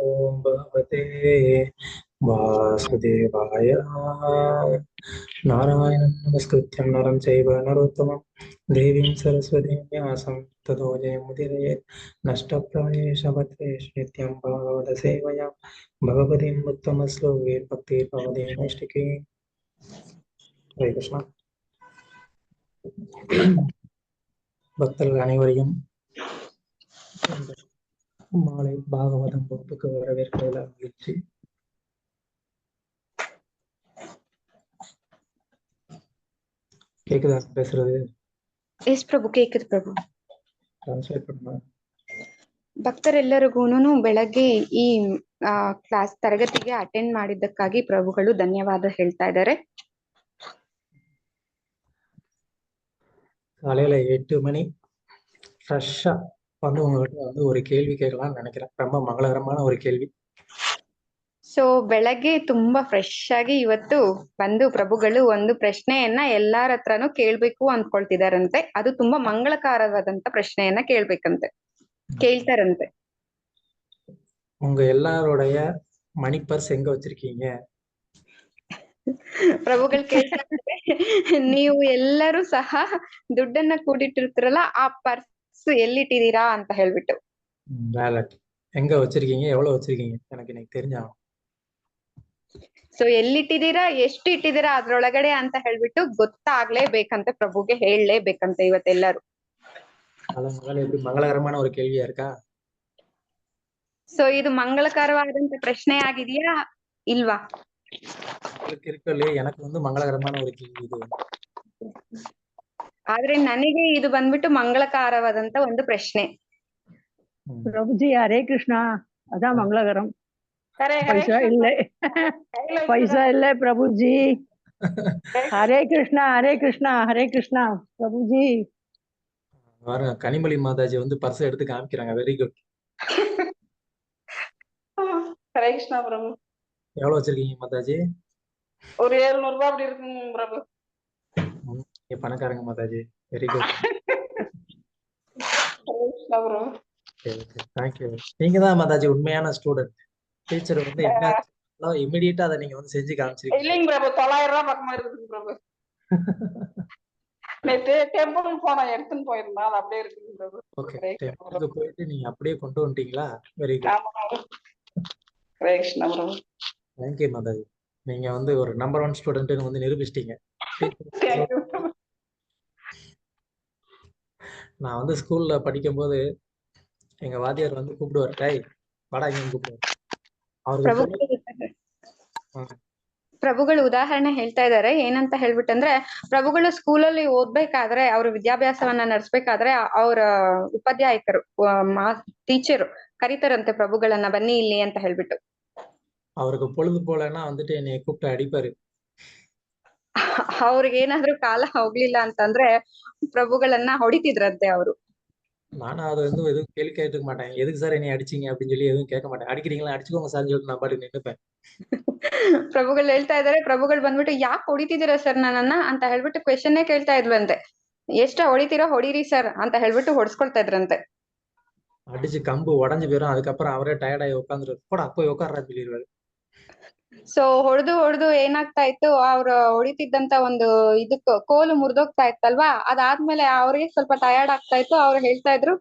ओम भगवते वासुदेवाय। नारायणं नमस्कृत्यं नरं चैव नरोत्तमं देवीं सरस्वतीं व्यासं ततो जयमुदीरयेत्। नष्टप्रायेष भद्रेषु नित्यं भागवतसेवया भगवतीम् उत्तमश्लोके भक्तिर्भवति नैष्टिकी। हरे कृष्ण. பக்தர்கள் அனைவரையும் இந்த மாலை பாகவதம் வகுப்புக்கு வரவேற்பதில் மகிழ்ச்சி. கேக்குதா பேசுறது? ಎಸ್ ಪ್ರಭು ಕೇக்குது ಪ್ರಭು. ಟ್ರಾನ್ಸ್ಲೇಟ್ பண்ணுங்க. ಭಕ್ತರೆಲ್ಲರಿಗೂನು ಬೆಳಗ್ಗೆ ಈ ಕ್ಲಾಸ್ ತರಗತಿಗೆ ಅಟೆಂಡ್ ಮಾಡಿದ್ದಕ್ಕಾಗಿ ಪ್ರಭುಗಳು ಧನ್ಯವಾದ ಹೇಳ್ತಾ ಇದ್ದಾರೆ. காலையில 8 மணி ஃப்ரெஷ்ஷா வந்து உங்ககிட்ட வந்து ஒரு கேள்வி கேட்கலாம்னு நினைக்கிறேன். ரொம்ப மங்களகரமான ஒரு கேள்வி. ಸೊ ಬೆಳಗ್ಗೆ ತುಂಬಾ ಫ್ರೆಶ್ ಆಗಿ ಇವತ್ತು ಬಂದು ಪ್ರಭುಗಳು ಒಂದು ಪ್ರಶ್ನೆಯನ್ನ ಎಲ್ಲಾರ ಹತ್ರನೂ ಕೇಳ್ಬೇಕು ಅಂದ್ಕೊಳ್ತಿದಾರಂತೆ. ಅದು ತುಂಬಾ ಮಂಗಳಕರವಾದಂತ ಪ್ರಶ್ನೆಯನ್ನ ಕೇಳ್ತಾರಂತೆ. உங்க எல்லாருடைய மணி பர்ஸ் எங்க வச்சிருக்கீங்க? ಪ್ರಭುಗಳು ಕೇಳ್ತಾ ಇದ್ದಾರೆ, ನೀವು ಎಲ್ಲರೂ ಸಹ ದುಡ್ಡನ್ನ ಕೂಡಿಟ್ಟಿರ್ತೀರಲ್ಲ, ಆ ಪರ್ಸ್ ಎಲ್ಲಿಟ್ಟಿದೀರಾ ಅಂತ ಹೇಳ್ಬಿಟ್ಟು. வேலட் எங்க வச்சிருக்கீங்க, எவ்வளவு வச்சிருக்கீங்க, எனக்கு இன்னைக்கு தெரிஞ்சாகும். ಸೊ ಎಲ್ಲಿಟ್ಟಿದೀರಾ, ಎಷ್ಟು ಇಟ್ಟಿದೀರಾ ಅದ್ರೊಳಗಡೆ ಅಂತ ಹೇಳ್ಬಿಟ್ಟು ಗೊತ್ತಾಗ್ಲೇಬೇಕಂತೆ, ಪ್ರಭುಗೆ ಹೇಳಲೇಬೇಕಂತೆ ಇವತ್ತೆಲ್ಲರೂ. எப்படி மங்களகரமான ஒரு கேள்வியா இருக்கா? ಸೊ ಇದು ಮಂಗಳಕರವಾದಂತ ಪ್ರಶ್ನೆ ಆಗಿದೆಯಾ ಇಲ್ವಾ? இருக்கலே எனக்கு வந்து மங்களகரமான ஒரு கேள்வி இது. ಆದ್ರೆ ನನಗೆ ಇದು ಬಂದ್ಬಿಟ್ಟು ಮಂಗಳಕರವಾದಂತ ಒಂದು ಪ್ರಶ್ನೆ. ಪ್ರಭುಜಿ ಹರೇ ಕೃಷ್ಣ. ಅದಾ ಮಂಗಳಗರಂ. ಪೈಸಾ ಇಲ್ಲೇ ಪೈಸಾ ಇಲ್ಲೇ ಪ್ರಭುಜಿ. ಹರೇ ಕೃಷ್ಣ ಹರೇ ಕೃಷ್ಣ ಹರೇ ಕೃಷ್ಣ ಪ್ರಭುಜಿ. பாருங்க, கனிமொழி மாதாஜி வந்து பர்ஸ் எடுத்து காமிக்கிறாங்க. Very good. ஹரே கிருஷ்ணா பிரபு. எவ்வளவு வச்சிருக்கீங்க மாதாஜி? ஒரு 700 ரூபாய் அப்படி இருக்குங்க பிரபு. பணக்காரங்க Mataji. Very good. Hare Krishna Prabhu. Thank you. நீங்க தான் மாதாஜி உண்மையான ஸ்டூடெண்ட். டீச்சர் வந்து என்ன இமிடியேட்டா அதை நீங்க வந்து செஞ்சு காமிச்சிருக்கீங்க. இல்லைங்க பிரபு, 900 ரூபாய் பக்கமா இருக்குதுங்க பிரபு. நேற்று டெம்பிள் போன எடுத்துன்னு போயிருந்தா அது அப்படியே இருக்குங்க பிரபு. ஓகே, டெம்பிளுக்கு போயிட்டு நீங்க அப்படியே கொண்டு வந்துட்டீங்களா? Very good. Hare Krishna Prabhu. Thank you Mataji. நீங்க வந்து ஒரு நம்பர் 1 ஸ்டூடெண்ட்னு வந்து நிரூபிச்சிட்டீங்க. நான் வந்து ஸ்கூல்ல படிக்கும்போது எங்க வாத்தியார் வந்து கூப்பிடுவார், டேய் வாடா இங்க கூப்பிடுவார். ಪ್ರಭುಗಳು ಉದಾಹರಣೆ ಹೇಳ್ತಾ ಇದ್ದಾರೆ. ಏನಂತ ಹೇಳ್ಬಿಟ್ಟಂದ್ರೆ, ಪ್ರಭುಗಳು ಸ್ಕೂಲಲ್ಲಿ ಓದ್ಬೇಕಾದ್ರೆ, ಅವ್ರ ವಿದ್ಯಾಭ್ಯಾಸವನ್ನ ನಡೆಸ್ಬೇಕಾದ್ರೆ ಅವ್ರ ಉಪಾಧ್ಯಾಯಕರು ಟೀಚರು ಕರೀತಾರಂತೆ ಪ್ರಭುಗಳನ್ನ, ಬನ್ನಿ ಇಲ್ಲಿ ಅಂತ ಹೇಳ್ಬಿಟ್ಟು. அவருக்கு பொழுது போலன்னா வந்துட்டு என்னைய கூப்பிட்டு அடிப்பாரு. ಅವ್ರಿಗೆ ಏನಾದ್ರೂ ಕಾಲ ಹೋಗ್ಲಿಲ್ಲ ಅಂತಂದ್ರೆ ಪ್ರಭುಗಳನ್ನ ಹೊಡಿತಿದ್ರಂತೆ ಅವರು. நானும் அதை வந்து எதுவும் கேள்வி கேட்டுக்க மாட்டேன். எதுக்கு சார் என்னை அடிச்சீங்க அப்படின்னு சொல்லி எதுவும் கேட்க மாட்டேன். அடிக்கிறீங்களா அடிச்சுக்கோங்க சார் சொல்லிட்டு நான் பாட்டுக்கு நின்னுப்பேன். ಪ್ರಭುಗಳು ಹೇಳ್ತಾ ಇದಾರೆ, ಪ್ರಭುಗಳು ಬಂದ್ಬಿಟ್ಟು ಯಾಕೆ ಹೊಡಿತಿದ್ದೀರಾ ಸರ್ ನನ್ನನ್ನ ಅಂತ ಹೇಳ್ಬಿಟ್ಟು ಕ್ವೆಶನ್ನೇ ಕೇಳ್ತಾ ಇದ್ವಂತೆ. ಎಷ್ಟ ಹೊಡಿತೀರೋ ಹೊಡೀರಿ ಸರ್ ಅಂತ ಹೇಳ್ಬಿಟ್ಟು ಹೊಡ್ಸ್ಕೊಳ್ತಾ ಇದ್ರಂತೆ. அடிச்சு கம்பு உடஞ்சு போயிடும். அதுக்கப்புறம் அவரே டயர்ட் ஆகி உட்காந்துரு, போடா போய் உட்கார்றா சொல்லிடுவாரு. ಸೊ ಹೊಡೆದು ಏನಾಗ್ತಾ ಇತ್ತು, ಅವ್ರು ಹೊಡಿತಿದ್ದಂತ ಒಂದು ಇದಕ್ ಕೋಲು ಮುರಿದೋಗ್ತಾ ಇತ್ತಲ್ವಾ, ಅದಾದ್ಮೇಲೆ ಅವ್ರಿಗೆ ಸ್ವಲ್ಪ ಟಯರ್ಡ್ ಆಗ್ತಾ ಇತ್ತು. ಅವ್ರು ಹೇಳ್ತಾ ಇದ್ರು,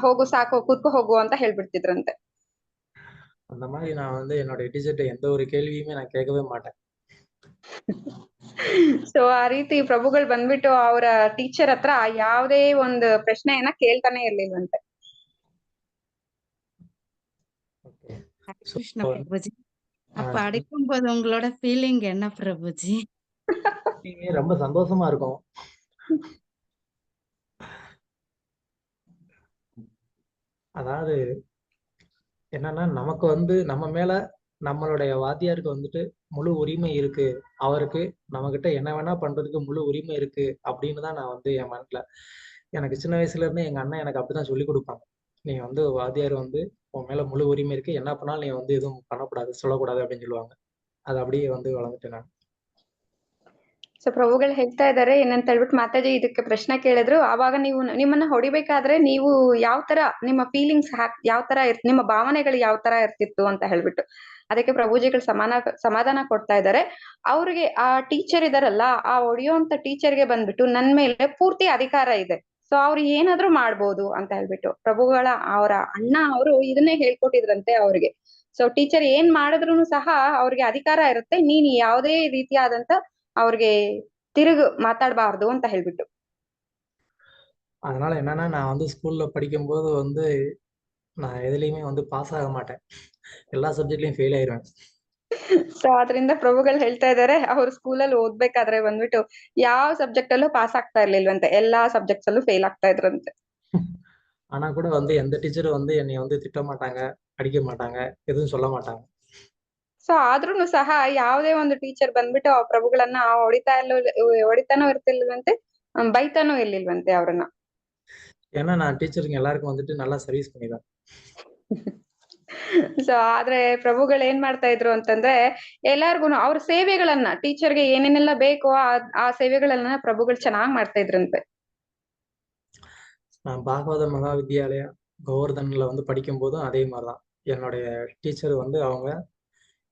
ಹೋಗು ಸಾಕು ಕೂತ್ಕೊ ಹೋಗು ಅಂತ ಹೇಳ್ಬಿಡ್ತಿದ್ರಂತೆ. அந்த மாதிரி நான் வந்து என்னோட டீச்சர்ட்ட எந்த ஒரு கேள்வியுமே நான் கேட்கவே மாட்டேன். ಸೊ ಆ ರೀತಿ ಪ್ರಭುಗಳು ಬಂದ್ಬಿಟ್ಟು ಅವರ ಟೀಚರ್ ಹತ್ರ ಯಾವುದೇ ಒಂದು ಪ್ರಶ್ನೆಯನ್ನ ಕೇಳ್ತಾನೆ ಇರ್ಲಿಲ್ವಂತೆ. கிருஷ்ண பிரபுஜி, அப்ப அடிக்கும்போது உங்களோட ஃபீலிங் என்ன பிரபுஜி? ரொம்ப சந்தோஷமா இருக்கும். அதாவது என்னன்னா, நமக்கு வந்து நம்ம மேல நம்மளுடைய வாத்தியாருக்கு வந்துட்டு முழு உரிமை இருக்கு, அவருக்கு நம்ம கிட்ட என்ன வேணா பண்றதுக்கு முழு உரிமை இருக்கு அப்படின்னு தான் நான் வந்து என் மனசுல, எனக்கு சின்ன வயசுல இருந்து எங்க அண்ணன் எனக்கு அப்படிதான் சொல்லி கொடுப்பாங்க. நீ வந்து வாத்தியார் வந்து உன் மேல முழு உரிமை இருக்கு, என்ன பண்ணாலும் நீ வந்து எதுவும் பண்ணக்கூடாது சொல்லக்கூடாது அப்படின்னு சொல்லுவாங்க. அது அப்படியே வந்து வளர்ந்துட்டேன் நான். ಸೊ ಪ್ರಭುಗಳು ಹೇಳ್ತಾ ಇದ್ದಾರೆ ಏನಂತ ಹೇಳ್ಬಿಟ್ಟು ಮಾತಾಜಿ ಇದಕ್ಕೆ ಪ್ರಶ್ನೆ ಕೇಳಿದ್ರು. ಆವಾಗ ನೀವು ನಿಮ್ಮನ್ನ ಹೊಡಿಬೇಕಾದ್ರೆ ನೀವು ಯಾವ ತರ ನಿಮ್ಮ ಫೀಲಿಂಗ್ಸ್ ಯಾವ ತರ ನಿಮ್ಮ ಭಾವನೆಗಳು ಯಾವ ತರ ಇರ್ತಿತ್ತು ಅಂತ ಹೇಳ್ಬಿಟ್ಟು ಅದಕ್ಕೆ ಪ್ರಭುಜಿಗಳು ಸಮಾಧಾನ ಕೊಡ್ತಾ ಇದ್ದಾರೆ. ಅವ್ರಿಗೆ ಆ ಟೀಚರ್ ಇದಾರಲ್ಲ, ಆ ಹೊಡೆಯುವಂತ ಟೀಚರ್ಗೆ ಬಂದ್ಬಿಟ್ಟು ನನ್ ಮೇಲೆ ಪೂರ್ತಿ ಅಧಿಕಾರ ಇದೆ. ಸೊ ಅವ್ರು ಏನಾದ್ರೂ ಮಾಡ್ಬೋದು ಅಂತ ಹೇಳ್ಬಿಟ್ಟು ಪ್ರಭುಗಳ ಅವರ ಅಣ್ಣ ಅವರು ಇದನ್ನೇ ಹೇಳ್ಕೊಟ್ಟಿದ್ರಂತೆ ಅವ್ರಿಗೆ. ಸೊ ಟೀಚರ್ ಏನ್ ಮಾಡಿದ್ರು ಸಹ ಅವ್ರಿಗೆ ಅಧಿಕಾರ ಇರುತ್ತೆ, ನೀನ್ ಯಾವುದೇ ರೀತಿಯಾದಂತ ಅವ್ರಿಗೆ ತಿರುಗು மாத்தாடபார்து ಅಂತ ಹೇಳ್ಬಿಟ್ಟು. அதனால என்னன்னா நான் வந்து ஸ்கூல்ல படிக்கும்போது வந்து நான் எதுலயுமே வந்து பாஸ் ஆக மாட்டேன், எல்லா சப்ஜெக்ட்லயும் ஃபெயில் ஆயிருவேன். ಸೊ ಅದರಿಂದ ಪ್ರಭುಗಳು ಹೇಳ್ತಾ ಇದಾರೆ ಅವ್ರು ಸ್ಕೂಲಲ್ಲಿ ಓದ್ಬೇಕಾದ್ರೆ ಬಂದ್ಬಿಟ್ಟು ಯಾವ ಸಬ್ಜೆಕ್ಟ್ ಅಲ್ಲೂ ಪಾಸ್ ಆಗ್ತಾ ಇರ್ಲಿಲ್ವಂತೆ, ಎಲ್ಲಾ ಸಬ್ಜೆಕ್ಟ್ಸ್ ಅಲ್ಲೂ ಫೇಲ್ ಆಗ್ತಾ ಇದ್ರಂತೆ. ஆனா கூட வந்து எந்த டீச்சரும் வந்து என்னை வந்து திட்ட மாட்டாங்க, அடிக்க மாட்டாங்க, எதுவும் சொல்ல மாட்டாங்க. ಸೊ ಆದ್ರೂನು ಸಹ ಯಾವುದೇ ಒಂದು ಟೀಚರ್ ಬಂದ್ಬಿಟ್ಟು ಆ ಪ್ರಭುಗಳನ್ನ ಹೊಡಿತಾನೂ ಇರ್ತಿಲ್ವಂತೆ, ಬೈತಾನೂ ಇರ್ಲಿಲ್ವಂತೆ ಅವ್ರನ್ನ. ஏன்னா நான் டீச்சருங்க எல்லாருக்கும் வந்துட்டு நல்லா சர்வீஸ் பண்ணிடுவேன். ಸೊ ಆದ್ರೆ ಪ್ರಭುಗಳು ಏನ್ ಮಾಡ್ತಾ ಇದ್ರು ಅಂತಂದ್ರೆ ಎಲ್ಲಾರ್ಗು ಅವ್ರ ಸೇವೆಗಳನ್ನ ಟೀಚರ್ಗೆ ಏನೇನೆಲ್ಲ ಬೇಕೋ ಆ ಸೇವೆಗಳನ್ನ ಪ್ರಭುಗಳು ಚೆನ್ನಾಗ್ ಮಾಡ್ತಾ ಇದ್ರಂತೆ. நான் பாகவத மகாவித்யாலயா கோவர்தன்ல வந்து படிக்கும் போதும் அதே மாதிரிதான். என்னுடைய டீச்சர் வந்து அவங்க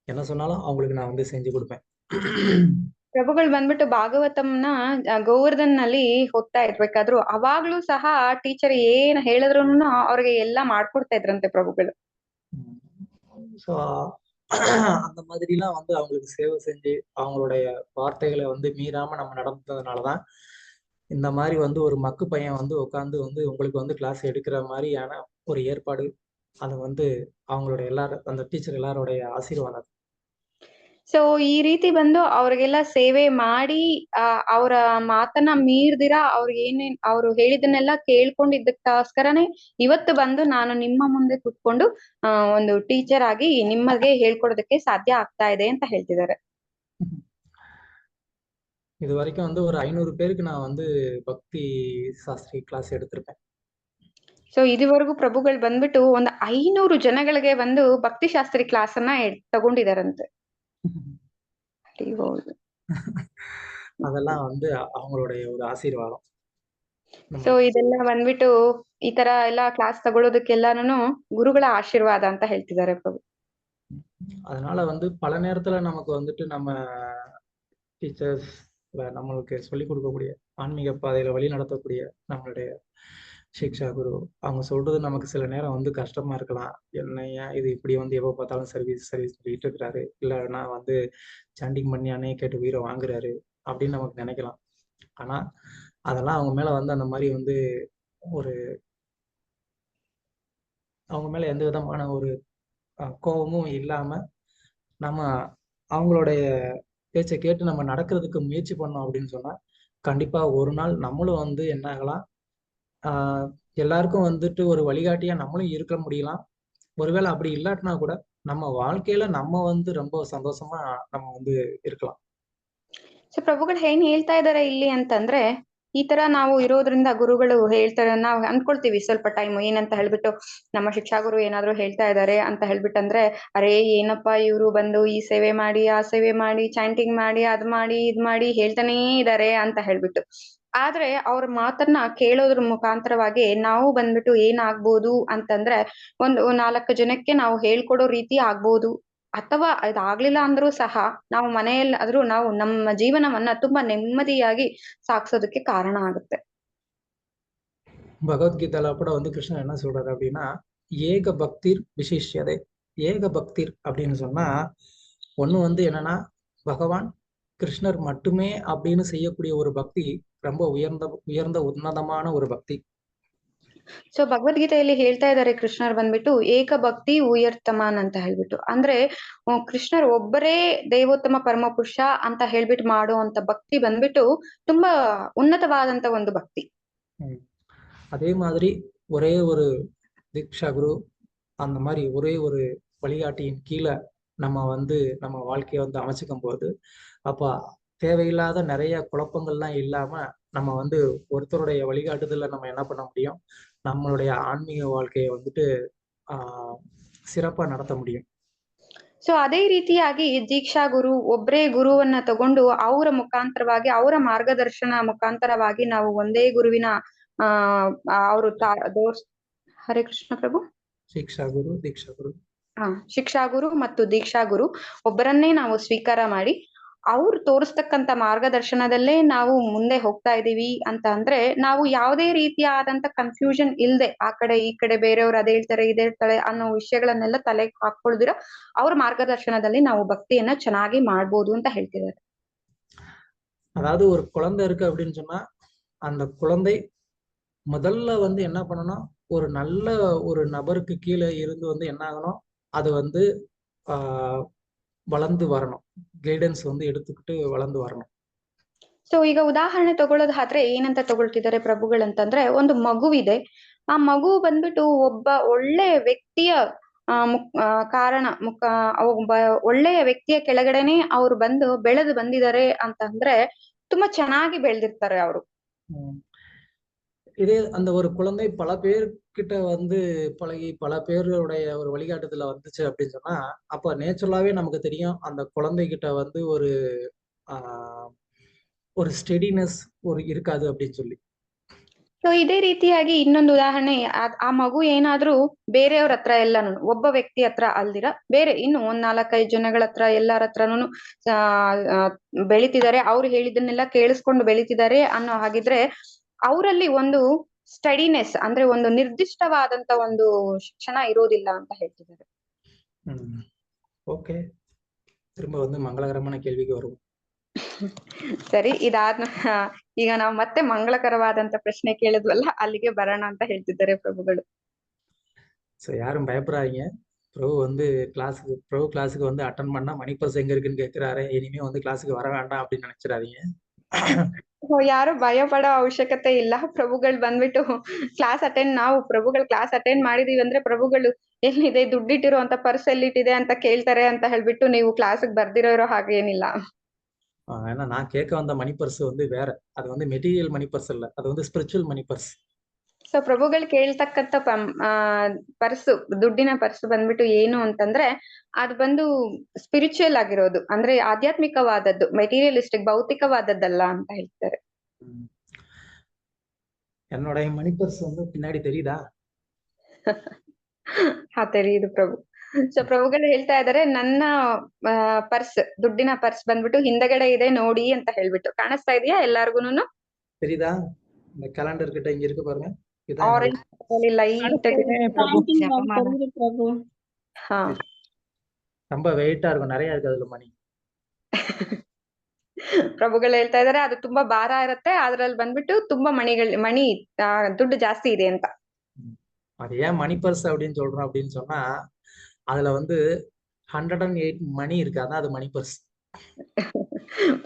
என்ன சொன்னாலும் அவங்களுக்கு நான் வந்து செஞ்சு கொடுப்பேன். ಪ್ರಭುಗಳು ಬಂದ್ಬಿಟ್ಟು ಭಾಗವತಂನ ಗೋವರ್ಧನ್ ನಲ್ಲಿ ಹೋಗ್ತಾ ಇರ್ಬೇಕಾದ್ರು ಅವಾಗ್ಲೂ ಸಹ ಟೀಚರ್ ಏನ್ ಹೇಳಿದ್ರು ಅವ್ರಿಗೆ ಎಲ್ಲಾ ಮಾಡ್ಕೊಡ್ತಾ ಇದ್ರಂತೆ ಪ್ರಭುಗಳು. ஸோ அந்த மாதிரிலாம் வந்து அவங்களுக்கு சேவை செஞ்சு அவங்களுடைய வார்த்தைகளை வந்து மீறாம நம்ம நடந்ததுனாலதான் இந்த மாதிரி வந்து ஒரு மக்கு பையன் வந்து உட்காந்து வந்து உங்களுக்கு வந்து கிளாஸ் எடுக்கிற மாதிரியான ஒரு ஏற்பாடு, அது வந்து அவங்களுடைய எல்லாரும் அந்த டீச்சர் எல்லாருடைய ஆசீர்வாதம். ಸೊ ಈ ರೀತಿ ಬಂದು ಅವ್ರಿಗೆಲ್ಲ ಸೇವೆ ಮಾಡಿ ಅವರ ಮಾತನ್ನ ಮೀರ್ದಿರಾ ಅವ್ರಿಗೆ ಏನೇನ್ ಅವ್ರು ಹೇಳಿದನ್ನೆಲ್ಲ ಕೇಳ್ಕೊಂಡಿದ್ದಕ್ಕೋಸ್ಕರನೇ ಇವತ್ತು ಬಂದು ನಾನು ನಿಮ್ಮ ಮುಂದೆ ಕುತ್ಕೊಂಡು ಒಂದು ಟೀಚರ್ ಆಗಿ ನಿಮಗೆ ಹೇಳ್ಕೊಡೋದಕ್ಕೆ ಸಾಧ್ಯ ಆಗ್ತಾ ಇದೆ ಅಂತ ಹೇಳ್ತಿದ್ದಾರೆ. இது வரைக்கும் வந்து ஒரு 500 பேருக்கு நான் வந்து பக்தி சாஸ்திரி கிளாஸ் எடுத்திருப்பேன். ಸೊ ಇದುವರೆಗೂ ಪ್ರಭುಗಳು ಬಂದ್ಬಿಟ್ಟು ಒಂದು 500 ಜನಗಳಿಗೆ ಒಂದು ಭಕ್ತಿ ಶಾಸ್ತ್ರಿ ಕ್ಲಾಸ್ ಅನ್ನ ತಗೊಂಡಿದಾರಂತೆ. அதெல்லாம் வந்து அவங்களுடைய ஒரு ஆசீர்வாதம். ಸೊ ಇದೆಲ್ಲ ಬಂದ್ಬಿಟ್ಟು ಈ ತರ ಎಲ್ಲಾ ಕ್ಲಾಸ್ ತಗೊಳ್ಳೋದಕ್ಕೆಲ್ಲಾನು ಗುರುಗಳ ಆಶೀರ್ವಾದ ಅಂತ ಹೇಳ್ತಿದ್ದಾರೆ ಪ್ರಭು. அதனால வந்து பல நேரத்துல நமக்கு வந்துட்டு நம்ம டீச்சர்ஸ் நம்மளுக்கு சொல்லிக் கொடுக்கக்கூடிய ஆன்மீக பாதையில வழி நடத்தக்கூடிய நம்மளுடைய சிக்ஷா குரு அவங்க சொல்றது நமக்கு சில நேரம் வந்து கஷ்டமா இருக்கலாம். என்னையா இது இப்படி வந்து எப்போ பார்த்தாலும் சர்வீஸ் பண்ணிட்டு இருக்கிறாரு, இல்லைன்னா வந்து சாண்டிங் பண்ணி அன்னைய கேட்டு உயிரை வாங்குறாரு அப்படின்னு நமக்கு நினைக்கலாம். ஆனா அதெல்லாம் அவங்க மேல வந்து அந்த மாதிரி வந்து ஒரு அவங்க மேல எந்த விதமான ஒரு கோபமும் இல்லாம நம்ம அவங்களுடைய பேச்சை கேட்டு நம்ம நடக்கிறதுக்கு முயற்சி பண்ணோம் அப்படின்னு சொன்னா கண்டிப்பா ஒரு நாள் நம்மளும் வந்து என்ன ஆகலாம், எல்லாருக்கும் வந்துட்டு ஒரு வழிகாட்டியா நம்மளும் இருக்க முடியலாம். ஒருவேளை அப்படி இல்லாட்டினா கூட நம்ம வாழ்க்கையில நம்ம வந்து ரொம்ப சந்தோஷமா நம்ம வந்து இருக்கலாம். ಸೊ ಪ್ರಭುಗಳು ಏನ್ ಹೇಳ್ತಾ ಇದಾರೆ ಇಲ್ಲಿ ಅಂತಂದ್ರೆ ಈ ತರ ನಾವು ಇರೋದ್ರಿಂದ ಗುರುಗಳು ಹೇಳ್ತಾರೆ, ನಾವ್ ಅನ್ಕೊಳ್ತೀವಿ ಸ್ವಲ್ಪ ಟೈಮ್ ಏನಂತ ಹೇಳ್ಬಿಟ್ಟು ನಮ್ಮ ಶಿಕ್ಷಾ ಗುರು ಏನಾದ್ರು ಹೇಳ್ತಾ ಇದಾರೆ ಅಂತ ಹೇಳ್ಬಿಟ್ಟಂದ್ರೆ ಅರೇ ಏನಪ್ಪಾ ಇವ್ರು ಬಂದು ಈ ಸೇವೆ ಮಾಡಿ ಆ ಸೇವೆ ಮಾಡಿ ಚಾಂಟಿಂಗ್ ಮಾಡಿ ಅದ್ ಮಾಡಿ ಇದ್ ಮಾಡಿ ಹೇಳ್ತಾನೇ ಇದಾರೆ ಅಂತ ಹೇಳ್ಬಿಟ್ಟು. ಆದ್ರೆ ಅವ್ರ ಮಾತನ್ನ ಕೇಳೋದ್ರ ಮುಖಾಂತರವಾಗಿ ನಾವು ಬಂದ್ಬಿಟ್ಟು ಏನಾಗ್ಬೋದು ಅಂತಂದ್ರೆ ಒಂದು 4 ಜನಕ್ಕೆ ನಾವು ಹೇಳ್ಕೊಡೋ ರೀತಿ ಆಗ್ಬೋದು. ಅಥವಾ ಅದಾಗ್ಲಿಲ್ಲ ಅಂದ್ರೂ ಸಹ ನಾವು ಮನೆಯಲ್ಲಾದ್ರೂ ನಾವು ನಮ್ಮ ಜೀವನವನ್ನ ತುಂಬಾ ನೆಮ್ಮದಿಯಾಗಿ சாக்சோதுக்கு காரண ஆಗುತ್ತೆ. பகவத்கீதையில கூட வந்து கிருஷ்ணன் என்ன சொல்றாரு அப்படின்னா, ஏக பக்திர் விசிஷ்யதே. ஏக பக்திர் அப்படின்னு சொன்னா ஒண்ணு வந்து என்னன்னா பகவான் கிருஷ்ணர் மட்டுமே அப்படின்னு செய்யக்கூடிய ஒரு பக்தி ரொம்ப உயர்ந்த உன்னதமான ஒரு பக்தி. ಸೊ ಭಗವದ್ಗೀತೆಯಲ್ಲಿ ಹೇಳ್ತಾ ಇದ್ದಾರೆ ಕೃಷ್ಣರ್ ಬಂದ್ಬಿಟ್ಟು ಏಕ ಭಕ್ತಿ ಉಯರ್ತಮಾನ್ ಅಂತ ಹೇಳ್ಬಿಟ್ಟು. ಅಂದ್ರೆ ಕೃಷ್ಣರ್ ಒಬ್ಬರೇ ದೇವೋತ್ತಮ ಪರಮ ಪುರುಷ ಅಂತ ಹೇಳ್ಬಿಟ್ಟು ಮಾಡುವಂತ ಭಕ್ತಿ ಬಂದ್ಬಿಟ್ಟು ತುಂಬಾ ಉನ್ನತವಾದಂತ ಒಂದು ಭಕ್ತಿ. அதே மாதிரி ஒரே ஒரு தீக்ஷா குரு அந்த மாதிரி ஒரே ஒரு வழிகாட்டியின் கீழே நம்ம வந்து நம்ம வாழ்க்கையை வந்து அமைச்சுக்கும் போது அப்ப தேவையில்லாத நிறைய குழப்பங்கள்லாம் இல்லாம நம்ம வந்து ஒருத்தருடைய வழிகாட்டுதல நம்ம என்ன பண்ண முடியும், நம்மளுடைய ஆன்மீக வாழ்க்கையை வந்துட்டு சிறப்பா நடத்த முடியும். ಸೊ ಅದೇ ರೀತಿಯಾಗಿ ದೀಕ್ಷಾ ಗುರು ಒಬ್ಬರೇ ಗುರುವನ್ನ ತಗೊಂಡು ಅವರ ಮುಖಾಂತರವಾಗಿ ಅವರ ಮಾರ್ಗದರ್ಶನ ಮುಖಾಂತರವಾಗಿ ನಾವು ಒಂದೇ ಗುರುವಿನ ಅವರು ಹರೇ ಕೃಷ್ಣ ಪ್ರಭು ಶಿಕ್ಷಾ ಗುರು ದೀಕ್ಷಾ ಗುರು ಶಿಕ್ಷಾ ಗುರು ಮತ್ತು ದೀಕ್ಷಾ ಗುರು ಒಬ್ಬರನ್ನೇ ನಾವು ಸ್ವೀಕಾರ ಮಾಡಿ ಅವ್ರು ತೋರಿಸ್ತಕ್ಕಂತ ಮಾರ್ಗದರ್ಶನದಲ್ಲೇ ನಾವು ಮುಂದೆ ಹೋಗ್ತಾ ಇದೀವಿ ಅಂತ ಅಂದ್ರೆ ನಾವು ಯಾವುದೇ ರೀತಿಯಾದಂತ ಕನ್ಫ್ಯೂಷನ್ ಇಲ್ದೆ ಆ ಕಡೆ ಈ ಕಡೆ ಬೇರೆಯವ್ರು ಅದೇ ಹೇಳ್ತಾರೆ ಇದೇ ಹೇಳ್ತಾರೆ ಅನ್ನೋ ವಿಷಯಗಳನ್ನೆಲ್ಲ ತಲೆಗೆ ಹಾಕೊಳ್ದಿರ ಅವ್ರ ಮಾರ್ಗದರ್ಶನದಲ್ಲಿ ನಾವು ಭಕ್ತಿಯನ್ನ ಚೆನ್ನಾಗಿ ಮಾಡ್ಬೋದು ಅಂತ ಹೇಳ್ತಿದ್ದಾರೆ. அதாவது ஒரு குழந்தை இருக்கு அப்படின்னு சொன்னா அந்த குழந்தை முதல்ல வந்து என்ன பண்ணணும், ஒரு நல்ல ஒரு நபருக்கு கீழே இருந்து வந்து என்ன ஆகணும், அது வந்து வளர்ந்து வரணும், ಗೈಡೆನ್ಸ್ ಒಂದು எடுத்துக்கிட்டு வளர்ந்து வரணும். ಸೊ ಈಗ ಉದಾಹರಣೆ ತಗೊಳ್ಳೋದಾದ್ರೆ ಏನಂತ ತಗೊಳ್ತಿದ್ದಾರೆ ಪ್ರಭುಗಳಂತಂದ್ರೆ, ಒಂದು ಮಗುವಿದೆ, ಆ ಮಗು ಬಂದ್ಬಿಟ್ಟು ಒಬ್ಬ ಒಳ್ಳೆ ವ್ಯಕ್ತಿಯ ಕಾರಣ ಒಬ್ಬ ಒಳ್ಳೆಯ ವ್ಯಕ್ತಿಯ ಕೆಳಗಡೆನೆ ಅವ್ರು ಬಂದು ಬೆಳೆದು ಬಂದಿದ್ದಾರೆ ಅಂತಂದ್ರೆ ತುಂಬಾ ಚೆನ್ನಾಗಿ ಬೆಳೆದಿರ್ತಾರೆ ಅವರು. இதே அந்த ஒரு குழந்தை பல பேர்கிட்ட வந்து பழகி பல பேருடைய ஒரு வழிகாட்டுதல வந்துச்சு அப்படின்னு சொன்னா, அப்ப நேச்சுரலாவே நமக்கு தெரியும் அந்த குழந்தைகிட்ட வந்து ஒரு ಸ್ಟೆಡಿನೆಸ್ இருக்காது அப்படின்னு சொல்லி. ಸೊ ಇದೇ ರೀತಿಯಾಗಿ ಇನ್ನೊಂದು ಉದಾಹರಣೆ, ಆ ಮಗು ಏನಾದ್ರೂ ಬೇರೆಯವ್ರ ಹತ್ರ ಎಲ್ಲಾನು ಒಬ್ಬ ವ್ಯಕ್ತಿ ಹತ್ರ ಅಲ್ದಿರ ಬೇರೆ ಇನ್ನು 4-5 ಜನಗಳ ಹತ್ರ ಎಲ್ಲಾರ ಹತ್ರನು ಬೆಳಿತಿದ್ದಾರೆ, ಅವ್ರು ಹೇಳಿದ್ದನ್ನೆಲ್ಲ ಕೇಳಿಸ್ಕೊಂಡು ಬೆಳಿತಿದ್ದಾರೆ ಅನ್ನೋ ಹಾಗಿದ್ರೆ ಅವರಲ್ಲಿ ಒಂದು ಸ್ಟಡಿನೆಸ್ ಅಂದ್ರೆ ಒಂದು ನಿರ್ದಿಷ್ಟವಾದಂತ ಒಂದು ಶಿಕ್ಷಣ ಇರೋದಿಲ್ಲ ಅಂತ ಹೇಳ್ತಿದ್ದಾರೆ. ಓಕೆ, திரும்ப வந்து ಮಂಗಳಕರமான ಕೇಳ್ವಿಗೆ வரும். ಸರಿ, ಈಗ ನಾವು ಮತ್ತೆ ಮಂಗಳಕರವಾದಂತ ಪ್ರಶ್ನೆ ಕೇಳಿದ್ವಲ್ಲ, ಅಲ್ಲಿಗೆ ಬರೋಣ ಅಂತ ಹೇಳ್ತಿದ್ದಾರೆ ಪ್ರಭುಗಳು. ಸೊ யாரும் பயப்படாதீங்க, பிரபு வந்து கிளாஸுக்கு வந்து அட்டன் பண்ணா மணி பர்ஸ் எங்க இருக்குன்னு கேட்கிறாரு, இனிமே வந்து கிளாஸுக்கு வர வேண்டாம் அப்படின்னு நினைச்சிடாதீங்க. ಯಾರು ಭಯ ಪಡೋ ಅವಶ್ಯಕತೆ ಇಲ್ಲ. ಪ್ರಭುಗಳು ಬಂದ್ಬಿಟ್ಟು ಪ್ರಭುಗಳು ಕ್ಲಾಸ್ ಅಟೆಂಡ್ ಮಾಡಿದೀವಿ ಅಂದ್ರೆ ಪ್ರಭುಗಳು ಎಲ್ಲಿದೆ ದುಡ್ಡಿಟ್ಟಿರೋ ಅಂತ ಪರ್ಸ್ ಎಲ್ಲಿಟ್ಟಿದೆ ಅಂತ ಕೇಳ್ತಾರೆ ಅಂತ ಹೇಳ್ಬಿಟ್ಟು ನೀವು ಕ್ಲಾಸ್ಗೆ ಬರ್ದಿರೋ ಹಾಗೇನಿಲ್ಲ. ஏன்னா நான் கேட்க வந்த மணி பர்ஸ் வந்து வேற, அது வந்து மெட்டீரியல் மணி பர்ஸ் இல்ல, அது வந்து ஸ்பிரிச்சுவல் மணி பர்ஸ். ಸೊ ಪ್ರಭುಗಳು ಕೇಳ್ತಕ್ಕಂತ ಪರ್ಸ್, ದುಡ್ಡಿನ ಪರ್ಸ್ ಬಂದ್ಬಿಟ್ಟು ಏನು ಅಂತಂದ್ರೆ ಅದು ಬಂದು ಸ್ಪಿರಿಚುವಲ್ ಆಗಿರೋದು, ಅಂದ್ರೆ ಆಧ್ಯಾತ್ಮಿಕವಾದದ್ದು, ಮೆಟೀರಿಯಲಿಸ್ಟಿಕ್ ಭೌತಿಕವಾದದ್ದಲ್ಲ ಅಂತ ಹೇಳ್ತಾರೆ. என்னோட மணி பர்ஸ் வந்து பின்னாடி தெரியுதா? தெரியுದು ಪ್ರಭು. ಸೊ ಪ್ರಭುಗಳು ಹೇಳ್ತಾ ಇದಾರೆ, ನನ್ನ ಪರ್ಸ್, ದುಡ್ಡಿನ ಪರ್ಸ್ ಬಂದ್ಬಿಟ್ಟು ಹಿಂದಗಡೆ ಇದೆ ನೋಡಿ ಅಂತ ಹೇಳ್ಬಿಟ್ಟು. ಕಾಣಿಸ್ತಾ ಇದೆಯಾ ಎಲ್ಲಾರ್ಗುನು? தெரியுதா? இந்த கேலண்டர் கிட்ட இங்க இருக்கு பாருங்க, ಆರೆಂಜ್ ಲೈಟ್ ரொம்ப வெயிட்டா இருக்கும், நிறைய இருக்கு அதுல மணி. ಪ್ರಭುಗಳು ಹೇಳ್ತಾ ಇದಾರೆ ಅದು ತುಂಬಾ ಭಾರ ಇರುತ್ತೆ, ಅದ್ರಲ್ಲಿ ಬಂದ್ಬಿಟ್ಟು ತುಂಬಾ ಮಣಿ ದುಡ್ಡು ಜಾಸ್ತಿ ಇದೆ ಅಂತ. அது ஏன் மணி பர்ஸ் அப்படின்னு சொல்றோம் அப்படின்னு சொன்னா, அதுல வந்து 108 மணி இருக்கு, அதான் அது மணி பர்ஸ்.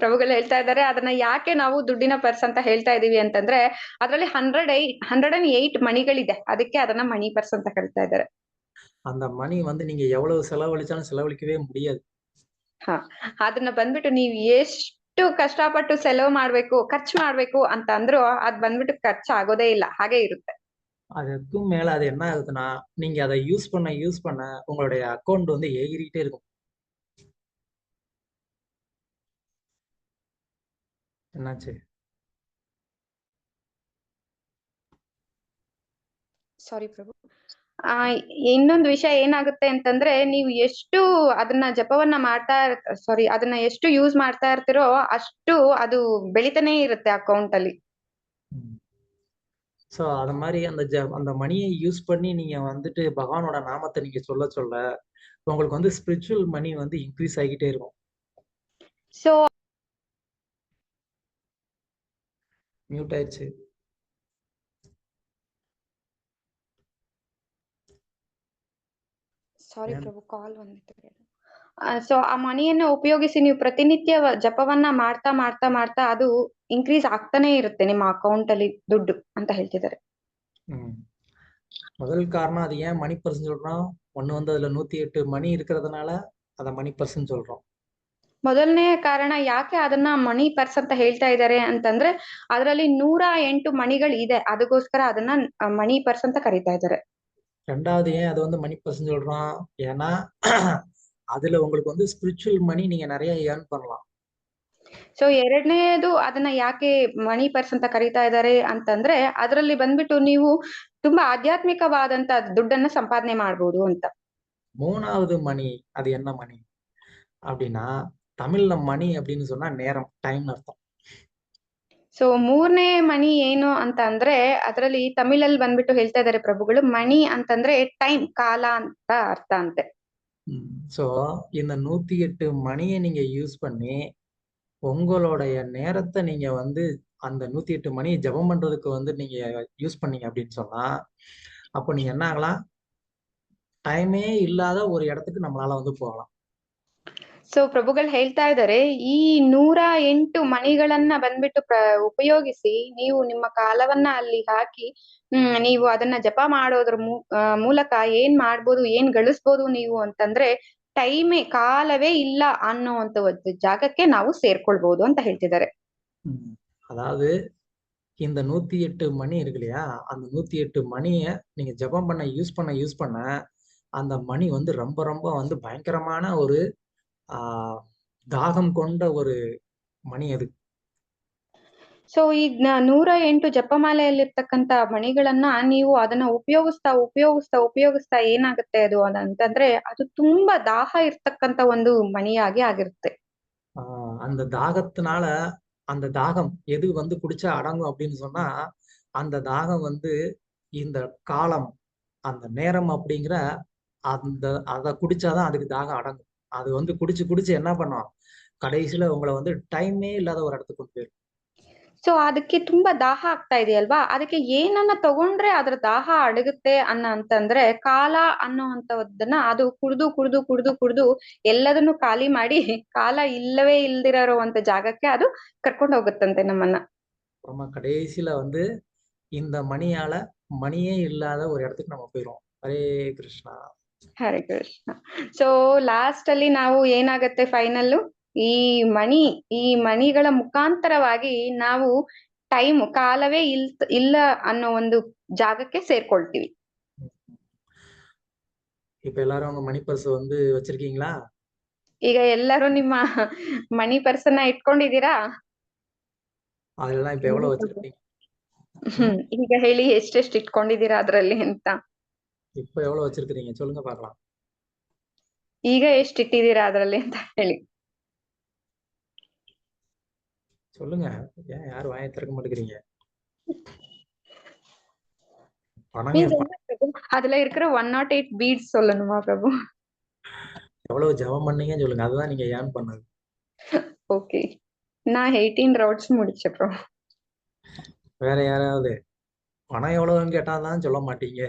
ಪ್ರಭುಗಳು ಹೇಳ್ತಾ ಇದ್ದಾರೆ ಅದನ್ನ ಯಾಕೆ ನಾವು ದುಡ್ಡಿನ ಪರ್ಸ್ ಅಂತ ಹೇಳ್ತಾ ಇದೀವಿ ಅಂತಂದ್ರೆ ಅದ್ರಲ್ಲಿ 108 ಮಣಿಗಳಿದೆ, ಅದಕ್ಕೆ ಅದನ್ನ ಮಣಿ ಪರ್ಸ್ ಅಂತ ಕರಿತಾ ಇದ್ದಾರೆ. அந்த மணி வந்து நீங்க எவ்வளவு செலவழிச்சாலும் செலவழிக்கவே முடியாது. ಅದನ್ನ ಬಂದ್ಬಿಟ್ಟು ನೀವು ಎಷ್ಟು ಕಷ್ಟಪಟ್ಟು ಖರ್ಚು ಮಾಡ್ಬೇಕು ಅಂತ ಅಂದ್ರೂ ಅದ್ ಬಂದ್ಬಿಟ್ಟು ಖರ್ಚು ಆಗೋದೇ ಇಲ್ಲ, ಹಾಗೆ ಇರುತ್ತೆ. அதுக்கும் மேல அது என்ன ஆகுதுன்னா, நீங்க அதை யூஸ் பண்ண உங்களுடைய அக்கௌண்ட் வந்து ஏறிக்கிட்டே இருக்கும். என்னாச்சு? ಸಾರಿ ಪ್ರಭು. ಇನ್ನೊಂದು ವಿಷಯ ಏನಾಗುತ್ತೆ ಅಂತಂದ್ರೆ, ನೀವು ಎಷ್ಟು ಅದನ್ನ ಜಪವನ್ನ ಅದನ್ನ ಎಷ್ಟು ಯೂಸ್ ಮಾಡ್ತಾ ಇರ್ತೀರೋ ಅಷ್ಟು ಅದು ಬೆಳಿತಾನೆ ಇರುತ್ತೆ ಅಕೌಂಟ್ ಅಲ್ಲಿ. சோ அது மாதிரி அந்த மணியை யூஸ் பண்ணி நீங்க வந்துட்டு பகவானோட நாமத்தை நீங்க சொல்ல உங்களுக்கு வந்து ஸ்பிரிச்சுவல் மணி வந்து இன்க்ரீஸ் ஆகிட்டே இருக்கும். சோ மியூட் ஆயிடுச்சு. ಸಾರಿ ಪ್ರಭು, ಕಾಲ್ ಬಂದಿತ್ತು. ಸೊ ಆ ಮಣಿಯನ್ನ ಉಪಯೋಗಿಸಿ ನೀವು ಪ್ರತಿನಿತ್ಯ ಜಪವನ್ನ ಮಾಡ್ತಾ ಅದು ಇನ್ಕ್ರೀಸ್ ಆಗ್ತಾನೆ ಇರುತ್ತೆ ನಿಮ್ಮ ಅಕೌಂಟ್ ಅಲ್ಲಿ ದುಡ್ಡು ಅಂತ ಹೇಳ್ತಿದ್ದಾರೆ. முதல் காரணம் அது ஏன் மணி பர்ஸ் சொல்றோம், ஒண்ணு வந்து அதுல 108 மணி இருக்கிறதுனால அத மணி பர்ஸ் சொல்றோம். ಮೊದಲನೇ ಕಾರಣ ಯಾಕೆ ಅದನ್ನ ಮಣಿ ಪರ್ಸ್ ಅಂತ ಹೇಳ್ತಾ ಇದ್ದಾರೆ ಅಂತಂದ್ರೆ ಅದರಲ್ಲಿ 108 ಮಣಿಗಳು ಇದೆ, ಅದಕ್ಕೋಸ್ಕರ ಅದನ್ನ ಮಣಿ ಪರ್ಸ್ ಅಂತ ಕರೀತಾ ಇದ್ದಾರೆ. ரெண்டாவது ஏன் அது வந்து மணி பர்ஸ் சொல்றோம், ஏன்னா அதுல உங்களுக்கு வந்து ஸ்பிரிச்சுவல் மணி நீங்க நிறைய ஏர்ன் பண்ணலாம். ಸೊ ಎರಡನೇದು ಅದನ್ನ ಯಾಕೆ ಮನಿ ಪರ್ಸ್ ಅಂತ ಕರೀತಾ ಇದ್ದಾರೆ ಅಂತಂದ್ರೆ ಅದರಲ್ಲಿ ಬಂದ್ಬಿಟ್ಟು ನೀವು ತುಂಬಾ ಆಧ್ಯಾತ್ಮಿಕವಾದಂತ ದುಡ್ಡನ್ನ ಸಂಪಾದನೆ ಮಾಡ್ಬೋದು ಅಂತ. மூணாவது மணி அது என்ன மணி அப்படின்னா, தமிழ்ல மணி அப்படின்னு சொன்னா நேரம், டைம் அர்த்தம். ಸೊ ಮೂರನೇ ಮಣಿ ಏನು ಅಂತ ಅಂದ್ರೆ ಅದರಲ್ಲಿ ತಮಿಳಲ್ಲಿ ಬಂದ್ಬಿಟ್ಟು ಹೇಳ್ತಾ ಇದ್ದಾರೆ ಪ್ರಭುಗಳು, ಮಣಿ ಅಂತಂದ್ರೆ ಟೈಮ್, ಕಾಲ ಅಂತ ಅರ್ಥ ಅಂತೆ. ஸோ இந்த 108 மணியை நீங்க யூஸ் பண்ணி உங்களுடைய நேரத்தை நீங்க வந்து அந்த 108 மணியை ஜெபம் பண்றதுக்கு வந்து நீங்க யூஸ் பண்ணீங்க அப்படின்னு சொன்னா, அப்போ நீங்க என்ன ஆகலாம், டைமே இல்லாத ஒரு இடத்துக்கு நம்மளால வந்து போகலாம். ಸೊ ಪ್ರಭುಗಳು ಹೇಳ್ತಾ ಇದ್ದಾರೆ ಈ 108 ಮಣಿಗಳನ್ನ ಬಂದ್ಬಿಟ್ಟು ಉಪಯೋಗಿಸಿ ನೀವು ನಿಮ್ಮ ಕಾಲವನ್ನ ಅಲ್ಲಿ ಹಾಕಿ ನೀವು ಅದನ್ನ ಜಪ ಮಾಡೋದ್ರ ಮೂಲಕ ಏನ್ ಮಾಡ್ಬೋದು, ಏನ್ ಗಳಿಸ್ಬೋದು ನೀವು ಅಂತಂದ್ರೆ ಟೈಮೇ, ಕಾಲವೇ ಇಲ್ಲ ಅನ್ನೋಂತ ಒಂದು ಜಾಗಕ್ಕೆ ನಾವು ಸೇರ್ಕೊಳ್ಬಹುದು ಅಂತ ಹೇಳ್ತಿದ್ದಾರೆ. அதாவது இந்த 108 மணி இருக்கு இல்லையா, அந்த 108 மணியை நீங்க ஜபம் பண்ண யூஸ் பண்ண அந்த மணி வந்து ரொம்ப ரொம்ப வந்து பயங்கரமான ஒரு தாகம் கொண்ட ஒரு மணி அது. ಸೊ ಈ 108 ಜಪಮಾಲೆಯಲ್ಲಿರ್ತಕ್ಕಂತ ಮಣಿಗಳನ್ನ ನೀವು ಅದನ್ನ ಉಪಯೋಗಿಸ್ತಾ ಏನಾಗುತ್ತೆ ಅದು ಅಂತಂದ್ರೆ ಅದು ತುಂಬಾ ದಾಹ ಇರ್ತಕ್ಕಂತ ಒಂದು ಮಣಿಯಾಗಿ ಆಗಿರುತ್ತೆ. அந்த தாகத்தினால அந்த தாகம் எது வந்து குடிச்சா அடங்கும் அப்படின்னு சொன்னா, அந்த தாகம் வந்து இந்த காலம், அந்த நேரம் அப்படிங்கிற அதை குடிச்சாதான் அதுக்கு தாகம் அடங்கும். அது வந்து குடிச்சு என்ன பண்ணும், கடைசியில உங்களை வந்து டைமே இல்லாத ஒரு இடத்துக்கு கொண்டு போயிடும். ಸೊ ಅದಕ್ಕೆ ತುಂಬಾ ದಾಹ ಆಗ್ತಾ ಇದೆಯಲ್ವಾ, ಅದಕ್ಕೆ ಏನನ್ನ ತಗೊಂಡ್ರೆ ಅದ್ರ ದಾಹ ಅಡಗುತ್ತೆ ಅಂತಂದ್ರೆ ಕಾಲ ಅನ್ನೋಂಥದ್ದನ್ನ ಅದು ಕುಡ್ದು ಎಲ್ಲದನ್ನು ಖಾಲಿ ಮಾಡಿ ಕಾಲ ಇಲ್ಲವೇ ಇಲ್ದಿರೋಂತ ಜಾಗಕ್ಕೆ ಅದು ಕರ್ಕೊಂಡು ಹೋಗುತ್ತಂತೆ ನಮ್ಮನ್ನ. கடைசியில வந்து இந்த மணியால மணியே இல்லாத ஒரு இடத்துக்கு நம்ம போயிடும். ಹರೇ ಕೃಷ್ಣ. ಹರೇ ಕೃಷ್ಣ. ಸೊ ಲಾಸ್ಟ್ ಅಲ್ಲಿ ನಾವು ಏನಾಗತ್ತೆ ಫೈನಲ್, ಈ ಮಣಿಗಳ ಮುಖಾಂತರವಾಗಿ ನಾವು ಟೈಮ್, ಕಾಲವೇ ಇಲ್ಲ ಅನ್ನೋ ಒಂದು ಜಾಗಕ್ಕೆ ಸೇರ್ಕೊಳ್ತೀವಿ. இப்ப எல்லாரும் உங்க மணி பர்ஸ் வந்து வச்சிருக்கீங்களா? ಈಗ ಎಲ್ಲರೂ ನಿಮ್ಮ ಮನಿ ಪರ್ಸನ್ನ ಇಟ್ಕೊಂಡಿದ್ದೀರಾ? ಅದೆಲ್ಲ இப்ப எவ்வளவு வச்சிருக்கீங்க? ಈಗ ಹೇಳಿ ಎಷ್ಟೆಷ್ಟು ಇಟ್ಕೊಂಡಿದ್ದೀರಾ ಅದ್ರಲ್ಲಿ ಅಂತ. இப்ப எவ்வளவு வச்சிருக்கீங்க சொல்லுங்க பார்க்கலாம். ಈಗ ಎಷ್ಟು ಇಟ್ಟಿದ್ದೀರಾ ಅದ್ರಲ್ಲಿ ಅಂತ ಹೇಳಿ. சொல்லுங்க, ஏன் யாரும் வாயை திறக்க மாட்டேங்கிறீங்க? அதுல இருக்கிற 108 பீட்ஸ் சொல்லணுமா பிரபு? எவ்வளவு ஜெபம் பண்ணீங்கன்னு சொல்லுங்க, அதுதான் நீங்க ஏர்ன் பண்ணது. ஓகே, நான் 18 ரவுண்ட்ஸ் முடிச்சேன் ப்ரோ. வேற யாராவது பணம் எவ்வளவுன்னு கேட்டாதான் சொல்ல மாட்டீங்க.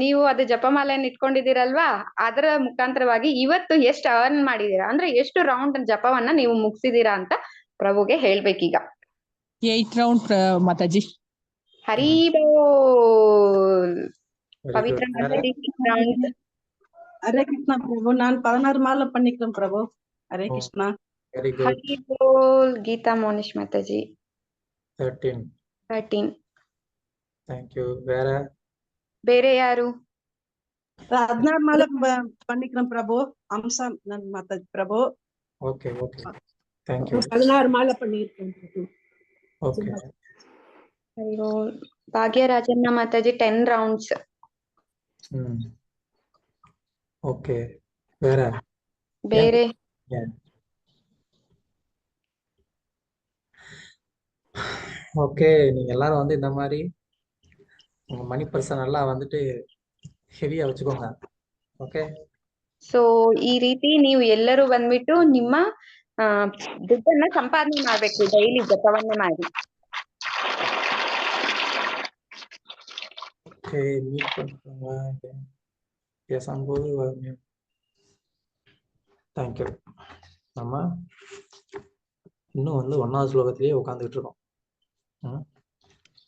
ನೀವು ಅದು ಜಪಮಾಲೆಯನ್ನು ಇಟ್ಕೊಂಡಿದ್ದೀರಲ್ವಾ, ಅದರ ಮುಖಾಂತರವಾಗಿ ಇವತ್ತು ಎಷ್ಟು ಅರ್ನ್ ಮಾಡಿದೀರಾ ಅಂದ್ರೆ ಎಷ್ಟು ರೌಂಡ್ ಜಪವನ್ನ ನೀವು ಮುಗಿಸಿದೀರಾ ಅಂತ ಪ್ರಭುಗೆ ಹೇಳ್ಬೇಕೀಗ. 8 ರೌಂಡ್ ಮಾತಾಜಿ. ಹರಿ ಬೋಲ್. ಪವಿತ್ರ ಮಾತಾಜಿ ರೌಂಡ್. ஹரே கிருஷ்ணா பிரபு, நான் 16 மாலை பண்ணிக்கிறேன் பிரபு. ஹரே கிருஷ்ணா. ಹರಿ ಬೋಲ್. ಗೀತಾ ಮೋನಿಶ್ ಮಾತಾಜಿ 13. Thank you. ಬೇರೆ ಯಾರು? 16 மாலை பண்ணிக்கிறேன் பிரபு. அம்சா நான் Mataji Prabhu. Okay, thank you. 16 மாலை பண்ணியிருக்கேன் பிரபு. ಓಕೆ. ಹರಿ ಬೋಲ್. ಭಾಗ್ಯರಾಜನ್ನ ಮಾತಾಜಿ 10 ರೌಂಡ್ಸ್. ஓகே. ಬೇರೆ ஓகே. நீங்க எல்லாரும் வந்து இந்த மாதிரி உங்க மணி பர்சன் நல்லா வந்துட்டு ಹೆವಿಯಾ வச்சுக்கோங்க. ಓಕೆ. ಸೊ ಈ ರೀತಿ ನೀವು ಎಲ್ಲರೂ ಬಂದ್ಬಿಟ್ಟು ನಿಮ್ಮ ದುಡ್ಡನ್ನ ಸಂಪಾದನೆ ಮಾಡ್ಬೇಕು, ಡೈಲಿ ಜಪವನ್ನ ಮಾಡಿ. ஓகே, மீட் பண்ணுங்க. பேசும்போது தேங்க்யூ. நம்ம இன்னும் வந்து 1வது ஸ்லோகத்திலேயே உட்காந்துட்டு இருக்கோம்.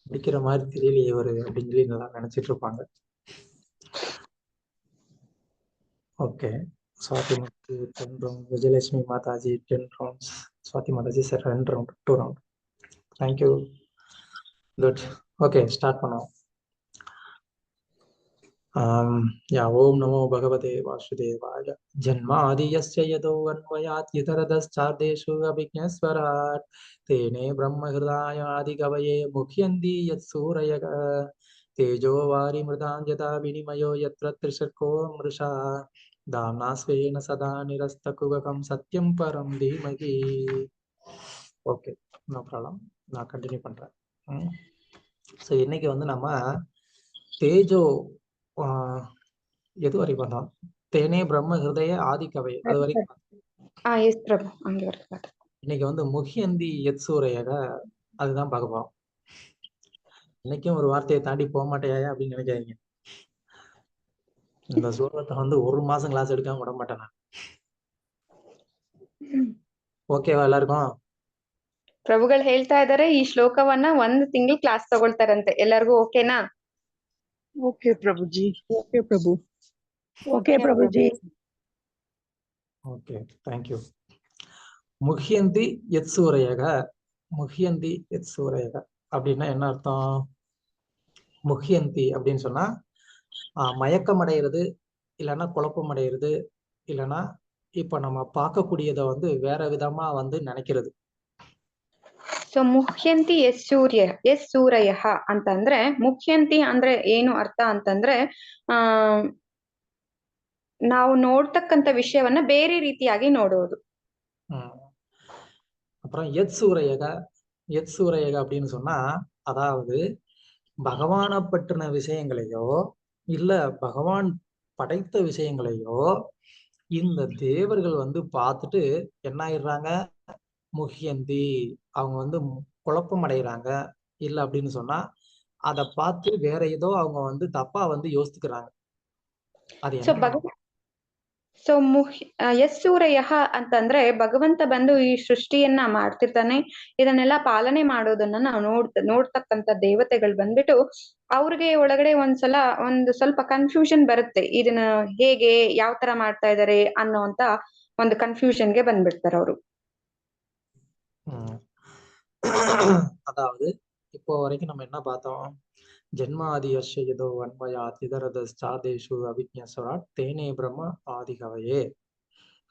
முடிக்கிற மாதிரி தெரியலையே இவரு அப்படின்னு சொல்லி நல்லா நினைச்சிட்டு இருப்பாங்க. Okay. Swathi Mataji 10 round, Vijayalakshmi Mataji 10 rounds, Swathi Mataji sir 2 round, 2 round. Thank you. Good. Okay, start பண்ணுவோம். या ओम नमो भगवते वासुदेवाय जन्मादि यस्य यतो अन्वयात् इतरतश्चार्देषु अभिज्ञस्वराट् तेने ब्रह्महृदायादिकवये मुह्यन्ति यत्सूरयः तेजो वारिमृतां यथा विनिमयो यत्र त्रिशर्को मृषा दाम्ना स्वेन सदा निरस्तकुहकं सत्यं परं धीमहि. ஓகே, நோ ப்ராப்ளம், நான் கண்டினியூ பண்றேன். ஸோ இன்னைக்கு வந்து நம்ம தேஜோ எது வரைக்கும் வந்தோம்? தேனே பிரம்ம ஹிருதய ஆதிக்கவை அது வரைக்கும். எஸ் பிரபு, அங்கே வரைக்கும். இன்னைக்கு வந்து முகியந்தி எத்சூரையக அதுதான் பார்க்க போறோம். இன்னைக்கும் ஒரு வார்த்தையை தாண்டி போக மாட்டேயா அப்படின்னு நினைக்காதீங்க. இந்த சூரத்தை வந்து ஒரு மாசம் கிளாஸ் எடுக்காம விட மாட்டேன் நான். ಓಕೆವಾ ಎಲ್ಲರಿಗೂ? ಪ್ರಭುಗಳು ಹೇಳ್ತಾ ಇದಾರೆ ಈ ಶ್ಲೋಕವನ್ನ 1 ತಿಂಗಳು ಕ್ಲಾಸ್ ತಗೊಳ್ತಾರಂತೆ. ಎಲ್ಲರಿಗೂ ಓಕೆನಾ? Okay Prabhuji. Okay Prabhu. Okay Prabhuji. Okay, thank you. முகியந்தி எத்சூரையக, முகியந்தி எத்சூரையக அப்படின்னா என்ன அர்த்தம்? முகியந்தி அப்படின்னு சொன்னா மயக்கம் அடைகிறது, இல்லைன்னா குழப்பம் அடைகிறது, இல்லைன்னா இப்ப நம்ம பார்க்கக்கூடியதை வந்து வேற விதமா வந்து நினைக்கிறது. ಸೊ ಮುಖ್ಯಂತಿ ಎಸ್ ಸೂರಯ ಅಂತಂದ್ರೆ, ಮುಖ್ಯಂತಿ ಅಂದ್ರೆ ಏನು ಅರ್ಥ ಅಂತಂದ್ರೆ ನಾವು ನೋಡ್ತಕ್ಕಂಥ ವಿಷಯವನ್ನ ಬೇರೆ ರೀತಿಯಾಗಿ ನೋಡುವುದು. அப்புறம் எத் சூரையக அப்படின்னு சொன்னா, அதாவது பகவானை பற்றின விஷயங்களையோ இல்ல பகவான் படைத்த விஷயங்களையோ இந்த தேவர்கள் வந்து பார்த்துட்டு என்ன ஆயிடுறாங்க? முகியந்தி, அவங்க வந்து குழப்பம் அடைகிறாங்க. இல்ல அப்படின்னு சொன்னா அதை பார்த்து வேற ஏதோ அவங்க வந்து தப்பா வந்து யோசிச்சுக்கிறாங்க. அது ಸೊ ಎಸ್ ಸೂರಯ ಅಂತಂದ್ರೆ ಭಗವಂತ ಬಂದು ಈ ಸೃಷ್ಟಿಯನ್ನ ಮಾಡ್ತಿರ್ತಾನೆ. ಇದನ್ನೆಲ್ಲ ಪಾಲನೆ ಮಾಡೋದನ್ನ ನಾವು ನೋಡ್ತಕ್ಕಂತ ದೇವತೆಗಳು ಬಂದ್ಬಿಟ್ಟು ಅವ್ರಿಗೆ ಒಳಗಡೆ ಒಂದು ಸ್ವಲ್ಪ ಕನ್ಫ್ಯೂಷನ್ ಬರುತ್ತೆ. ಇದನ್ನ ಹೇಗೆ ಯಾವ ತರ ಮಾಡ್ತಾ ಇದಾರೆ ಅನ್ನೋಂತ ಒಂದು ಕನ್ಫ್ಯೂಷನ್ಗೆ ಬಂದ್ಬಿಡ್ತಾರೆ ಅವರು. அதாவது இப்போ வரைக்கும் நம்ம என்ன பார்த்தோம்? ஜென்மாதியஸ்ய யதோ அன்வயாத் இதரதஸ்சாதேஷு அவிஜ்ஞஸ்வராட் தேனே பிரம்ம ஆதிகவையே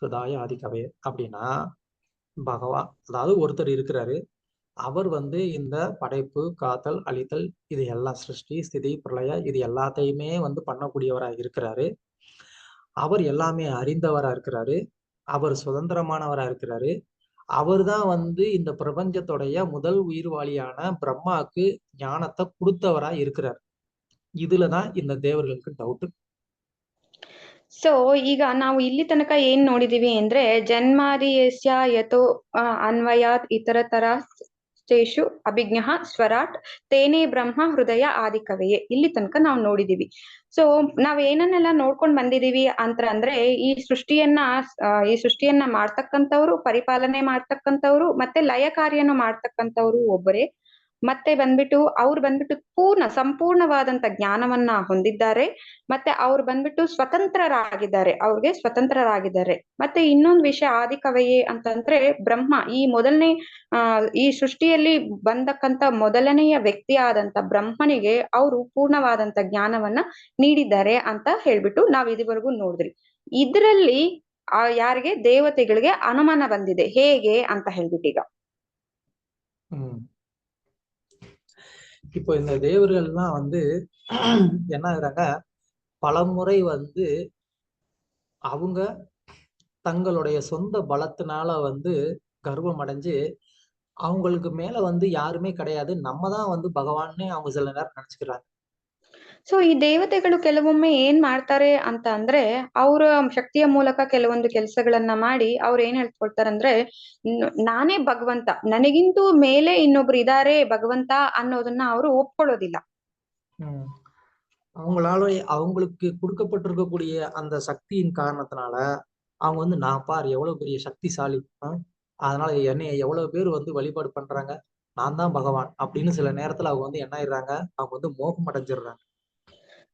ஹிருதாய ஆதிகவையே அப்படின்னா, பகவான் அதாவது ஒருத்தர் இருக்கிறாரு. அவர் வந்து இந்த படைப்பு, காத்தல், அழித்தல், இது எல்லாம் சிருஷ்டி, ஸ்திதி, பிரளய இது எல்லாத்தையுமே வந்து பண்ணக்கூடியவரா இருக்கிறாரு. அவர் எல்லாமே அறிந்தவரா இருக்கிறாரு. அவர் சுதந்திரமானவரா இருக்கிறாரு. அவர் தான் வந்து இந்த பிரபஞ்சத்துடைய முதல் உயிர்வாளியான பிரம்மாவுக்கு ஞானத்தை கொடுத்தவரா இருக்கிறார். இதுலதான் இந்த தேவர்களுக்கு ಡೌಟ್. ಸೊ ಈಗ ನಾವು ಇಲ್ಲಿ ತನಕ ಏನ್ ನೋಡಿದೀವಿ ಅಂದ್ರೆ, ಜನ್ಮಾದಿಯಸ್ಯ ಯತೋ ಅನ್ವಯಾತ್ ಇತರತರ ಚೇಷು ಅಭಿಜ್ಞಃ ಸ್ವರಾಟ್ ತೇನೇ ಬ್ರಹ್ಮ ಹೃದಯ ಆದಿಕವೆಯೇ, ಇಲ್ಲಿ ತನಕ ನಾವು ನೋಡಿದೀವಿ. ಸೊ ನಾವ್ ಏನನ್ನೆಲ್ಲ ನೋಡ್ಕೊಂಡ್ ಬಂದಿದೀವಿ ಅಂತ ಅಂದ್ರೆ, ಈ ಸೃಷ್ಟಿಯನ್ನ ಮಾಡ್ತಕ್ಕಂಥವ್ರು, ಪರಿಪಾಲನೆ ಮಾಡ್ತಕ್ಕಂಥವ್ರು, ಮತ್ತೆ ಲಯ ಕಾರ್ಯನು ಮಾಡ್ತಕ್ಕಂಥವ್ರು ಒಬ್ಬರೇ. ಮತ್ತೆ ಅವ್ರು ಬಂದ್ಬಿಟ್ಟು ಸಂಪೂರ್ಣವಾದಂತ ಜ್ಞಾನವನ್ನ ಹೊಂದಿದ್ದಾರೆ. ಮತ್ತೆ ಅವ್ರು ಬಂದ್ಬಿಟ್ಟು ಅವ್ರಿಗೆ ಸ್ವತಂತ್ರರಾಗಿದ್ದಾರೆ. ಮತ್ತೆ ಇನ್ನೊಂದು ವಿಷಯ ಆದಿಕವೆಯೇ ಅಂತಂದ್ರೆ, ಬ್ರಹ್ಮ ಈ ಸೃಷ್ಟಿಯಲ್ಲಿ ಬಂದಕ್ಕಂತ ಮೊದಲನೆಯ ವ್ಯಕ್ತಿ ಆದಂತ ಬ್ರಹ್ಮನಿಗೆ ಅವರು ಪೂರ್ಣವಾದಂತ ಜ್ಞಾನವನ್ನ ನೀಡಿದ್ದಾರೆ ಅಂತ ಹೇಳ್ಬಿಟ್ಟು ನಾವ್ ಇದುವರೆಗೂ ನೋಡಿದ್ರಿ. ಇದರಲ್ಲಿ ಯಾರಿಗೆ ದೇವತೆಗಳಿಗೆ ಅನುಮಾನ ಬಂದಿದೆ ಹೇಗೆ ಅಂತ ಹೇಳ್ಬಿಟ್ಟೀಗ. இப்போ இந்த தேவர்கள்லாம் வந்து என்ன ஆகுறாங்க? பலமுறை வந்து அவங்க தங்களுடைய சொந்த பலத்தினால வந்து கர்வம் அடைஞ்சு அவங்களுக்கு மேல வந்து யாருமே கிடையாது, நம்ம தான் வந்து பகவான்னு அவங்க சில நேரம் நினைச்சுக்கிறாங்க. ಸೊ ಈ ದೇವತೆಗಳು ಕೆಲವೊಮ್ಮೆ ಏನ್ ಮಾಡ್ತಾರೆ ಅಂತ ಅಂದ್ರೆ, ಅವರ ಶಕ್ತಿಯ ಮೂಲಕ ಕೆಲವೊಂದು ಕೆಲಸಗಳನ್ನ ಮಾಡಿ ಅವ್ರು ಏನ್ ಹೇಳ್ಕೊಳ್ತಾರಂದ್ರೆ, ನಾನೇ ಭಗವಂತ, ನನಗಿಂತೂ ಮೇಲೆ ಇನ್ನೊಬ್ರು ಇದಾರೆ ಭಗವಂತ ಅನ್ನೋದನ್ನ ಅವರು ಒಪ್ಕೊಳ್ಳೋದಿಲ್ಲ. அவங்களுக்கு கொடுக்கப்பட்டிருக்கக்கூடிய அந்த சக்தியின் காரணத்தினால அவங்க வந்து நான் பார் எவ்வளவு பெரிய சக்திசாலி, அதனால என்னைய எவ்வளவு பேர் வந்து வழிபாடு பண்றாங்க, நான் தான் பகவான் அப்படின்னு சில நேரத்துல அவங்க வந்து என்ன ஆயிடுறாங்க? அவங்க வந்து மோகம் அடைஞ்சிடுறாங்க.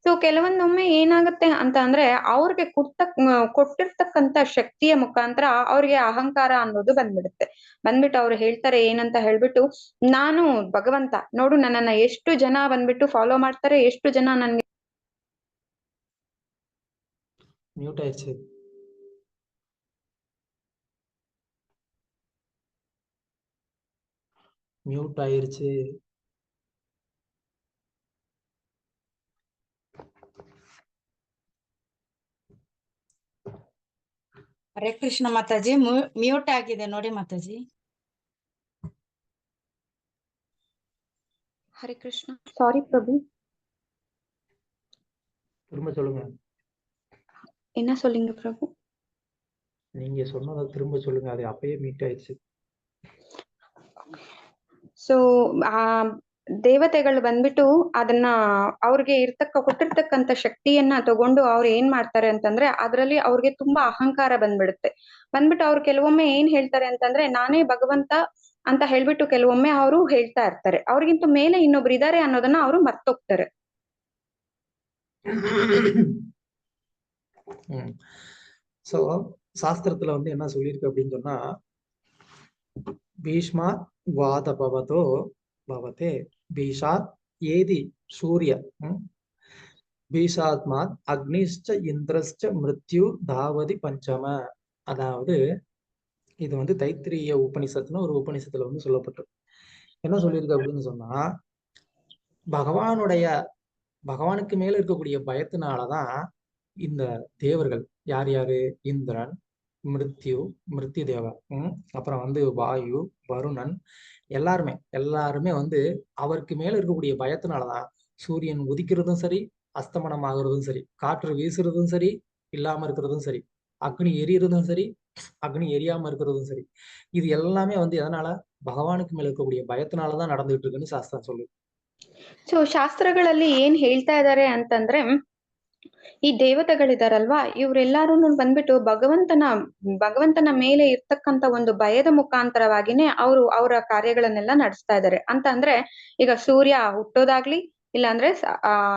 ಸೊ ಕೆಲವೊಂದೊಮ್ಮೆ ಏನಾಗುತ್ತೆ ಅಂತ ಅಂದ್ರೆ, ಅವ್ರಿಗೆ ಕೊಟ್ಟಿರ್ತಕ್ಕಂತ ಶಕ್ತಿಯ ಮುಖಾಂತರ ಅವ್ರಿಗೆ ಅಹಂಕಾರ ಅನ್ನೋದು ಬಂದ್ಬಿಟ್ಟು ಅವ್ರು ಹೇಳ್ತಾರೆ ಏನಂತ ಹೇಳ್ಬಿಟ್ಟು, ನಾನು ಭಗವಂತ ನೋಡು, ನನ್ನನ್ನ ಎಷ್ಟು ಜನ ಬಂದ್ಬಿಟ್ಟು ಫಾಲೋ ಮಾಡ್ತಾರೆ, ಎಷ್ಟು ಜನ ನನ್ಗೆ மியூட் ஆயிடுச்சு. மியூட் ஆயிருச்சு. ಹರೇ ಕೃಷ್ಣ ಮಾತಾಜಿ, ಮ್ಯೂಟ್ ಆಗಿದೆ ನೋಡಿ ಮಾತಾಜಿ. ಹರೇ ಕೃಷ್ಣ. ಸಾರಿ ಪ್ರಭು. திரும்ப சொல்லுங்க. என்ன சொல்லிங்க பிரಭು? நீங்க சொன்னதை திரும்ப சொல்லுங்க. அது அப்பயே மீட் ஆயிடுச்சு. ಸೊ ಆ ದೇವತೆಗಳು ಬಂದ್ಬಿಟ್ಟು ಅದನ್ನ ಅವ್ರಿಗೆ ಕೊಟ್ಟಿರ್ತಕ್ಕಂಥ ಶಕ್ತಿಯನ್ನ ತಗೊಂಡು ಅವ್ರು ಏನ್ ಮಾಡ್ತಾರೆ ಅಂತಂದ್ರೆ ಅದ್ರಲ್ಲಿ ಅವ್ರಿಗೆ ತುಂಬಾ ಅಹಂಕಾರ ಬಂದ್ಬಿಟ್ಟು ಅವ್ರು ಕೆಲವೊಮ್ಮೆ ಏನ್ ಹೇಳ್ತಾರೆ ಅಂತಂದ್ರೆ ನಾನೇ ಭಗವಂತ ಅಂತ ಹೇಳ್ಬಿಟ್ಟು ಕೆಲವೊಮ್ಮೆ ಅವರು ಹೇಳ್ತಾ ಇರ್ತಾರೆ. ಅವ್ರಿಗಿಂತ ಮೇಲೆ ಇನ್ನೊಬ್ರು ಇದಾರೆ ಅನ್ನೋದನ್ನ ಅವರು ಮರ್ತೋಗ್ತಾರೆ. சோ சாஸ்திரத்துல வந்து என்ன சொல்லியிருக்கு அப்படின்னு சொன்னா, பீஷ்மா வாத பவதோ பவதே பீஷாத் ஏதி சூரிய பீஷாத்மாத் அக்னிஷ்ட இந்திரஸ்ட மிருத்யு தாவதி பஞ்சம. அதாவது இது வந்து தைத்திரிய உபனிஷத்துன்னு ஒரு உபனிஷத்துல வந்து சொல்லப்பட்டிருக்கு. என்ன சொல்லியிருக்கு அப்படின்னு சொன்னா, பகவானுக்கு மேல இருக்கக்கூடிய பயத்தினாலதான் இந்த தேவர்கள் யார் யாரு, இந்திரன், மிருத்யு தேவா, அப்புறம் வந்து வாயு, வருணன், எல்லாருமே வந்து அவருக்கு மேல இருக்கக்கூடிய பயத்தினாலதான் சூரியன் உதிக்கிறதும் சரி, அஸ்தமனம் ஆகுறதும் சரி, காற்று வீசுறதும் சரி, இல்லாம இருக்கிறதும் சரி, அக்னி எரியறதும் சரி, அக்னி எரியாம இருக்கிறதும் சரி, இது எல்லாமே வந்து எதனால பகவானுக்கு மேல இருக்கக்கூடிய பயத்தினாலதான் நடந்துகிட்டு இருக்குன்னு சாஸ்திரம் சொல்லுது. ಸೊ ಶಾಸ್ತ್ರಗಳಲ್ಲಿ ಏನ್ ಹೇಳ್ತಾ ಇದ್ದಾರೆ ಅಂತಂದ್ರೆ, ಈ ದೇವತೆಗಳಿದಾರಲ್ವಾ ಇವ್ರೆಲ್ಲಾರು ಬಂದ್ಬಿಟ್ಟು ಭಗವಂತನ ಮೇಲೆ ಇರ್ತಕ್ಕಂತ ಒಂದು ಭಯದ ಮುಖಾಂತರವಾಗಿನೇ ಅವರ ಕಾರ್ಯಗಳನ್ನೆಲ್ಲ ನಡೆಸ್ತಾ ಇದ್ದಾರೆ. ಅಂತ ಅಂದ್ರೆ ಈಗ ಸೂರ್ಯ ಹುಟ್ಟೋದಾಗ್ಲಿ, ಇಲ್ಲಾಂದ್ರೆ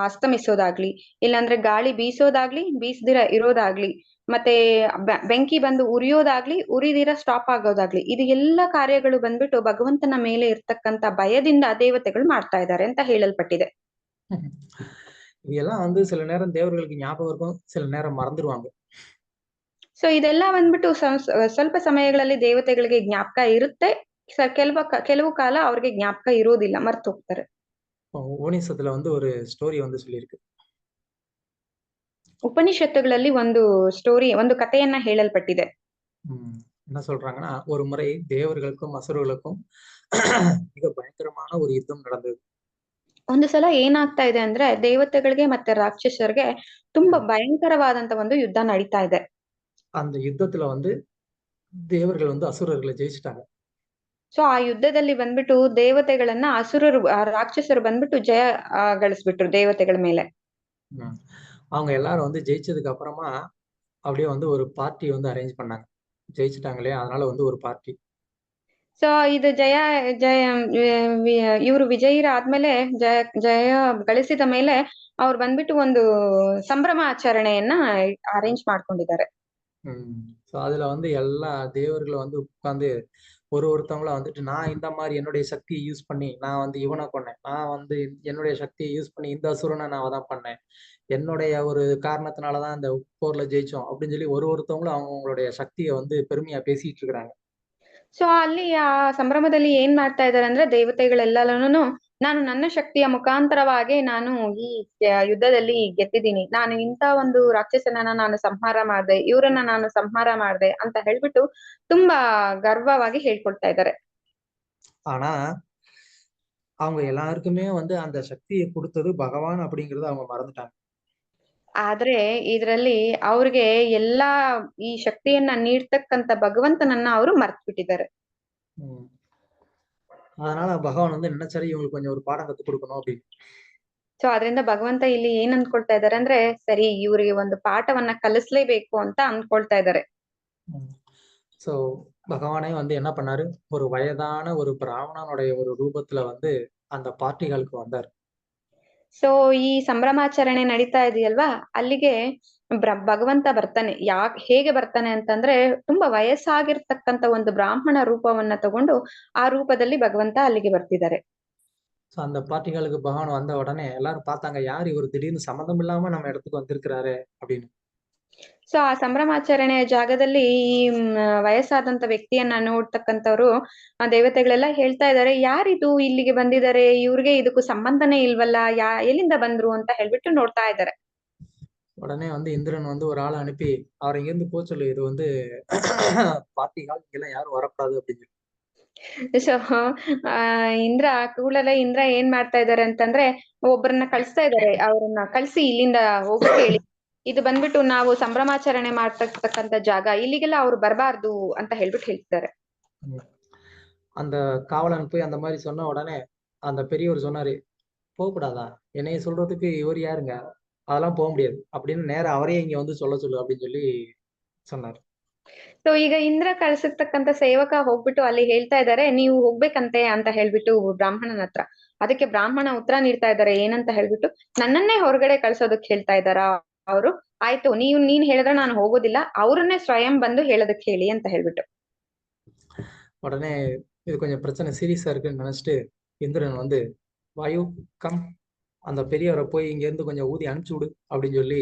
ಅಸ್ತಮಿಸೋದಾಗ್ಲಿ, ಇಲ್ಲಾಂದ್ರೆ ಗಾಳಿ ಬೀಸೋದಾಗ್ಲಿ, ಬೀಸದಿರ ಇರೋದಾಗ್ಲಿ, ಮತ್ತೆ ಬೆಂಕಿ ಬಂದು ಉರಿಯೋದಾಗ್ಲಿ, ಉರಿದಿರ ಸ್ಟಾಪ್ ಆಗೋದಾಗ್ಲಿ, ಇದು ಎಲ್ಲ ಕಾರ್ಯಗಳು ಬಂದ್ಬಿಟ್ಟು ಭಗವಂತನ ಮೇಲೆ ಇರ್ತಕ್ಕಂತ ಭಯದಿಂದ ದೇವತೆಗಳು ಮಾಡ್ತಾ ಇದ್ದಾರೆ ಅಂತ ಹೇಳಲ್ಪಟ್ಟಿದೆ. இதெல்லாம் வந்து சில நேரம் தேவர்களுக்கு ஞாபகம் இருக்கும், சில நேரம் மறந்துடுவாங்க. ಸೊ ಇದೆಲ್ಲ ಬಂದ್ಬಿಟ್ಟು ಸ್ವಲ್ಪ ಸಮಯಗಳಲ್ಲಿ ದೇವತೆಗಳಿಗೆ ಜ್ಞಾಪಕ ಇರುತ್ತೆ, ಕೆಲವು ಕಾಲ ಅವ್ರಿಗೆ ಜ್ಞಾಪಕ ಇರೋದಿಲ್ಲ, ಮರ್ತು ಹೋಗ್ತಾರೆ. உபநிஷத்துல வந்து ஒரு ஸ்டோரி வந்து சொல்லியிருக்கு. ಉಪನಿಷತ್ತುಗಳಲ್ಲಿ ಒಂದು ಕಥೆಯನ್ನ ಹೇಳಲ್ಪಟ್ಟಿದೆ. என்ன சொல்றாங்கன்னா, ஒரு முறை தேவர்களுக்கும் அசுரர்களுக்கும் மிக பயங்கரமான ஒரு யுத்தம் நடந்தது. ಒಂದು ಸಲ ಏನಾಗ್ತಾ ಇದೆ ಅಂದ್ರೆ ದೇವತೆಗಳಿಗೆ ಮತ್ತೆ ರಾಕ್ಷಸರಿಗೆ ತುಂಬಾ ಭಯಂಕರವಾದಂತ ಒಂದು ಯುದ್ಧ ನಡೀತಾ ಇದೆ. அந்த யுத்தத்துல வந்து தேவர்கள் வந்து அசுரர்களை ஜெயிச்சிட்டாங்க. ಸೊ ಆ ಯುದ್ಧದಲ್ಲಿ ಬಂದ್ಬಿಟ್ಟು ದೇವತೆಗಳನ್ನ ರಾಕ್ಷಸರು ಬಂದ್ಬಿಟ್ಟು ಜಯ ಗಳಿಸ್ಬಿಟ್ರು ದೇವತೆಗಳ ಮೇಲೆ. அவங்க எல்லாரும் வந்து ஜெயிச்சதுக்கு அப்புறமா அப்படியே வந்து ஒரு பார்ட்டி வந்து அரேஞ்ச் பண்ணாங்க. ஜெயிச்சிட்டாங்களே, அதனால வந்து ஒரு பார்ட்டி. ಸೊ ಇದು ಇವರು ವಿಜಯರಾದ್ಮೇಲೆ ಜಯ ಗಳಿಸಿದ ಮೇಲೆ ಅವ್ರು ಬಂದ್ಬಿಟ್ಟು ಒಂದು ಸಂಭ್ರಮಾಚರಣೆಯನ್ನ ಅರೇಂಜ್ ಮಾಡ್ಕೊಂಡಿದ್ದಾರೆ. சோ அதுல வந்து எல்லா தேவர்களும் வந்து உட்கார்ந்து ஒருத்தவங்கள வந்துட்டு, நான் இந்த மாதிரி என்னுடைய சக்தியை யூஸ் பண்ணி நான் வந்து இவனை கொன்னேன், நான் வந்து என்னுடைய சக்தியை யூஸ் பண்ணி இந்த அசுரனை நான் தான் பண்ணேன், என்னுடைய ஒரு காரணத்தினாலதான் இந்த போர்ல ஜெயிச்சோம் அப்படின்னு சொல்லி ஒருத்தவங்களும் அவங்களுடைய சக்தியை வந்து பெருமையா பேசிட்டு இருக்கிறாங்க. ಸೊ ಅಲ್ಲಿ ಆ ಸಂಭ್ರಮದಲ್ಲಿ ಏನ್ ಮಾಡ್ತಾ ಇದಾರೆ ಅಂದ್ರೆ ದೇವತೆಗಳೆಲ್ಲನೂ ನಾನು ನನ್ನ ಶಕ್ತಿಯ ಮುಖಾಂತರವಾಗಿ ನಾನು ಈ ಯುದ್ಧದಲ್ಲಿ ಗೆದ್ದಿದ್ದೀನಿ, ನಾನು ಇಂಥ ಒಂದು ರಾಕ್ಷಸನನ್ನ ನಾನು ಸಂಹಾರ ಮಾಡಿದೆ, ಇವರನ್ನ ನಾನು ಸಂಹಾರ ಮಾಡಿದೆ ಅಂತ ಹೇಳ್ಬಿಟ್ಟು ತುಂಬಾ ಗರ್ವವಾಗಿ ಹೇಳ್ಕೊಳ್ತಾ ಇದ್ದಾರೆ. ஆனா அவங்க எல்லாருக்குமே வந்து அந்த சக்தியை கொடுத்தது பகவான் அப்படிங்கறத அவங்க மறந்துட்டாங்க. ಆದ್ರೆ ಇದ್ರಲ್ಲಿ ಅವ್ರಿಗೆ ಎಲ್ಲಾ ಈ ಶಕ್ತಿಯನ್ನ ನೀಡ್ತಕ್ಕಂತ ಭಗವಂತನನ್ನ ಅವರು ಮರ್ತು ಬಿಟ್ಟಿದ್ದಾರೆ. அதனால பகவான் வந்து நினைச்சாரு இவங்களுக்கு கொஞ்சம் ஒரு பாடம் கத்து கொடுக்கணும் அப்படின்னு. ಸೊ ಅದರಿಂದ ಭಗವಂತ ಇಲ್ಲಿ ಏನ್ ಅನ್ಕೊಳ್ತಾ ಇದಾರೆ ಅಂದ್ರೆ, ಸರಿ ಇವ್ರಿಗೆ ಒಂದು ಪಾಠವನ್ನ ಕಲಿಸ್ಲೇಬೇಕು ಅಂತ ಅನ್ಕೊಳ್ತಾ ಇದ್ದಾರೆ. சோ பகவானே வந்து என்ன பண்ணாரு, ஒரு வயதான ஒரு பிராமணனுடைய ஒரு ரூபத்துல வந்து அந்த பார்ட்டிகளுக்கு வந்தார். ಸೊ ಈ ಸಂಭ್ರಮಾಚರಣೆ ನಡೀತಾ ಇದೆಯಲ್ವಾ, ಅಲ್ಲಿಗೆ ಭಗವಂತ ಬರ್ತಾನೆ. ಹೇಗೆ ಬರ್ತಾನೆ ಅಂತಂದ್ರೆ ತುಂಬಾ ವಯಸ್ಸಾಗಿರ್ತಕ್ಕಂತ ಒಂದು ಬ್ರಾಹ್ಮಣ ರೂಪವನ್ನ ತಗೊಂಡು ಆ ರೂಪದಲ್ಲಿ ಭಗವಂತ ಅಲ್ಲಿಗೆ ಬರ್ತಿದ್ದಾರೆ. சோ அந்த பார்ட்டிகளுக்கு பகவான் வந்த உடனே எல்லாரும் பார்த்தாங்க, யார் இவர் திடீர்னு சம்மந்தம் இல்லாம நம்ம இடத்துக்கு வந்திருக்கிறாரு அப்படின்னு. ಸೊ ಆ ಸಂಭ್ರಮಾಚರಣೆಯ ಜಾಗದಲ್ಲಿ ಈ ವಯಸ್ಸಾದಂತ ವ್ಯಕ್ತಿಯನ್ನ ನೋಡ್ತಕ್ಕಂಥವ್ರು ಆ ದೇವತೆಗಳೆಲ್ಲ ಹೇಳ್ತಾ ಇದ್ದಾರೆ, ಯಾರಿದು ಇಲ್ಲಿಗೆ ಬಂದಿದ್ದಾರೆ, ಇವ್ರಿಗೆ ಇದಕ್ಕೂ ಸಂಬಂಧನೇ ಇಲ್ವಲ್ಲ, ಎಲ್ಲಿಂದ ಬಂದ್ರು ಅಂತ ಹೇಳ್ಬಿಟ್ಟು ನೋಡ್ತಾ ಇದ್ದಾರೆ. உடனே வந்து இந்திரன் வந்து ஒரு ஆளை அனுப்பி அவரை இங்கிருந்து போக சொல்லு, இது வந்து பார்ட்டி ஹால், இங்கெல்லாம் யாரும் வரக்கூடாது அப்படின்னு சொல்லி. ಸೊ ಇಂದ್ರ ಕೂಡಲೇ ಇಂದ್ರ ಏನ್ ಮಾಡ್ತಾ ಇದ್ದಾರೆ ಅಂತಂದ್ರೆ ಒಬ್ಬರನ್ನ ಕಳಿಸ್ತಾ ಇದ್ದಾರೆ, ಅವ್ರನ್ನ ಕಳ್ಸಿ ಇಲ್ಲಿಂದ ಹೋಗಕ್ಕೆ ಹೇಳಿ, ಇದು ಬಂದ್ಬಿಟ್ಟು ನಾವು ಸಂಭ್ರಮಾಚರಣೆ ಮಾಡ್ತಕ್ಕಂತ ಜಾಗ, ಇಲ್ಲಿಗೆಲ್ಲ ಅವ್ರು ಬರಬಾರ್ದು ಅಂತ ಹೇಳ್ಬಿಟ್ಟು ಹೇಳ್ತಿದ್ದಾರೆ. அந்த காவலன் போய் அந்த மாதிரி சொன்ன உடனே அந்த பெரியவர் சொன்னாரு, போகக்கூடாதா, என்னைய சொல்றதுக்கு இவர் யாருங்க, அதெல்லாம் போக முடியாது அப்படின்னு நேரா அவரே இங்க வந்து சொல்ல சொல்லு அப்படின்னு சொல்லி சொன்னார். ಸೊ ಈಗ ಇಂದ್ರ ಕಳ್ಸಿರ್ತಕ್ಕಂತ ಸೇವಕ ಹೋಗ್ಬಿಟ್ಟು ಅಲ್ಲಿ ಹೇಳ್ತಾ ಇದ್ದಾರೆ, ನೀವು ಹೋಗ್ಬೇಕಂತೆ ಅಂತ ಹೇಳ್ಬಿಟ್ಟು ಬ್ರಾಹ್ಮಣನ ಹತ್ರ. ಅದಕ್ಕೆ ಬ್ರಾಹ್ಮಣ ಉತ್ತರ ನೀಡ್ತಾ ಇದ್ದಾರೆ, ಏನಂತ ಹೇಳ್ಬಿಟ್ಟು, ನನ್ನನ್ನೇ ಹೊರಗಡೆ ಕಳ್ಸೋದಕ್ ಹೇಳ್ತಾ ಇದ್ದಾರಾ ಅವರು, ಆಯ್ತು ನೀನ್ ಹೇಳಿದ್ರೆ ನಾನು ಹೋಗೋದಿಲ್ಲ, ಅವ್ರನ್ನೇ ಸ್ವಯಂ ಬಂದು ಹೇಳೋದಕ್ ಹೇಳಿ ಅಂತ ಹೇಳ್ಬಿಟ್ಟು. உடனே இது கொஞ்சம் பிரச்சனை சீரியஸா இருக்குன்னு நினைச்சிட்டு இந்திரன் வந்து, வாயு கம், அந்த பெரியவரை போய் இங்க இருந்து கொஞ்சம் ஊதி அனுப்பிச்சு விடு அப்படின்னு சொல்லி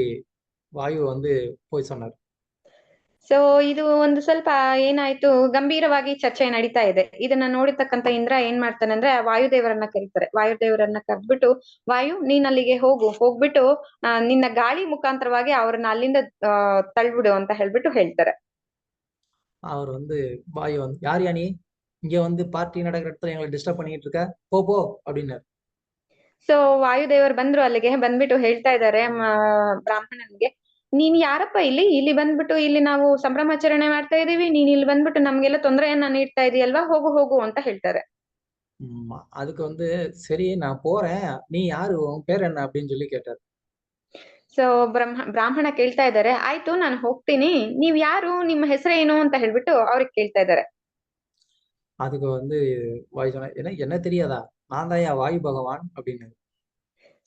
வாயு வந்து போய் சொன்னார். ಸೊ ಇದು ಒಂದು ಸ್ವಲ್ಪ ಏನಾಯ್ತು, ಗಂಭೀರವಾಗಿ ಚರ್ಚೆ ನಡೀತಾ ಇದೆ. ಇದನ್ನ ನೋಡಿರ್ತಕ್ಕಂತ ಇಂದ್ರ ಏನ್ ಮಾಡ್ತಾನೆ ಅಂದ್ರೆ ವಾಯುದೇವರನ್ನ ಕರೀತಾರೆ. ವಾಯುದೇವರನ್ನ ಕರೆದ್ಬಿಟ್ಟು, ವಾಯು ನೀನ್ ಅಲ್ಲಿಗೆ ಹೋಗ್ಬಿಟ್ಟು ನಿನ್ನ ಗಾಳಿ ಮುಖಾಂತರವಾಗಿ ಅವ್ರನ್ನ ಅಲ್ಲಿಂದ ತಳ್ಬಿಡು ಅಂತ ಹೇಳ್ಬಿಟ್ಟು ಹೇಳ್ತಾರೆ. அவர் வந்து வாயு வந்து, யார் யா நீ, இங்க வந்து பார்ட்டி நடக்கிற இடத்துல எங்களை டிஸ்டர்ப் பண்ணிட்டு இருக்க, போ அப்படின்னாரு. ಸೊ ವಾಯುದೇವರು ಬಂದ್ರು, ಅಲ್ಲಿಗೆ ಬಂದ್ಬಿಟ್ಟು ಹೇಳ್ತಾ ಇದ್ದಾರೆ ಬ್ರಾಹ್ಮಣನ್ಗೆ, ನೀನ್ ಯಾರಪ್ಪ ಇಲ್ಲಿ ಬಂದ್ಬಿಟ್ಟು ಇಲ್ಲಿ ನಾವು ಸಂಭ್ರಮಾಚರಣೆ ಮಾಡ್ತಾ ಇದೀವಿ, ನೀನ್ ಇಲ್ಲಿ ಬಂದ್ಬಿಟ್ಟು ನಮ್ಗೆಲ್ಲ ತೊಂದರೆಯನ್ನ ನೀಡ್ತಾ ಇದೀಯಲ್ವಾ, ಹೋಗು ಅಂತ ಹೇಳ್ತಾರೆ. அதுக்கு வந்து சரி நான் போறேன், நீ யாரு, உன் பேர் என்ன அப்படின்னு சொல்லி கேட்டாரு. ಸೊ ಬ್ರಾಹ್ಮಣ ಕೇಳ್ತಾ ಇದ್ದಾರೆ, ಆಯ್ತು ನಾನು ಹೋಗ್ತೀನಿ, ನೀವ್ ಯಾರು, ನಿಮ್ಮ ಹೆಸರೇನು ಅಂತ ಹೇಳ್ಬಿಟ್ಟು ಅವ್ರಿಗೆ ಕೇಳ್ತಾ ಇದ್ದಾರೆ. அதுக்கு வந்து வாயு சொன்ன, என்ன தெரியாதா, நான் தான் வாயு பகவான் அப்படின்னு.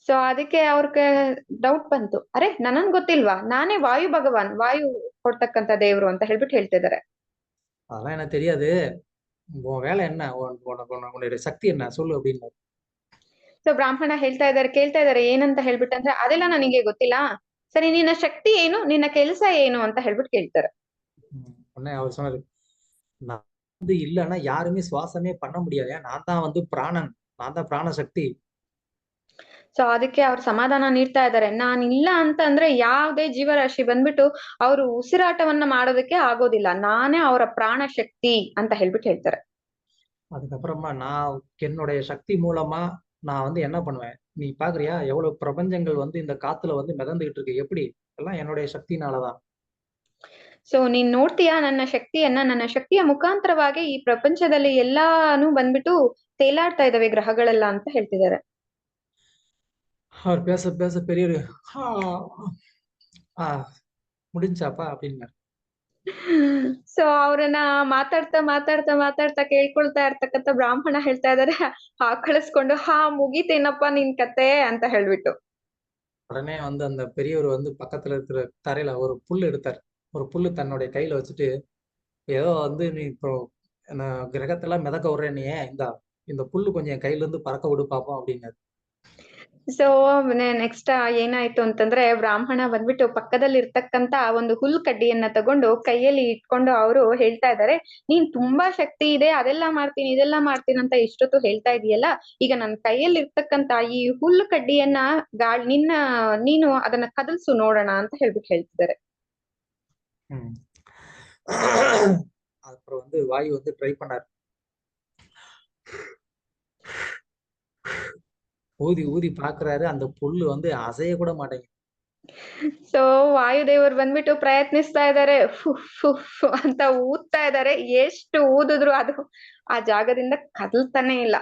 ಸೊ ಅದಕ್ಕೆ ಅವ್ರಿಗೆ ಡೌಟ್ ಬಂತು, ಅರೆ ನನ್ನನ್ ಗೊತ್ತಿಲ್ವಾ, ನಾನೇ ವಾಯು ಭಗವಾನ್, ವಾಯು ಕೊಡ್ತಕ್ಕಂತ ದೇವ್ರು ಅಂತ ಹೇಳ್ಬಿಟ್ಟು ಹೇಳ್ತಾ ಇದ್ದಾರೆ. அதெல்லாம் எனக்கு தெரியாது, உன் வேலை என்ன, உன்னுடைய சக்தி என்ன சொல்லு அப்படின்னு. ಸೊ ಬ್ರಾಹ್ಮಣ ಕೇಳ್ತಾ ಇದ್ದಾರೆ ಏನಂತ ಹೇಳ್ಬಿಟ್ಟು ಅಂದ್ರೆ, ಅದೆಲ್ಲ ನನಗೆ ಗೊತ್ತಿಲ್ಲ, ಸರಿ ನಿನ್ನ ಶಕ್ತಿ ಏನು, ನಿನ್ನ ಕೆಲಸ ಏನು ಅಂತ ಹೇಳ್ಬಿಟ್ಟು ಕೇಳ್ತಾರೆ. உடனே அவர் சொன்னாரு, நான் வந்து இல்லைன்னா யாருமே சுவாசமே பண்ண முடியாது, நான் தான் வந்து பிராணன், நான் தான் பிராண சக்தி. ಸೊ ಅದಕ್ಕೆ ಅವ್ರು ಸಮಾಧಾನ ನೀಡ್ತಾ ಇದ್ದಾರೆ, ನಾನಿಲ್ಲ ಅಂತ ಅಂದ್ರೆ ಯಾವ್ದೇ ಜೀವರಾಶಿ ಬಂದ್ಬಿಟ್ಟು ಅವರು ಉಸಿರಾಟವನ್ನ ಮಾಡೋದಕ್ಕೆ ಆಗೋದಿಲ್ಲ, ನಾನೇ ಅವರ ಪ್ರಾಣ ಶಕ್ತಿ ಅಂತ ಹೇಳ್ಬಿಟ್ಟು ಹೇಳ್ತಾರೆ. அதுக்கப்புறமா நான் என்னுடைய சக்தி மூலமா நான் வந்து என்ன பண்ணுவேன், நீ பாக்குறியா எவ்வளவு பிரபஞ்சங்கள் வந்து இந்த காத்துல வந்து மிதந்துகிட்டு இருக்கு, எப்படி, எல்லாம் என்னுடைய சக்தினாலதான். ಸೊ ನೀನ್ ನೋಡ್ತೀಯಾ ನನ್ನ ಶಕ್ತಿಯನ್ನ, ನನ್ನ ಶಕ್ತಿಯ ಮುಖಾಂತರವಾಗಿ ಈ ಪ್ರಪಂಚದಲ್ಲಿ ಎಲ್ಲಾನು ಬಂದ್ಬಿಟ್ಟು ತೇಲಾಡ್ತಾ ಇದಾವೆ ಗ್ರಹಗಳೆಲ್ಲ ಅಂತ ಹೇಳ್ತಿದ್ದಾರೆ. அவர் பேச பேச பெரியவர் முடிஞ்சாப்பா அப்படின்னாரு. ಸೊ ಅವ್ರನ್ನ ಮಾತಾಡ್ತಾ ಕೇಳ್ಕೊಳ್ತಾ ಇರ್ತಕ್ಕಂಥ ಬ್ರಾಹ್ಮಣ ಹೇಳ್ತಾ ಇದಾರೆ, ಕಳಿಸ್ಕೊಂಡು ಮುಗೀತೇನಪ್ಪ ನಿನ್ ಕತೆ ಅಂತ ಹೇಳ್ಬಿಟ್ಟು. உடனே வந்து அந்த பெரியவர் வந்து பக்கத்துல இருக்கிற தரையில ஒரு புல் எடுத்தார். ஒரு புல்லு தன்னுடைய கையில வச்சுட்டு, ஏதோ வந்து நீ இப்போ கிரகத்தெல்லாம் மிதக்க விடுற, நீ இந்த புல்லு கொஞ்சம் என் கையில இருந்து பறக்க விடு பாப்போம் அப்படின்னாரு. ಸೊ ನೆಕ್ಸ್ಟ್ ಏನಾಯ್ತು ಅಂತಂದ್ರೆ, ಬ್ರಾಹ್ಮಣ ಬಂದ್ಬಿಟ್ಟು ಪಕ್ಕದಲ್ಲಿ ಇರ್ತಕ್ಕಂತ ಒಂದು ಹುಲ್ ಕಡ್ಡಿಯನ್ನ ತಗೊಂಡು ಕೈಯಲ್ಲಿ ಇಟ್ಕೊಂಡು ಅವರು ಹೇಳ್ತಾ ಇದ್ದಾರೆ, ನೀನ್ ತುಂಬಾ ಶಕ್ತಿ ಇದೆ, ಅದೆಲ್ಲ ಮಾಡ್ತೀನಿ ಇದೆಲ್ಲ ಮಾಡ್ತೀನಿ ಅಂತ ಇಷ್ಟೊತ್ತು ಹೇಳ್ತಾ ಇದೀಯಲ್ಲ, ಈಗ ನನ್ನ ಕೈಯಲ್ಲಿ ಇರ್ತಕ್ಕಂತ ಈ ಹುಲ್ಲು ಕಡ್ಡಿಯನ್ನ ನೀನು ಅದನ್ನ ಕದಲ್ಸು ನೋಡೋಣ ಅಂತ ಹೇಳ್ಬಿಟ್ಟು ಹೇಳ್ತಿದ್ದಾರೆ. அப்புறம் வந்து வாயு வந்து ட்ரை பண்ணாரு, ஊதி ஊதி பாக்குறாரு, அந்த புல்லு வந்து அசைய கூட மாட்டேங்குது. ಸೊ ವಾಯುದೇವರು ಬಂದ್ಬಿಟ್ಟು ಪ್ರಯತ್ನಿಸ್ತಾ ಇದ್ದಾರೆ, ಅಂತ ಊದ್ತಾ ಇದ್ದಾರೆ, ಎಷ್ಟು ಊದಿದ್ರು ಅದು ಆ ಜಾಗದಿಂದ ಕದಲ್ತಾನೆ ಇಲ್ಲ.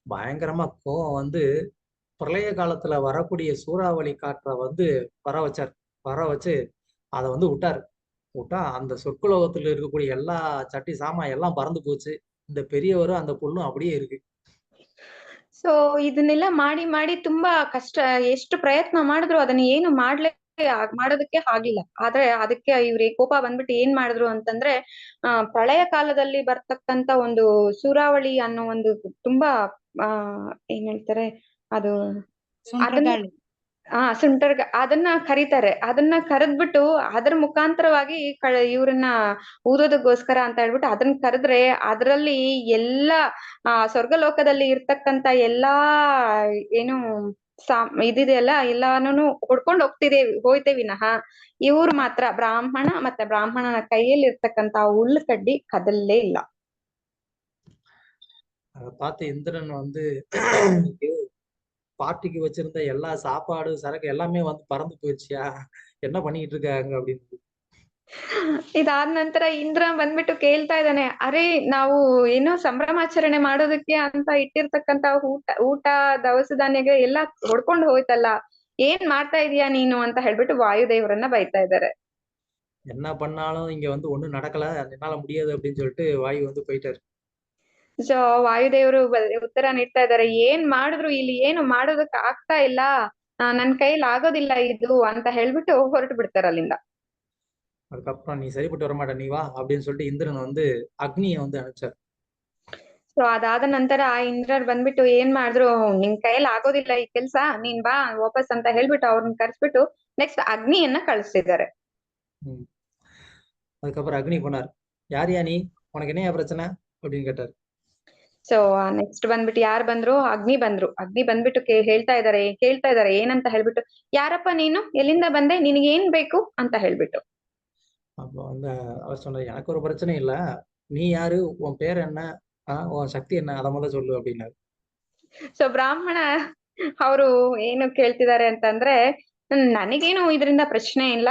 பயங்கரமா கோவம் வந்து பிரளய காலத்துல வரக்கூடிய சூறாவளி காற்றை வந்து வர வச்சு அதை வந்து விட்டா அந்த சொற்குலோகத்துல இருக்கக்கூடிய எல்லா சட்டி சாமான் எல்லாம் பறந்து போச்சு, இந்த பெரியவரும் அந்த புல்லும் அப்படியே இருக்கு. ಸೊ ಇದನ್ನೆಲ್ಲ ಮಾಡಿ ತುಂಬಾ ಕಷ್ಟ, ಎಷ್ಟು ಪ್ರಯತ್ನ ಮಾಡಿದ್ರು ಅದನ್ನ ಏನು ಮಾಡೋದಕ್ಕೆ ಆಗ್ಲಿಲ್ಲ. ಆದ್ರೆ ಅದಕ್ಕೆ ಇವ್ರಿಗೆ ಕೋಪ ಬಂದ್ಬಿಟ್ಟು ಏನ್ ಮಾಡಿದ್ರು ಅಂತಂದ್ರೆ, ಪ್ರಳಯ ಕಾಲದಲ್ಲಿ ಬರ್ತಕ್ಕಂತ ಒಂದು ಸೂರಾವಳಿ ಅನ್ನೋ ಒಂದು ತುಂಬಾ ಏನ್ ಹೇಳ್ತಾರೆ ಅದು, ಸುಂಟರ್ಗ ಅದನ್ನ ಕರೀತಾರೆ. ಅದನ್ನ ಕರೆದ್ಬಿಟ್ಟು ಅದ್ರ ಮುಖಾಂತರವಾಗಿ ಇವ್ರನ್ನ ಊದೋದಕ್ಕೋಸ್ಕರ ಅಂತ ಹೇಳ್ಬಿಟ್ಟು ಅದನ್ನ ಕರೆದ್ರೆ ಅದ್ರಲ್ಲಿ ಎಲ್ಲಾ ಸ್ವರ್ಗಲೋಕದಲ್ಲಿ ಇರ್ತಕ್ಕಂತ ಎಲ್ಲಾ ಏನು ಇದಿದೆಯಲ್ಲ ಎಲ್ಲಾನು ಹೊಡ್ಕೊಂಡ್ ಹೋಯ್ತೆ ವಿನಃ ಇವ್ರು ಮಾತ್ರ ಬ್ರಾಹ್ಮಣ ಮತ್ತೆ ಬ್ರಾಹ್ಮಣನ ಕೈಯಲ್ಲಿ ಇರ್ತಕ್ಕಂತ ಹುಲ್ಲು ಕಡ್ಡಿ ಕದಲ್ಲೇ ಇಲ್ಲ. அதை பார்த்து இந்திரன் வந்து பார்ட்டிக்கு வச்சிருந்த எல்லா சாப்பாடு சரக்கு எல்லாமே வந்து பறந்து போயிடுச்சியா, என்ன பண்ணிட்டு இருக்காங்க அப்படின்னு. ಇದಾದ ನಂತರ ಇಂದ್ರ ಬಂದ್ಬಿಟ್ಟು ಕೇಳ್ತಾ ಇದ್ದಾನೆ, ಅರೆ ನಾವು ಏನೋ ಸಂಭ್ರಮಾಚರಣೆ ಮಾಡೋದಕ್ಕೆ ಅಂತ ಇಟ್ಟಿರ್ತಕ್ಕಂತ ಊಟ ದವಸ ಧಾನ್ಯಗಳು ಎಲ್ಲ ಹೊಡ್ಕೊಂಡು ಹೋಯ್ತಲ್ಲ, ಏನ್ ಮಾಡ್ತಾ ಇದೀಯಾ ನೀನು ಅಂತ ಹೇಳ್ಬಿಟ್ಟು ವಾಯುದೇವರನ್ನ ಬೈತಾ ಇದ್ದಾರೆ. என்ன பண்ணாலும் இங்க வந்து ஒண்ணும் நடக்கல, என்னால முடியாது அப்படின்னு சொல்லிட்டு வாயು வந்து போயிட்டாரு. ಸೊ ವಾಯುದೇವರು ಉತ್ತರ ನೀಡ್ತಾ ಇದ್ದಾರೆ, ಏನ್ ಮಾಡಿದ್ರು ಇಲ್ಲಿ ಏನು ಮಾಡೋದಕ್ಕೆ ಆಗ್ತಾ ಇಲ್ಲ, ನನ್ ಕೈಲಿ ಆಗೋದಿಲ್ಲ ಇದು ಅಂತ ಹೇಳ್ಬಿಟ್ಟು ಹೊರಟು ಬಿಡ್ತಾರೆ ಅಲ್ಲಿಂದ. அதுக்கப்புறம் நீ சரிப்பட்டு வரமாட்ட, நீ வா அப்படின்னு சொல்லிட்டு இந்திரன் வந்து அக்னியை வந்து அனுப்பிச்சார். ಸೊ ಅದಾದ ನಂತರ ಆ ಇಂದ್ರರ್ ಬಂದ್ಬಿಟ್ಟು ಏನ್ ಮಾಡಿದ್ರು, ನಿನ್ ಕೈಯಲ್ಲಿ ಆಗೋದಿಲ್ಲ ಈ ಕೆಲ್ಸ, ನೀನ್ ಬಾ ವಾಪಸ್ ಅಂತ ಹೇಳ್ಬಿಟ್ಟು ಅವ್ರನ್ನ ಕರ್ಸ್ಬಿಟ್ಟು ನೆಕ್ಸ್ಟ್ ಅಗ್ನಿಯನ್ನ ಕಳಿಸ್ತಿದ್ದಾರೆ. அதுக்கப்புறம் அக்னி போனார். யார் நீ, உனக்கு என்ன பிரச்சனை அப்படின்னு கேட்டார். ಸೊ ನೆಕ್ಸ್ಟ್ ಬಂದ್ಬಿಟ್ಟು ಯಾರು ಬಂದ್ರು, ಅಗ್ನಿ ಬಂದ್ಬಿಟ್ಟು ಕೇಳ್ತಾ ಇದಾರೆ ಏನಂತ ಹೇಳ್ಬಿಟ್ಟು, ಯಾರಪ್ಪ ನೀನು, ಎಲ್ಲಿಂದ ಬಂದೆ, ನಿನಗೆ ಏನ್ ಬೇಕು ಅಂತ ಹೇಳ್ಬಿಟ್ಟು. அப்போ வந்து அவர் சொன்னார், எனக்கு ஒரு பிரச்சனை இல்ல, நீ யாரு, உன் பேர் என்ன, உன் சக்தி என்ன, அத முதல்ல சொல்லு அப்படின்னாரு. ಸೊ ಬ್ರಾಹ್ಮಣ ಅವರು ಏನು ಕೇಳ್ತಿದ್ದಾರೆ ಅಂತಂದ್ರೆ, ನನಗೇನು ಇದರಿಂದ ಪ್ರಶ್ನೆ ಇಲ್ಲ,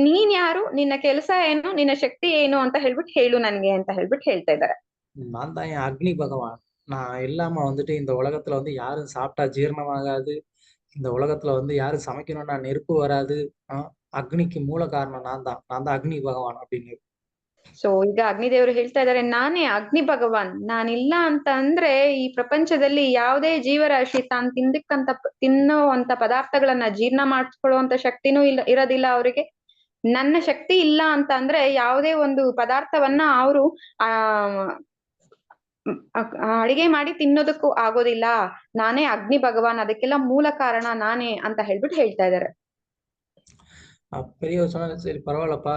ನೀನ್ ಯಾರು, ನಿನ್ನ ಕೆಲಸ ಏನು, ನಿನ್ನ ಶಕ್ತಿ ಏನು ಅಂತ ಹೇಳ್ಬಿಟ್ಟು ಹೇಳು ನನ್ಗೆ ಅಂತ ಹೇಳ್ಬಿಟ್ಟು ಹೇಳ್ತಾ ಇದ್ದಾರೆ. நான் தான் என் அக்னி பகவான், நான் இல்லாம வந்துட்டு இந்த உலகத்துல வந்து யாரும் சாப்பிட்டா ஜீரணமாகாது, இந்த உலகத்துல வந்து யாரும் சமைக்கணும்னா நெருப்பு வராது, அக்னிக்கு மூல காரணம் நான் தான் அக்னி பகவான் அப்படின்னு. ಸೊ ಈಗ ಅಗ್ನಿದೇವರು ಹೇಳ್ತಾ ಇದ್ದಾರೆ, ನಾನೇ ಅಗ್ನಿ ಭಗವಾನ್, ನಾನಿಲ್ಲ ಅಂತ ಅಂದ್ರೆ ಈ ಪ್ರಪಂಚದಲ್ಲಿ ಯಾವುದೇ ಜೀವರಾಶಿ ತಾನು ತಿನ್ನುವಂತ ಪದಾರ್ಥಗಳನ್ನ ಜೀರ್ಣ ಮಾಡಿಸ್ಕೊಳ್ಳುವಂತ ಶಕ್ತಿನೂ ಇರೋದಿಲ್ಲ ಅವರಿಗೆ. ನನ್ನ ಶಕ್ತಿ ಇಲ್ಲ ಅಂತ ಅಂದ್ರೆ ಯಾವುದೇ ಒಂದು ಪದಾರ್ಥವನ್ನ ಅವರು ಅಡಿಗೆ ಮಾಡಿ ತಿನ್ನೋದಕ್ಕೂ ಆಗೋದಿಲ್ಲ, ನಾನೇ ಅಗ್ನಿ ಭಗವಾನ್, ಅದಕ್ಕೆಲ್ಲ ಮೂಲ ಕಾರಣ ನಾನೇ ಅಂತ ಹೇಳ್ಬಿಟ್ಟು ಹೇಳ್ತಾ ಇದ್ದಾರೆ. பெரியவர் சொன்னாரு, சரி பரவாயில்லப்பா,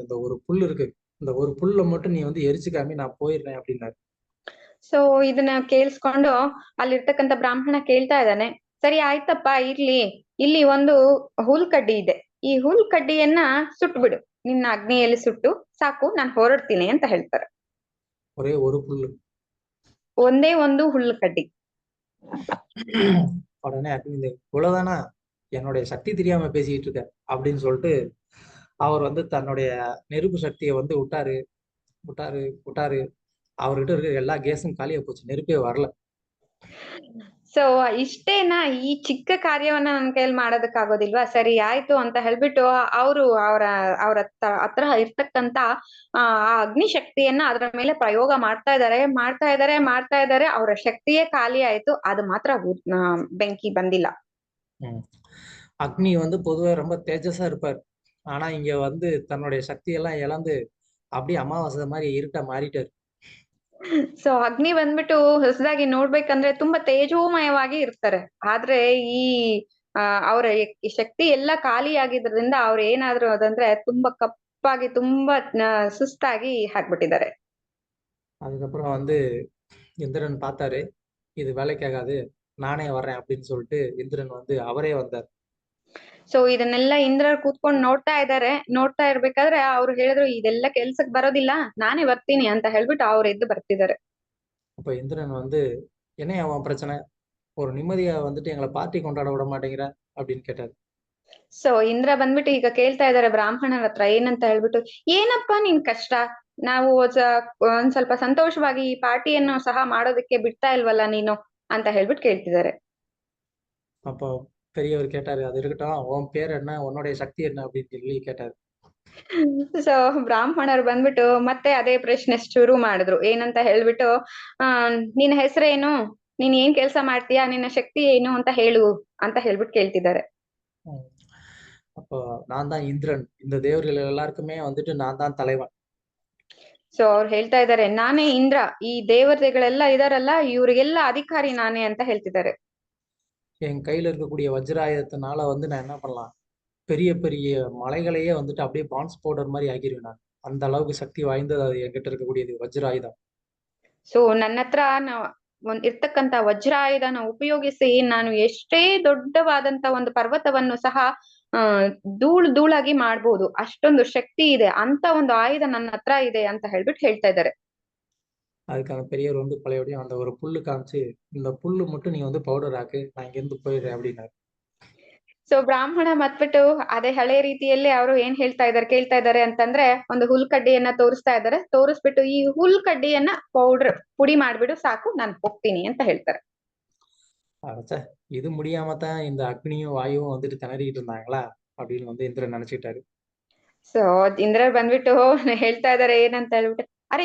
இந்த ஒரு புல் இருக்கு, இந்த ஒரு புல்ல மட்டும் நீ வந்து எரிச்சுக்காமி நான் போயிடுறேன் அப்படின்னாரு. ಸೊ ಇದನ್ನ ಕೇಳಿಸ್ಕೊಂಡು ಅಲ್ಲಿರ್ತಕ್ಕಂಥ ಬ್ರಾಹ್ಮಣ ಕೇಳ್ತಾ ಇದ್ದಾನೆ, ಸರಿ ಆಯ್ತಪ್ಪ ಇರ್ಲಿ, ಇಲ್ಲಿ ಒಂದು ಹುಲ್ ಕಡ್ಡಿ ಇದೆ, ಈ ಹುಲ್ ಕಡ್ಡಿಯನ್ನ ಸುಟ್ಬಿಡು, ನಿನ್ನ ಅಗ್ನಿಯಲ್ಲಿ ಸುಟ್ಟು ಸಾಕು, ನಾನು ಹೊರಡ್ತೀನಿ ಅಂತ ಹೇಳ್ತಾರೆ. ஒரே ஒரு புல்லு, ಒಂದೇ ಒಂದು ಹುಲ್ಲು ಕಡ್ಡಿ. உடனே அக்னி, இவ்வளவுதானா, என்னுடைய சக்தி தெரியாம பேசிட்டு இருக்க அப்படின்னு சொல்லிட்டு அவர் வந்து தன்னுடைய நெருப்பு சக்தியை வந்து விட்டாரு. அவர்கிட்ட இருக்க எல்லா கேஸும் காலியா போச்சு, நெருப்பே வரல. ಸೊ ಇಷ್ಟೇನಾ, ಈ ಚಿಕ್ಕ ಕಾರ್ಯವನ್ನ ನನ್ನ ಕೈಯಲ್ಲಿ ಮಾಡೋದಕ್ಕಾಗೋದಿಲ್ವಾ, ಸರಿ ಆಯ್ತು ಅಂತ ಹೇಳ್ಬಿಟ್ಟು ಅವ್ರ ಹತ್ರ ಇರ್ತಕ್ಕಂತ ಆ ಅಗ್ನಿ ಶಕ್ತಿಯನ್ನ ಅದ್ರ ಮೇಲೆ ಪ್ರಯೋಗ ಮಾಡ್ತಾ ಇದಾರೆ. ಅವರ ಶಕ್ತಿಯೇ ಖಾಲಿ ಆಯ್ತು, ಅದು ಮಾತ್ರ ಬೆಂಕಿ ಬಂದಿಲ್ಲ. அக்னி வந்து பொதுவா ரொம்ப தேஜஸா இருப்பார், ஆனா இங்க வந்து தன்னுடைய சக்தியெல்லாம் இழந்து அப்படியே அமாவாசை மாதிரி இருட்டா மாறிட்டாரு. ಸೊ ಅಗ್ನಿ ಬಂದ್ಬಿಟ್ಟು ಹೊಸದಾಗಿ ನೋಡ್ಬೇಕಂದ್ರೆ ತುಂಬಾ ತೇಜೋಮಯವಾಗಿ ಇರ್ತಾರೆ, ಆದ್ರೆ ಈ ಅವರ ಶಕ್ತಿ ಎಲ್ಲ ಖಾಲಿ ಆಗಿದ್ರಿಂದ ಅವ್ರು ಏನಾದ್ರು ಅದಂದ್ರೆ ತುಂಬಾ ಕಪ್ಪಾಗಿ ತುಂಬಾ ಸುಸ್ತಾಗಿ ಹಾಕ್ಬಿಟ್ಟಿದ್ದಾರೆ. அதுக்கப்புறம் வந்து இந்திரன் பார்த்தாரு, இது வேலைக்காகாது, நானே வர்றேன் அப்படின்னு சொல்லிட்டு இந்திரன் வந்து அவரே வந்தார். ಸೊ ಇದನ್ನೆಲ್ಲ ಇಂದ್ರ ಕೂತ್ಕೊಂಡು ನೋಡ್ತಾ ಇರ್ಬೇಕಾದ್ರೆ ಅವ್ರು ಹೇಳಿದ್ರು, ಇದೆಲ್ಲ ಕೆಲ್ಸಕ್ ಬರೋದಿಲ್ಲ, ನಾನೇ ಬರ್ತೀನಿ ಅಂತ ಹೇಳ್ಬಿಟ್ಟು ಅವ್ರು ಎದ್ದು ಬರ್ತಿದ್ದಾರೆ. அப்ப இந்திரன் வந்து, என்ன அவன் பிரச்சனை, ஒரு நிம்மதியா வந்துட்டு எங்களை பார்ட்டி கொண்டாட விட மாட்டேங்கிற அப்படின்னு கேட்டாரு. ಸೊ ಇಂದ್ರ ಬಂದ್ಬಿಟ್ಟು ಈಗ ಕೇಳ್ತಾ ಇದಾರೆ ಬ್ರಾಹ್ಮಣರ ಹತ್ರ, ಏನಂತ ಹೇಳ್ಬಿಟ್ಟು, ಏನಪ್ಪಾ ನಿನ್ ಕಷ್ಟ, ನಾವು ಒಂದ್ ಸ್ವಲ್ಪ ಸಂತೋಷವಾಗಿ ಈ ಪಾರ್ಟಿಯನ್ನು ಸಹ ಮಾಡೋದಕ್ಕೆ ಬಿಡ್ತಾ ಇಲ್ವಲ್ಲ ನೀನು ಅಂತ ಹೇಳ್ಬಿಟ್ಟು ಕೇಳ್ತಿದ್ದಾರೆ. அப்போ பெரியவர் கேட்டாரு, அது இருக்கட்டும், உன் பேர் என்ன, உன்னுடைய சக்தி என்ன அப்படின்னு சொல்லி கேட்டாரு. ಸೊ ಬ್ರಾಹ್ಮಣರು ಬಂದ್ಬಿಟ್ಟು ಮತ್ತೆ ಅದೇ ಪ್ರಶ್ನೆ ಶುರು ಮಾಡಿದ್ರು, ಏನಂತ ಹೇಳ್ಬಿಟ್ಟು, ನಿನ್ನ ಹೆಸರೇನು, ನೀನ್ ಏನ್ ಕೆಲ್ಸ ಮಾಡ್ತೀಯಾ, ನಿನ್ನ ಶಕ್ತಿ ಏನು ಅಂತ ಹೇಳು ಅಂತ ಹೇಳ್ಬಿಟ್ಟು ಕೇಳ್ತಿದ್ದಾರೆ. அப்போ நான் தான் இந்திரன், இந்த தேவர்கள் எல்லாருக்குமே வந்துட்டு நான் தான் தலைவன். ಸೊ ಅವ್ರು ಹೇಳ್ತಾ ಇದ್ದಾರೆ, ನಾನೇ ಇಂದ್ರ, ಈ ದೇವತೆಗಳೆಲ್ಲ ಇದಾರಲ್ಲ ಇವ್ರಿಗೆಲ್ಲ ಅಧಿಕಾರಿ ನಾನೇ ಅಂತ ಹೇಳ್ತಿದ್ದಾರೆ. என் கையில இருக்கக்கூடிய வஜ்ராயுதத்தினால வந்து நான் என்ன பண்ணலாம், பெரிய பெரிய மலைகளையே வந்துட்டு அப்படியே பான்ஸ் பவுடர் மாதிரி ஆக்கிடுவேன் நான். அந்த அளவுக்கு சக்தி வாய்ந்தது அது என்கிட்ட இருக்கக்கூடியது வஜ்ராயுதம். ಸೊ ನನ್ನ ಹತ್ರ ಇರ್ತಕ್ಕಂತ ವಜ್ರಾಯುಧನ ಉಪಯೋಗಿಸಿ ನಾನು ಎಷ್ಟೇ ದೊಡ್ಡವಾದಂತ ಒಂದು ಪರ್ವತವನ್ನು ಸಹ ಧೂಳಾಗಿ ಮಾಡ್ಬೋದು. ಅಷ್ಟೊಂದು ಶಕ್ತಿ ಇದೆ, ಅಂತ ಒಂದು ಆಯುಧ ನನ್ನ ಹತ್ರ ಇದೆ ಅಂತ ಹೇಳ್ಬಿಟ್ಟು ಹೇಳ್ತಾ ಇದ್ದಾರೆ. அதுக்கான பெரியவர் வந்து பழையபடியும் அந்த ஒரு புல்லு காமிச்சு, இந்த புல்லு மட்டும் நீ வந்து பவுடர் ஆக்கு, நான் இங்கிருந்து போயிடுறேன் அப்படின்னாரு. ಸೊ ಬ್ರಾಹ್ಮಣ ಮತ್ಬಿಟ್ಟು ಅದೇ ಹಳೆ ರೀತಿಯಲ್ಲಿ ಅವರು ಏನ್ ಕೇಳ್ತಾ ಇದ್ದಾರೆ ಅಂತಂದ್ರೆ, ಒಂದು ಹುಲ್ಕಡ್ಡಿಯನ್ನ ತೋರಿಸ್ತಾ ಇದ್ದಾರೆ. ತೋರಿಸ್ಬಿಟ್ಟು ಈ ಹುಲ್ಕಡ್ಡಿಯನ್ನ ಪುಡಿ ಮಾಡ್ಬಿಡು ಸಾಕು, ನಾನು ಹೋಗ್ತೀನಿ ಅಂತ ಹೇಳ್ತಾರೆ. அச்சா, இது முடியாம தான் இந்த அக்னியும் வாயுவும் வந்துட்டு திணறிட்டு இருந்தாங்களா அப்படின்னு வந்து இந்திரன் நினைச்சுக்கிட்டாரு. ಸೊ ಇಂದ್ರ ಬಂದ್ಬಿಟ್ಟು ಹೇಳ್ತಾ ಇದಾರೆ ಏನಂತ ಹೇಳ್ಬಿಟ್ಟು, ಅರೆ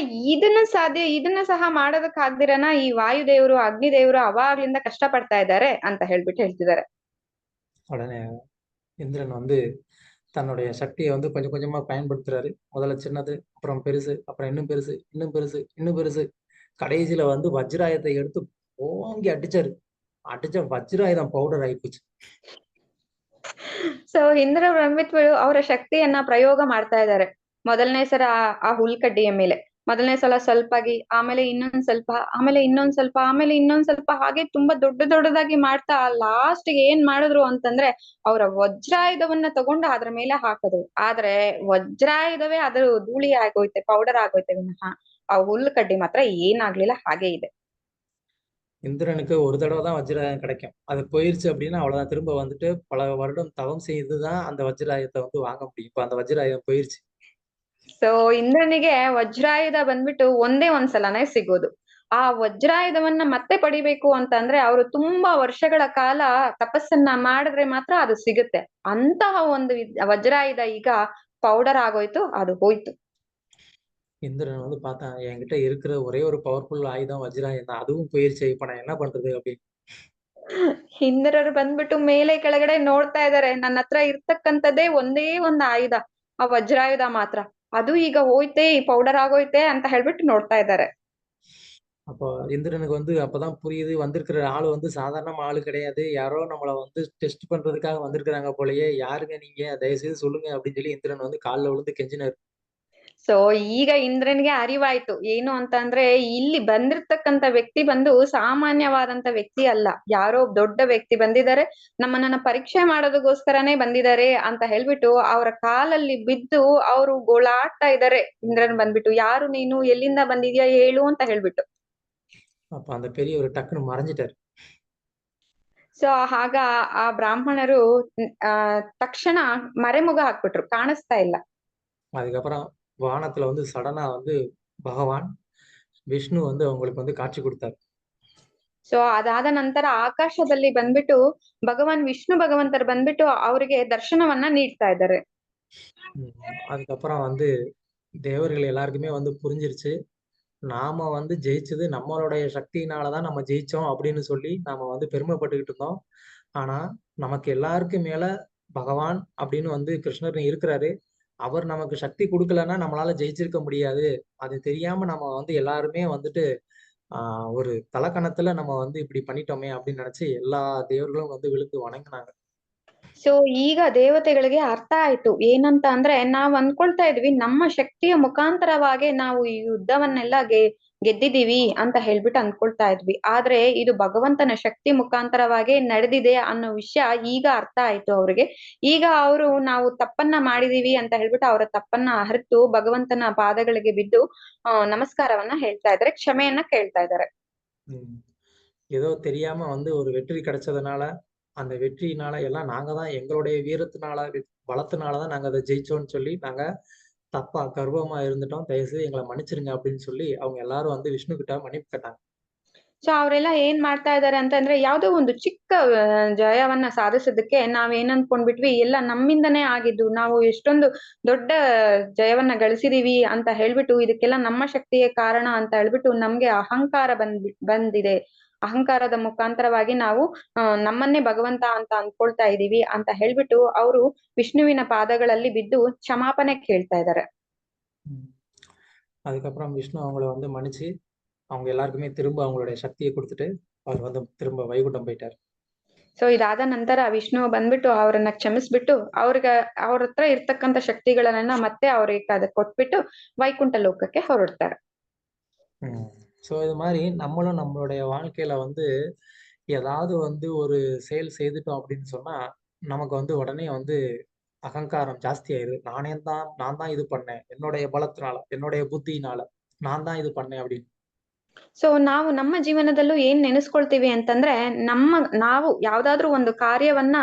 ಇದನ್ನ ಸಹ ಮಾಡೋದಕ್ ಆಗ್ದಿರನ ಈ ವಾಯುದೇವರು ಅಗ್ನಿ ದೇವರು ಅವಾಗ್ಲಿಂದ ಕಷ್ಟ ಪಡ್ತಾ ಇದ್ದಾರೆ ಅಂತ ಹೇಳ್ಬಿಟ್ಟು ಹೇಳ್ತಿದ್ದಾರೆ. உடனே இந்திரன் வந்து தன்னுடைய சக்தியை வந்து கொஞ்சம் கொஞ்சமா பயன்படுத்துறாரு. முதல்ல சின்னது, அப்புறம் பெருசு, அப்புறம் இன்னும் பெருசு, இன்னும் பெருசு, இன்னும் பெருசு. கடைசியில வந்து வஜ்ராயுதத்தை எடுத்து ஓங்கி அடிச்சாரு. அடிச்ச வஜ்ராயுதம் பவுடர் ஆயிப்போச்சு. ಸೊ ಇಂದ್ರ ಬ್ರಹ್ಮಿತ್ವರು ಅವರ ಶಕ್ತಿಯನ್ನ ಪ್ರಯೋಗ ಮಾಡ್ತಾ ಇದ್ದಾರೆ. ಮೊದಲನೇ ಸಲ ಆ ಹುಲ್ಕಡ್ಡಿಯ ಮೇಲೆ, ಮೊದಲನೇ ಸಲ ಸ್ವಲ್ಪಾಗಿ, ಆಮೇಲೆ ಇನ್ನೊಂದ್ ಸ್ವಲ್ಪ, ಆಮೇಲೆ ಇನ್ನೊಂದ್ ಸ್ವಲ್ಪ, ಆಮೇಲೆ ಇನ್ನೊಂದ್ ಸ್ವಲ್ಪ, ಹಾಗೆ ತುಂಬಾ ದೊಡ್ಡದಾಗಿ ಮಾಡ್ತಾ ಲಾಸ್ಟ್ ಏನ್ ಮಾಡಿದ್ರು ಅಂತಂದ್ರೆ ಅವರ ವಜ್ರಾಯುಧವನ್ನ ತಗೊಂಡು ಅದ್ರ ಮೇಲೆ ಹಾಕಿದ್ರು. ಆದ್ರೆ ವಜ್ರಾಯುಧವೇ ಅದ್ರ ಧೂಳಿ ಆಗೋಯ್ತೆ, ಪೌಡರ್ ಆಗೋಯ್ತೆ ವಿನಃ ಆ ಹುಲ್ಕಡ್ಡಿ ಮಾತ್ರ ಏನಾಗ್ಲಿಲ್ಲ, ಹಾಗೆ ಇದೆ. இந்திரனுக்கு ஒரு தடவை தான் வஜ்ராயுதம் கிடைக்கும். அது போயிருச்சு அப்படின்னா அவ்வளவுதான். திரும்ப வந்துட்டு பல வருடம் தவம் செய்துதான் அந்த வஜ்ராயுதத்தை வந்து வாங்க முடியும். இப்ப அந்த வஜ்ராயுதம் போயிருச்சு. ಸೊ ಇಂದ್ರನಿಗೆ ವಜ್ರಾಯುಧ ಬಂದ್ಬಿಟ್ಟು ಒಂದೇ ಒಂದ್ಸಲನೇ ಸಿಗೋದು. ಆ ವಜ್ರಾಯುಧವನ್ನ ಮತ್ತೆ ಪಡಿಬೇಕು ಅಂತಂದ್ರೆ ಅವರು ತುಂಬಾ ವರ್ಷಗಳ ಕಾಲ ತಪಸ್ಸನ್ನ ಮಾಡಿದ್ರೆ ಮಾತ್ರ ಅದು ಸಿಗುತ್ತೆ. ಅಂತಹ ಒಂದು ವಜ್ರಾಯುಧ ಈಗ ಪೌಡರ್ ಆಗೋಯ್ತು, ಅದು ಹೋಯ್ತು. இந்திரன் வந்து பார்த்தான், என்கிட்ட இருக்கிற ஒரே ஒரு பவர்ஃபுல் ஆயுதம் வஜ்ராயுதம் தான், அதுவும் போயிருச்சு. இப்ப நான் என்ன பண்றது அப்படின்னு. ಇಂದ್ರರು ಬಂದ್ಬಿಟ್ಟು ಮೇಲೆ ಕೆಳಗಡೆ ನೋಡ್ತಾ ಇದಾರೆ. ನನ್ನ ಹತ್ರ ಇರ್ತಕ್ಕಂಥದ್ದೇ ಒಂದೇ ಒಂದು ಆಯುಧ, ಆ ವಜ್ರಾಯುಧ ಮಾತ್ರ, ಅದು ಈಗ ಹೋಯ್ತೆ, ಪೌಡರ್ ಆಗೋಯ್ತೆ ಅಂತ ಹೇಳ್ಬಿಟ್ಟು ನೋಡ್ತಾ ಇದ್ದಾರೆ. அப்போ இந்திரனுக்கு வந்து அப்பதான் புரியுது, வந்திருக்கிற ஆளு வந்து சாதாரண ஆளு கிடையாது. யாரோ நம்மள வந்து டெஸ்ட் பண்றதுக்காக வந்திருக்கிறாங்க போலயே. யாருங்க நீங்க, தயவு செய்து சொல்லுங்க அப்படின்னு சொல்லி இந்திரன் வந்து காலில் விழுந்து கெஞ்சினாரு. ಸೊ ಈಗ ಇಂದ್ರನಿಗೆ ಅರಿವಾಯ್ತು ಏನು ಅಂತ ಅಂದ್ರೆ, ಇಲ್ಲಿ ಬಂದಿರ್ತಕ್ಕಂಥ ವ್ಯಕ್ತಿ ಬಂದು ಸಾಮಾನ್ಯವಾದಂತ ವ್ಯಕ್ತಿ ಅಲ್ಲ, ಯಾರೋ ದೊಡ್ಡ ವ್ಯಕ್ತಿ ಬಂದಿದ್ದಾರೆ, ನಮ್ಮನ್ನ ಪರೀಕ್ಷೆ ಮಾಡೋದಕ್ಕೋಸ್ಕರನೇ ಬಂದಿದ್ದಾರೆ ಅಂತ ಹೇಳ್ಬಿಟ್ಟು ಅವರ ಕಾಲಲ್ಲಿ ಬಿದ್ದು ಅವರು ಗೋಳಾಡ್ತಾ ಇದ್ದಾರೆ. ಇಂದ್ರನ್ ಬಂದ್ಬಿಟ್ಟು, ಯಾರು ನೀನು, ಎಲ್ಲಿಂದ ಬಂದಿದ್ಯಾ ಹೇಳು ಅಂತ ಹೇಳ್ಬಿಟ್ಟು. அப்ப அந்த பெரியவர் டக்குன்னு மறைஞ்சிட்டாரு. ಸೊ ಆಗ ಆ ಬ್ರಾಹ್ಮಣರು ತಕ್ಷಣ ಮರೆಮುಗ ಹಾಕ್ಬಿಟ್ರು, ಕಾಣಿಸ್ತಾ ಇಲ್ಲ. அதுக்கப்புறம் வானத்துல வந்து சடனா வந்து பகவான் விஷ்ணு வந்து அவங்களுக்கு வந்து காட்சி கொடுத்தாரு. ಸೊ ಅದಾದ ನಂತರ ಆಕಾಶದಲ್ಲಿ ಬಂದ್ಬಿಟ್ಟು ಭಗವಾನ್ ವಿಷ್ಣು ಭಗವಂತರು ಬಂದ್ಬಿಟ್ಟು ಅವರಿಗೆ ದರ್ಶನವನ್ನ ನೀಡ್ತಾ ಇದ್ದಾರೆ. அதுக்கப்புறம் வந்து தேவர்கள் எல்லாருக்குமே வந்து புரிஞ்சிருச்சு, நாம வந்து ஜெயிச்சது நம்மளுடைய சக்தியினாலதான் நம்ம ஜெயிச்சோம் அப்படின்னு சொல்லி நாம வந்து பெருமைப்பட்டுக்கிட்டு இருந்தோம். ஆனா நமக்கு எல்லாருக்கும் மேல பகவான் அப்படின்னு வந்து கிருஷ்ணர் இருக்கிறாரு. அவர் நமக்கு சக்தி கொடுக்கலன்னா நம்மளால ஜெயிச்சிருக்க முடியாது. அது தெரியாம நம்ம வந்து எல்லாருமே வந்துட்டு ஒரு தலக்கணத்துல நம்ம வந்து இப்படி பண்ணிட்டோமே அப்படின்னு நினைச்சு எல்லா தேவர்களும் வந்து விழுந்து வணங்கினாங்க. ಸೊ ಈಗ ದೇವತೆಗಳಿಗೆ ಅರ್ಥ ಆಯ್ತು ಏನಂತ ಅಂದ್ರೆ, ನಾವ್ ಅನ್ಕೊಳ್ತಾ ಇದ್ವಿ ನಮ್ಮ ಶಕ್ತಿಯ ಮುಖಾಂತರವಾಗಿ ನಾವು ಈ ಯುದ್ಧವನ್ನೆಲ್ಲ ಗೆದ್ದಿದೀವಿ ಅಂತ ಹೇಳ್ಬಿಟ್ಟು ಅನ್ಕೊಳ್ತಾ ಇದ್ವಿ. ಆದ್ರೆ ಇದು ಭಗವಂತನ ಶಕ್ತಿ ಮುಖಾಂತರವಾಗಿ ನಡೆದಿದೆ ಅನ್ನೋ ವಿಷಯ ಈಗ ಅರ್ಥ ಆಯ್ತು ಅವ್ರಿಗೆ. ಈಗ ಅವರು ನಾವು ತಪ್ಪನ್ನ ಮಾಡಿದೀವಿ ಅಂತ ಹೇಳ್ಬಿಟ್ಟು ಅವರ ತಪ್ಪನ್ನ ಅರಿತು ಭಗವಂತನ ಪಾದಗಳಿಗೆ ಬಿದ್ದು ನಮಸ್ಕಾರವನ್ನ ಹೇಳ್ತಾ ಇದಾರೆ, ಕ್ಷಮೆಯನ್ನ ಕೇಳ್ತಾ ಇದ್ದಾರೆ. ஏதோ தெரியாம வந்து ஒரு வெற்றி கிடைச்சதுனால, அந்த வெற்றியினால எல்லாம் நாங்க தான் எங்களுடைய வீரத்தினால பலத்தினாலதான் நாங்க அதை ஜெயிச்சோம்னு சொல்லி நாங்க தப்பா கர்வமா இருந்துட்டோம், தயவுசெய்து எங்களை மன்னிச்சிருங்க அப்படின்னு சொல்லி அவங்க எல்லாரும் வந்து விஷ்ணு கிட்ட மன்னிப்பு கேட்டாங்க. ಸೊ ಅವರೆಲ್ಲ ಏನ್ ಮಾಡ್ತಾ ಇದಾರೆ ಅಂತಂದ್ರೆ, ಯಾವ್ದೋ ಒಂದು ಚಿಕ್ಕ ಜಯವನ್ನ ಸಾಧಿಸೋದಕ್ಕೆ ನಾವ್ ಏನ್ ಅನ್ಕೊಂಡ್ಬಿಟ್ವಿ, ಎಲ್ಲ ನಮ್ಮಿಂದನೇ ಆಗಿದ್ದು, ನಾವು ಎಷ್ಟೊಂದು ದೊಡ್ಡ ಜಯವನ್ನ ಗಳಿಸಿದೀವಿ ಅಂತ ಹೇಳ್ಬಿಟ್ಟು ಇದಕ್ಕೆಲ್ಲ ನಮ್ಮ ಶಕ್ತಿಯೇ ಕಾರಣ ಅಂತ ಹೇಳ್ಬಿಟ್ಟು ನಮ್ಗೆ ಅಹಂಕಾರ ಬಂದಿದೆ. ಅಹಂಕಾರದ ಮುಖಾಂತರವಾಗಿ ನಾವು ನಮ್ಮನ್ನೇ ಭಗವಂತ ಅಂತ ಅನ್ಕೊಳ್ತಾ ಇದೀವಿ ಅಂತ ಹೇಳ್ಬಿಟ್ಟು ಅವರು ವಿಷ್ಣುವಿನ ಪಾದಗಳಲ್ಲಿ ಬಿದ್ದು ಕ್ಷಮಾಪಣೆ ಕೇಳ್ತಾ ಇದ್ದಾರೆ. அதுக்கப்புறம் விஷ்ணு அவங்கள வந்து மன்னிச்சு அவங்க எல்லாருக்குமே திரும்ப அவங்களுடைய சக்தியை கொடுத்துட்டு அவர் வந்து திரும்ப வைகுண்டம் போயிட்டார். ಸೊ ಇದಾದ ನಂತರ ವಿಷ್ಣು ಬಂದ್ಬಿಟ್ಟು ಅವ್ರನ್ನ ಕ್ಷಮಿಸ್ಬಿಟ್ಟು ಅವ್ರ ಹತ್ರ ಇರ್ತಕ್ಕಂಥ ಶಕ್ತಿಗಳನ್ನ ಮತ್ತೆ ಅವ್ರಿಗೆ ಅದ ಕೊಟ್ಬಿಟ್ಟು ವೈಕುಂಠ ಲೋಕಕ್ಕೆ ಹೊರಡ್ತಾರೆ. ஸோ இது மாதிரி நம்மளும் நம்மளுடைய வாழ்க்கையில வந்து ஏதாவது வந்து ஒரு செயல் செய்துட்டோம் அப்படின்னு சொன்னா நமக்கு வந்து உடனே வந்து அகங்காரம் ஜாஸ்தி ஆயிடுது. நான் தான் இது பண்ணேன், என்னுடைய பலத்தினால, என்னுடைய புத்தியினால நான் தான் இது பண்ணேன் அப்படின்னு. ಸೊ ನಾವು ನಮ್ಮ ಜೀವನದಲ್ಲೂ ಏನ್ ನೆನೆಸ್ಕೊಳ್ತೀವಿ ಅಂತಂದ್ರೆ ನಾವು ಯಾವ್ದಾದ್ರು ಒಂದು ಕಾರ್ಯವನ್ನ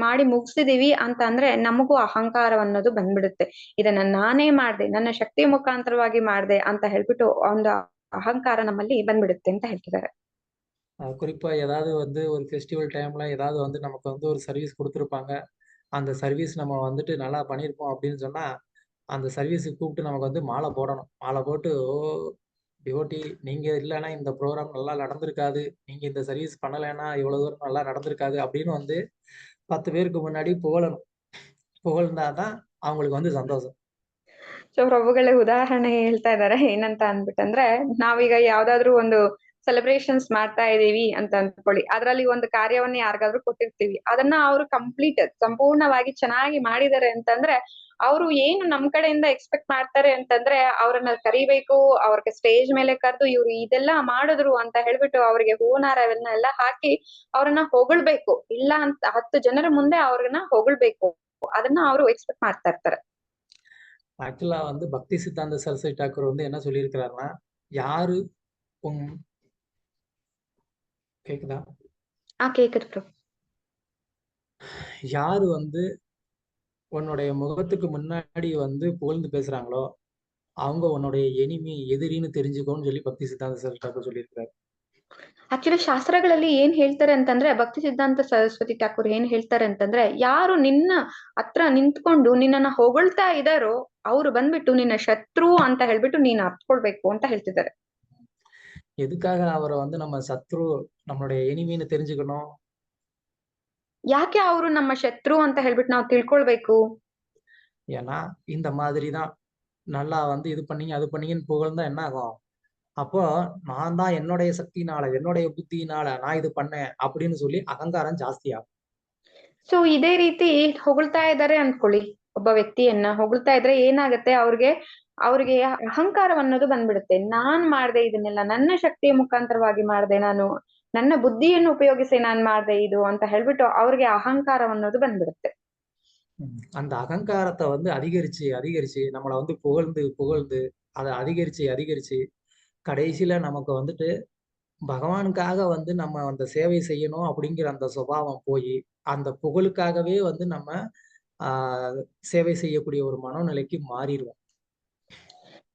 ಮಾಡಿ ಮುಗಿಸಿದೀವಿ ಅಂತ ಅಂದ್ರೆ ನಮಗೂ ಅಹಂಕಾರ ಅನ್ನೋದು ಬಂದ್ಬಿಡುತ್ತೆ. ಇದನ್ನ ನಾನೇ ಮಾಡ್ದೆ, ನನ್ನ ಶಕ್ತಿ ಮುಖಾಂತರವಾಗಿ ಮಾಡ್ದೆ ಅಂತ ಹೇಳ್ಬಿಟ್ಟು ಒಂದು ಅಹಂಕಾರ ನಮ್ಮಲ್ಲಿ ಬಂದ್ಬಿಡುತ್ತೆ ಅಂತ ಹೇಳ್ತಿದ್ದಾರೆ. குறிப்பா ஏதாவது வந்து ஒரு ஃபெஸ்டிவல் டைம்ல ஏதாவது வந்து நமக்கு வந்து ஒரு சர்வீஸ் கொடுத்துருப்பாங்க. அந்த சர்வீஸ் நம்ம வந்துட்டு நல்லா பண்ணியிருப்போம் அப்படின்னு சொன்னா அந்த சர்வீஸுக்கு கூப்பிட்டு நமக்கு வந்து மாலை போடணும். மாலை போட்டு, ஓ டிவோட்டி, நீங்க இல்லைன்னா இந்த ப்ரோக்ராம் நல்லா நடந்திருக்காது, நீங்க இந்த சர்வீஸ் பண்ணலைன்னா இவ்வளவு தூரம் நல்லா நடந்திருக்காது அப்படின்னு வந்து 10 பேருக்கு ಮುನ್ನಾಡಿ புகழணும். புகழ்ந்தாதான் அவங்களுக்கு வந்து சந்தோಷம். ಸೊ ಪ್ರಭುಗಳ ಉದಾಹರಣೆ ಹೇಳ್ತಾ ಇದಾರೆ ಏನಂತ ಅಂದ್ಬಿಟ್ಟಂದ್ರೆ, ನಾವೀಗ ಯಾವ್ದಾದ್ರು ಒಂದು ಸೆಲೆಬ್ರೇಷನ್ಸ್ ಮಾಡ್ತಾ ಇದೀವಿ ಅಂತ ಅನ್ಕೊಳ್ಳಿ, ಅದ್ರಲ್ಲಿ ಒಂದು ಕಾರ್ಯವನ್ನ ಯಾರಿಗಾದ್ರೂ ಕೊಟ್ಟಿರ್ತೀವಿ, ಅದನ್ನ ಅವರು ಸಂಪೂರ್ಣವಾಗಿ ಚೆನ್ನಾಗಿ ಮಾಡಿದ್ದಾರೆ ಅಂತಂದ್ರೆ ಅವರು ಏನು ನಮ್ ಕಡೆಯಿಂದ ಎಕ್ಸ್ಪೆಕ್ಟ್ ಮಾಡ್ತಾರೆ ಅಂತಂದ್ರೆ ಅವ್ರನ್ನ ಕರಿಬೇಕು, ಅವ್ರಿಗೆ ಸ್ಟೇಜ್ ಮೇಲೆ ಕರೆದು ಇವ್ರು ಇದೆಲ್ಲ ಮಾಡಿದ್ರು ಅಂತ ಹೇಳ್ಬಿಟ್ಟು ಅವ್ರಿಗೆ ಹೂನಾರವನ್ನೆಲ್ಲ ಹಾಕಿ ಅವ್ರನ್ನ ಹೊಗಳ್ಬೇಕು. ಇಲ್ಲ ಅಂತ 10 ಜನರ ಮುಂದೆ ಅವ್ರನ್ನ ಹೊಗಳ್ಬೇಕು, ಅದನ್ನ ಅವರು ಎಕ್ಸ್ಪೆಕ್ಟ್ ಮಾಡ್ತಾ ಇರ್ತಾರೆ. ஆக்சுவலா வந்து பக்தி சித்தாந்த சரஸ்வதி டாக்கூர் வந்து என்ன சொல்லியிருக்கிறாருன்னா, யாரு கேக்குதா, கேக்குது. யாரு வந்து உன்னுடைய முகத்துக்கு முன்னாடி வந்து புகழ்ந்து பேசுறாங்களோ அவங்க உன்னுடைய எதிரின்னு தெரிஞ்சுக்கோன்னு சொல்லி பக்தி சித்தாந்த சரஸ்வதி டாக்கூர் சொல்லியிருக்கிறாரு. ಆಕ್ಚುಲಿ ಶಾಸ್ತ್ರಗಳಲ್ಲಿ ಏನ್ ಹೇಳ್ತಾರೆ ಅಂತಂದ್ರೆ, ಭಕ್ತಿ ಸಿದ್ಧಾಂತ ಸರಸ್ವತಿ ಠಾಕೂರ್ ಏನ್ ಹೇಳ್ತಾರೆ ಅಂತಂದ್ರೆ, ಯಾರು ನಿನ್ನ ಹತ್ರ ನಿಂತ್ಕೊಂಡು ನಿನ್ನನ್ನ ಹೊಗಳ್ತಾ ಇದಾರೋ ಅವ್ರು ಬಂದ್ಬಿಟ್ಟು ನಿನ್ನ ಶತ್ರು ಅಂತ ಹೇಳ್ಬಿಟ್ಟು ನೀನ್ ಅರ್ತ್ಕೊಳ್ಬೇಕು ಅಂತ ಹೇಳ್ತಿದ್ದಾರೆ. எதுக்காக அவரை வந்து நம்ம சத்ரு, நம்மளுடைய எனிமின்னு தெரிஞ்சுக்கணும்? ಯಾಕೆ ಅವರು ನಮ್ಮ ಶತ್ರು ಅಂತ ಹೇಳ್ಬಿಟ್ಟು ನಾವು ತಿಳ್ಕೊಳ್ಬೇಕು? ஏன்னா இந்த மாதிரிதான் நல்லா வந்து இது பண்ணீங்க அது பண்ணீங்கன்னு புகழ்ந்தா என்ன ஆகும்? அப்போ நான் தான் என்னுடைய சக்தினால, என்னுடைய புத்தியினால நான் இது பண்ணேன் அப்படின்னு சொல்லி அகங்காரம் ஜாஸ்தி ஆகும். ಸೊ ಇದೇ ರೀತಿ ಹೊಗಳ್ತಾ ಇದ್ದಾರೆ ಅನ್ಕೊಳ್ಳಿ, ಒಬ್ಬ ವ್ಯಕ್ತಿಯನ್ನ ಹೊಗಳ್ತಾ ಇದ್ರೆ ಏನಾಗತ್ತೆ, ಅವ್ರಿಗೆ ಅಹಂಕಾರ ಅನ್ನೋದು ಬಂದ್ಬಿಡುತ್ತೆ. ನಾನ್ ಮಾಡ್ದೆ ಇದನ್ನೆಲ್ಲ, ನನ್ನ ಶಕ್ತಿಯ ಮುಖಾಂತರವಾಗಿ ಮಾಡ್ದೆ, ನಾನು ನನ್ನ ಬುದ್ಧಿಯನ್ನು ಉಪಯೋಗಿಸಿ ನಾನ್ ಮಾಡ್ದೆ ಇದು ಅಂತ ಹೇಳ್ಬಿಟ್ಟು ಅವ್ರಿಗೆ ಅಹಂಕಾರ ಅನ್ನೋದು ಬಂದ್ಬಿಡುತ್ತೆ. அந்த அகங்காரத்தை வந்து அதிகரிச்சு நம்மளை வந்து புகழ்ந்து அதை அதிகரிச்சு கடைசியில நமக்கு வந்துட்டு பகவானுக்காக வந்து நம்ம அந்த சேவை செய்யணும் அப்படிங்கிற அந்த சுபாவம் போய் அந்த புகழுக்காகவே வந்து நம்ம ಸೇವೆ செய்யக்கூடிய ஒரு மனோநிலைக்கு மாறிடுவோம்.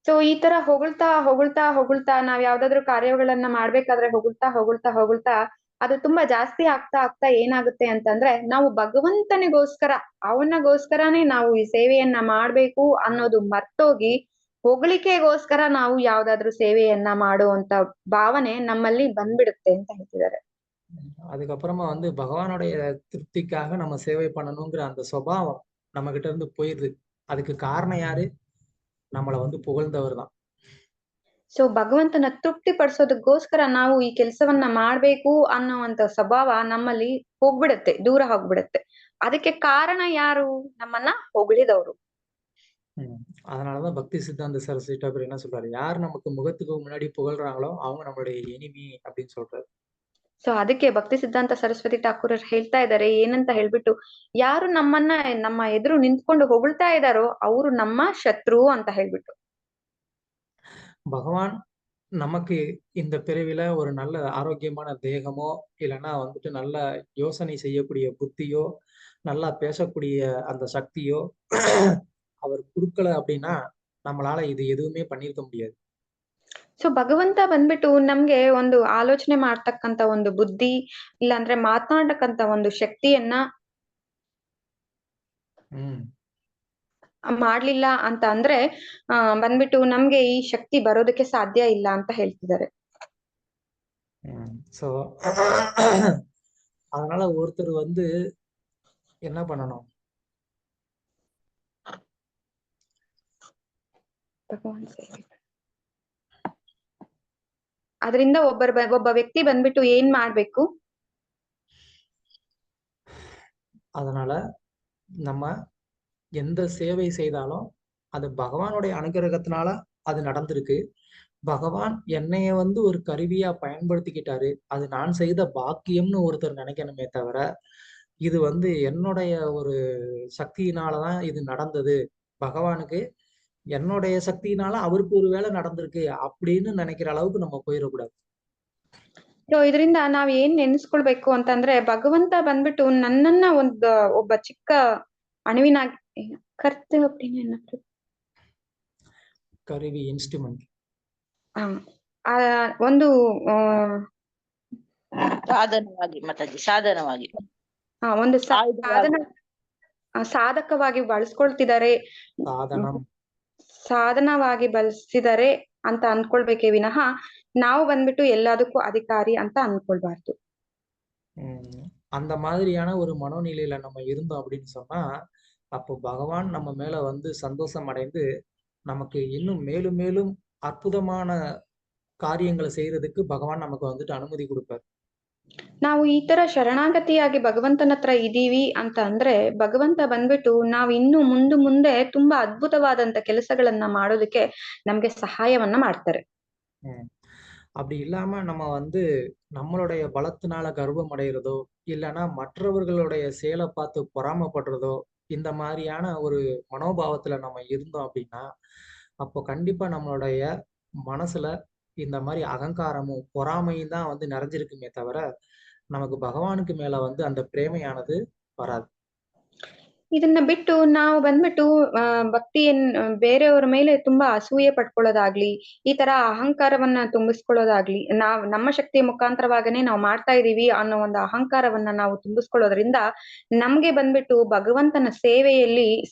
ಸೊ ಈ ತರ ಹೊಗಳ್ತಾ ನಾವ್ ಯಾವ್ದಾದ್ರು ಕಾರ್ಯಗಳನ್ನ ಮಾಡ್ಬೇಕಾದ್ರೆ ಹೊಗಳ್ತಾ ಅದು ತುಂಬಾ ಜಾಸ್ತಿ ಆಗ್ತಾ ಏನಾಗುತ್ತೆ ಅಂತಂದ್ರೆ, ನಾವು ಅವನಿಗೋಸ್ಕರನೇ ನಾವು ಈ ಸೇವೆಯನ್ನ ಮಾಡ್ಬೇಕು ಅನ್ನೋದು ಮರ್ತೋಗಿ ಹೊಗಳಿಕೆಗೋಸ್ಕರ ನಾವು ಯಾವ್ದಾದ್ರು ಸೇವೆಯನ್ನ ಮಾಡುವಂತ ಭಾವನೆ ನಮ್ಮಲ್ಲಿ ಬಂದ್ಬಿಡುತ್ತೆ ಅಂತ ಹೇಳ್ತಿದ್ದಾರೆ. அதுக்கப்புறமா வந்து பகவானுடைய திருப்திக்காக நம்ம சேவை பண்ணணுங்கிற அந்த சுபாவம் நம்ம கிட்ட இருந்து போயிருது. அதுக்கு காரணம் யாரு? நம்மளை வந்து புகழ்ந்தவர் தான். ಸೊ ಭಗವಂತನ ತೃಪ್ತಿ ಪಡಿಸೋದಕ್ಕೋಸ್ಕರ ನಾವು ಈ ಕೆಲಸವನ್ನ ಮಾಡ್ಬೇಕು ಅನ್ನುವಂತ ಸ್ವಭಾವ ನಮ್ಮಲ್ಲಿ ದೂರ ಹೋಗ್ಬಿಡುತ್ತೆ. ಅದಕ್ಕೆ ಕಾರಣ ಯಾರು? ನಮ್ಮನ್ನ ಹೊಗಳಿದವರು. அதனாலதான் பக்தி சித்தாந்த சரஸ்வதி டாக்கூர் என்ன சொல்றாரு, யார் நமக்கு முகத்துக்கு முன்னாடி புகழ்றாங்களோ அவங்க நம்மளுடைய எனிமி அப்படின்னு சொல்றாரு. ಸೊ ಅದಕ್ಕೆ ಭಕ್ತಿ ಸಿದ್ಧಾಂತ ಸರಸ್ವತಿ ಠಾಕೂರ್ ಹೇಳ್ತಾ ಇದ್ದಾರೆ ಏನಂತ ಹೇಳ್ಬಿಟ್ಟು, ಯಾರು ನಮ್ಮ ಎದುರು ನಿಂತ್ಕೊಂಡು ಹೊಗಳ್ತಾ ಇದಾರೋ ಅವರು ನಮ್ಮ ಶತ್ರು ಅಂತ ಹೇಳ್ಬಿಟ್ಟು. பகவான் நமக்கு இந்த பிறவில ஒரு நல்ல ஆரோக்கியமான தேகமோ இல்லைன்னா வந்துட்டு நல்ல யோசனை செய்யக்கூடிய புத்தியோ நல்லா பேசக்கூடிய அந்த சக்தியோ அவர் கொடுக்கல அப்படின்னா நம்மளால இது எதுவுமே பண்ணிருக்க முடியாது. ಸೊ ಭಗವಂತ ಬಂದ್ಬಿಟ್ಟು ನಮ್ಗೆ ಒಂದು ಆಲೋಚನೆ ಮಾಡ್ತಕ್ಕಂತ ಒಂದು ಬುದ್ಧಿ, ಇಲ್ಲಾಂದ್ರೆ ಮಾತನಾಡಕ್ಕಂತ ಒಂದು ಶಕ್ತಿಯನ್ನ ಮಾಡ್ಲಿಲ್ಲ ಅಂತ ಅಂದ್ರೆ ಬಂದ್ಬಿಟ್ಟು ನಮ್ಗೆ ಈ ಶಕ್ತಿ ಬರೋದಕ್ಕೆ ಸಾಧ್ಯ ಇಲ್ಲ ಅಂತ ಹೇಳ್ತಿದ್ದಾರೆ. சோ அதனால ஒருத்தர் வந்து என்ன பண்ணணும், ಅದರಿಂದ ಒಬ್ಬ ವ್ಯಕ್ತಿ ಬಂದ್ಬಿಟ್ಟು ಏನ್ ಮಾಡ್ಬೇಕು, அதனால நம்ம எந்த சேவை செய்தாலும் அது பகவானுடைய அனுகிரகத்தினால அது நடந்திருக்கு. பகவான் என்னைய வந்து ஒரு கருவியா பயன்படுத்திக்கிட்டாரு. அது நான் செய்த பாக்கியம்னு ஒருத்தர் நினைக்கணுமே தவிர, இது வந்து என்னுடைய ஒரு சக்தியினால தான் இது நடந்தது. பகவானுக்கு என்னுடைய சக்தியினால அவருக்கு ஒரு வேலை நடந்திருக்கு அப்படின்னு நினைக்கிற அளவுக்கு நம்ம போயிடக்கூடாது. ಸೊ ಇದರಿಂದ ನಾವ್ ಏನ್ ನೆನೆಸ್ಕೊಳ್ಬೇಕು ಅಂತಂದ್ರೆ ಭಗವಂತ ಬಂದ್ಬಿಟ್ಟು ನನ್ನನ್ನ ಒಬ್ಬ ಚಿಕ್ಕ ಅಣುವಿನಾಗಿ ಕರ್ತು அப்படின்னு என்ன கருவி இன்ஸ்ட்ருமெண்ட். ಆ ಒಂದು ಸಾಧನವಾಗಿ ಮಾತಾಜಿ, ಸಾಧನವಾಗಿ ಒಂದು ಆಯುಧವಾಗಿ. ಸಾಧಕವಾಗಿ ಬಳಸ್ಕೊಳ್ತಿದ್ದಾರೆ, சாதனம். ಸಾಧನವಾಗಿ ಬಳಸಿದ್ದಾರೆ ಅಂತ ಅನ್ಕೊಳ್ಬೇಕೇ ವಿನಃ ನಾವು ಬಂದ್ಬಿಟ್ಟು ಎಲ್ಲದಕ್ಕೂ ಅಧಿಕಾರಿ ಅಂತ ಅನ್ಕೊಳ್ಬಾರ್ದು. அந்த மாதிரியான ஒரு மனோநிலையில நம்ம இருந்தோம் அப்படின்னு சொன்னா, அப்போ பகவான் நம்ம மேல வந்து சந்தோஷம் அடைந்து நமக்கு இன்னும் மேலும் மேலும் அற்புதமான காரியங்களை செய்யறதுக்கு பகவான் நமக்கு வந்துட்டு அனுமதி கொடுப்பார். ನಾವು ಈ ತರ ಶರಣಾಗತಿಯಾಗಿ ಭಗವಂತನ ಹತ್ರ ಇದೀವಿ ಅಂತ ಅಂದ್ರೆ ಭಗವಂತ ಬಂದ್ಬಿಟ್ಟು ನಾವ್ ಇನ್ನು ಮುಂದೆ ತುಂಬಾ ಅದ್ಭುತವಾದಂತ ಕೆಲಸಗಳನ್ನ ಮಾಡೋದಕ್ಕೆ ನಮ್ಗೆ ಸಹಾಯವನ್ನ ಮಾಡ್ತಾರೆ. அப்படி இல்லாம நம்ம வந்து நம்மளுடைய பலத்தினால கர்வம் அடைகிறதோ இல்லைன்னா மற்றவர்களுடைய செயலை பார்த்து பொறாமைப்படுறதோ இந்த மாதிரியான ஒரு மனோபாவத்துல நம்ம இருந்தோம் அப்படின்னா அப்போ கண்டிப்பா நம்மளுடைய மனசுல இந்த மாதிரி அகங்காரமும் பொறாமையும் தான் வந்து நிறைஞ்சிருக்குமே தவிர நமக்கு பகவானுக்கு மேல வந்து அந்த பிரேமையானது வராது. ಇದನ್ನ ಬಿಟ್ಟು ನಾವು ಬಂದ್ಬಿಟ್ಟು ಬೇರೆಯವರ ಮೇಲೆ ತುಂಬಾ ಅಸೂಯೆ ಪಡ್ಕೊಳ್ಳೋದಾಗ್ಲಿ, ಈ ತರ ಅಹಂಕಾರವನ್ನ ತುಂಬಿಸ್ಕೊಳ್ಳೋದಾಗ್ಲಿ, ನಮ್ಮ ಶಕ್ತಿಯ ಮುಖಾಂತರವಾಗನೇ ನಾವು ಮಾಡ್ತಾ ಇದೀವಿ ಅನ್ನೋ ಒಂದು ಅಹಂಕಾರವನ್ನ ನಾವು ತುಂಬಿಸ್ಕೊಳ್ಳೋದ್ರಿಂದ ನಮ್ಗೆ ಬಂದ್ಬಿಟ್ಟು ಭಗವಂತನ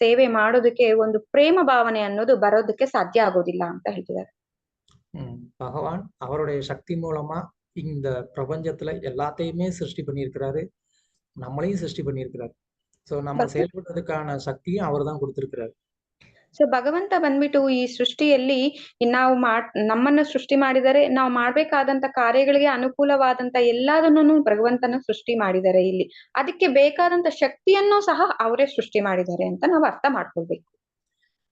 ಸೇವೆ ಮಾಡೋದಕ್ಕೆ ಒಂದು ಪ್ರೇಮ ಭಾವನೆ ಅನ್ನೋದು ಬರೋದಕ್ಕೆ ಸಾಧ್ಯ ಆಗೋದಿಲ್ಲ ಅಂತ ಹೇಳ್ತಿದ್ದಾರೆ. பகவான் அவருடைய சக்தி மூலமா இந்த பிரபஞ்சத்துல எல்லாத்தையுமே சிருஷ்டி பண்ணியிருக்கிறாரு, நம்மளையும் சிருஷ்டி பண்ணியிருக்கிறாரு. சோ நம்ம செயல்படுறதுக்கான சக்தியும் அவர் தான் கொடுத்திருக்கிறாரு. ಸೊ ಭಗವಂತ ಬಂದ್ಬಿಟ್ಟು ಈ ಸೃಷ್ಟಿಯಲ್ಲಿ ನಮ್ಮನ್ನ ಸೃಷ್ಟಿ ಮಾಡಿದರೆ ನಾವು ಮಾಡ್ಬೇಕಾದಂತ ಕಾರ್ಯಗಳಿಗೆ ಅನುಕೂಲವಾದಂತ ಎಲ್ಲದನ್ನೂ ಭಗವಂತನ ಸೃಷ್ಟಿ ಮಾಡಿದ್ದಾರೆ ಇಲ್ಲಿ. ಅದಕ್ಕೆ ಬೇಕಾದಂತ ಶಕ್ತಿಯನ್ನು ಸಹ ಅವರೇ ಸೃಷ್ಟಿ ಮಾಡಿದ್ದಾರೆ ಅಂತ ನಾವು ಅರ್ಥ ಮಾಡ್ಕೊಳ್ಬೇಕು.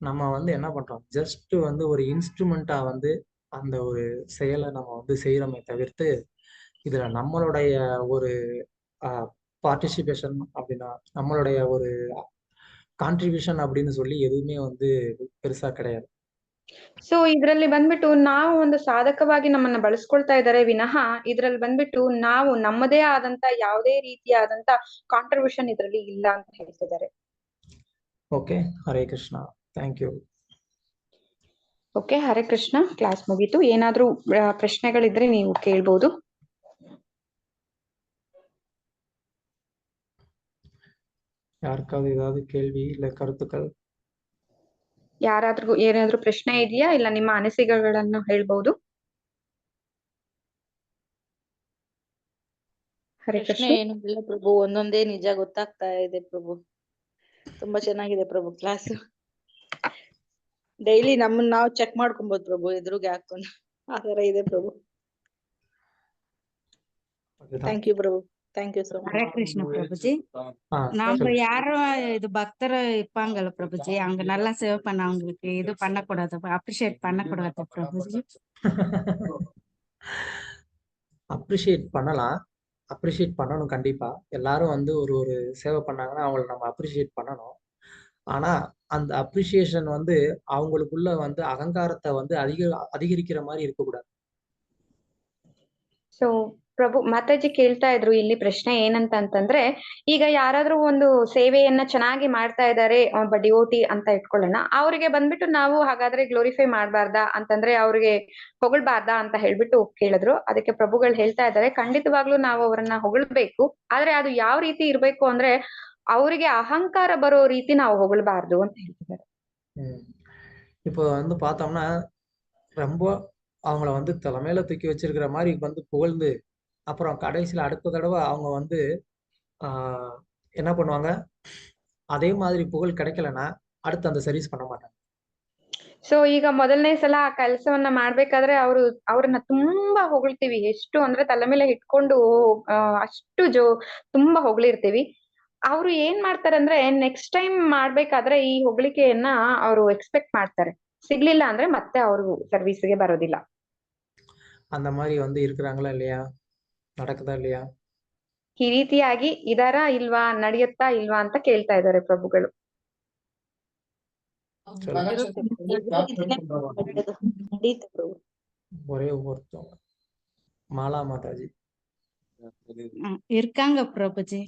நம்ம வந்து என்ன பண்றோம், ஜஸ்ட் வந்து ஒரு இன்ஸ்ட்ருமெண்டா வந்து அந்த ஒரு செயலை நம்ம வந்து செய்யறோமே தவிர்த்து இதுல நம்மளுடைய ஒரு பார்ட்டிசிபேஷன் அப்படின்னா நம்மளுடைய ஒரு கான்ட்ரிபியூஷன் அப்படின்னு சொல்லி எதுவுமே வந்து பெருசா கிடையாது. ಸೊ ಇದ್ರಲ್ಲಿ ಬಂದ್ಬಿಟ್ಟು ನಾವು ಒಂದು ಸಾಧಕವಾಗಿ ನಮ್ಮನ್ನ ಬಳಸ್ಕೊಳ್ತಾ ಇದ್ದಾರೆ ವಿನಃ ಇದ್ರಲ್ಲಿ ಬಂದ್ಬಿಟ್ಟು ನಾವು ನಮ್ಮದೇ ಆದಂತ ಯಾವುದೇ ರೀತಿಯಾದಂತ ಕಾಂಟ್ರಿಬ್ಯೂಷನ್ ಇದ್ರಲ್ಲಿ ಇಲ್ಲ ಅಂತ ಹೇಳ್ತಿದ್ದಾರೆ. Okay, Hare Krishna, thank you. Okay, Hare Krishna. Class ಮುಗೀತು. ಏನಾದ್ರೂ ಪ್ರಶ್ನೆಗಳಿದ್ರೆ ನೀವು ಕೇಳ್ಬೋದು. யாருக்காவது ஏதாவது கேள்வி இல்ல கருத்துக்கள்? ಯಾರಾದ್ರೂ ಏನಾದ್ರೂ ಪ್ರಶ್ನೆ ಇದೆಯಾ? ಇಲ್ಲ ನಿಮ್ಮ ಅನಿಸಿಕೆಗಳನ್ನು ಹೇಳ್ಬಹುದು. ಹರೇ ಪ್ರಶ್ನೆ ಕೃಷ್ಣ. ಏನು ಇಲ್ಲ ಪ್ರಭು, ಒಂದೊಂದೇ ನಿಜ ಗೊತ್ತಾಗ್ತಾ ಇದೆ ಪ್ರಭು. ತುಂಬಾ ಚೆನ್ನಾಗಿದೆ ಪ್ರಭು ಕ್ಲಾಸ್. ಡೈಲಿ ನಮ್ಮನ್ನ ನಾವು ಚೆಕ್ ಮಾಡ್ಕೊಬಹುದು ಪ್ರಭು, ಎದುರುಗೆ ಹಾಕೊಂಡು ಆ ತರ ಇದೆ Prabhu. Thank you Prabhu, thank you so much. Hare Krishna Prabhuji. நாம யாரும் இது பக்தர் இருப்பாங்கல்ல பிரபுஜி, அவங்க நல்லா சேவ் பண்ண அவங்களுக்கு இது பண்ணக்கூடாது, அப்ரிஷியேட் பண்ணக்கூடாது பிரபுஜி. அப்ரிஷியேட் பண்ணலாம், அப்ரிஷியேட் பண்ணணும். கண்டிப்பா எல்லாரும் வந்து ஒரு சேவை பண்ணாங்கன்னா அவங்கள நம்ம அப்ரிஷியேட் பண்ணணும். ஆனா அந்த அப்ரிஷியேஷன் வந்து அவங்களுக்குள்ள வந்து அகங்காரத்தை வந்து அதிகரிக்கிற மாதிரி இருக்கக்கூடாது. ಸೊ ಪ್ರಭು ಮಾತಾಜಿ ಕೇಳ್ತಾ ಇದ್ರು ಇಲ್ಲಿ ಪ್ರಶ್ನೆ ಏನಂತ ಅಂತಂದ್ರೆ, ಈಗ ಯಾರಾದ್ರೂ ಒಂದು ಸೇವೆಯನ್ನ ಚೆನ್ನಾಗಿ ಮಾಡ್ತಾ ಇದ್ದಾರೆ ಒಬ್ಬ ಡಿವೋಟಿ ಅಂತ ಇಟ್ಕೊಳ್ಳೋಣ, ಅವ್ರಿಗೆ ಬಂದ್ಬಿಟ್ಟು ನಾವು ಹಾಗಾದ್ರೆ ಗ್ಲೋರಿಫೈ ಮಾಡ್ಬಾರ್ದಾ ಅಂತಂದ್ರೆ ಅವ್ರಿಗೆ ಹೊಗಳ್ಬಾರ್ದಾ ಅಂತ ಹೇಳ್ಬಿಟ್ಟು ಕೇಳಿದ್ರು. ಅದಕ್ಕೆ ಪ್ರಭುಗಳು ಹೇಳ್ತಾ ಇದ್ದಾರೆ, ಖಂಡಿತವಾಗ್ಲೂ ನಾವು ಅವರನ್ನ ಹೊಗಳ್ಬೇಕು, ಆದ್ರೆ ಅದು ಯಾವ ರೀತಿ ಇರ್ಬೇಕು ಅಂದ್ರೆ ಅವರಿಗೆ ಅಹಂಕಾರ ಬರೋ ರೀತಿ ನಾವು ಹೊಗಳ್ಬಾರ್ದು ಅಂತ ಹೇಳ್ತಿದ್ದಾರೆ. இப்போ வந்து பார்த்தோம்னா ரொம்ப அவங்கள வந்து தலைமையில தூக்கி வச்சிருக்கிற மாதிரி வந்து புகழ்ந்து அப்புறம் கடைசியில அடுத்த தடவை அவங்க வந்து என்ன பண்ணுவாங்க, அதே மாதிரி புகழ் கிடைக்கலன்னா அடுத்து அந்த சர்வீஸ் பண்ண மாட்டாங்க. ಸೊ ಈಗ ಮೊದಲನೇ ಸಲ ಆ ಕೆಲಸವನ್ನ ಮಾಡ್ಬೇಕಾದ್ರೆ ಅವ್ರನ್ನ ತುಂಬಾ ಹೊಗಳ್ತೀವಿ, ಎಷ್ಟು ಅಂದ್ರೆ ತಲೆ ಮೇಲೆ ಇಟ್ಕೊಂಡು ಅಷ್ಟು ತುಂಬಾ ಹೊಗಳಿರ್ತೀವಿ. ಅವ್ರು ಏನ್ ಮಾಡ್ತಾರೆ ಅಂದ್ರೆ ನೆಕ್ಸ್ಟ್ ಟೈಮ್ ಮಾಡ್ಬೇಕಾದ್ರೆ ಈ ಹೊಗಳಿಕೆಯನ್ನ ಅವರು ಎಕ್ಸ್ಪೆಕ್ಟ್ ಮಾಡ್ತಾರೆ. ಸಿಗ್ಲಿಲ್ಲ ಅಂದ್ರೆ ಮತ್ತೆ ಅವರು ಸರ್ವಿಸ್ಗೆ ಬರೋದಿಲ್ಲ. அந்த மாதிரி வந்து இருக்கிறாங்களா இல்லையா? நடக்குதா இல்லையா? ಈ ರೀತಿಯಾಗಿ ಇದಾರಾ ಇಲ್ವಾ, ನಡೆಯುತ್ತಾ ಇಲ್ವಾ ಅಂತ ಕೇಳ್ತಾ ಇದ್ದಾರೆ ಪ್ರಭುಗಳು. சொல்லுங்க. ಇರುತ್ತೆ ಒಳ್ಳೇದು. ಖಂಡಿತ ಪ್ರಭು. ஒரே ஒருத்தவங்க மாலா மாதாஜி. இருக்காங்க பிரபுஜி.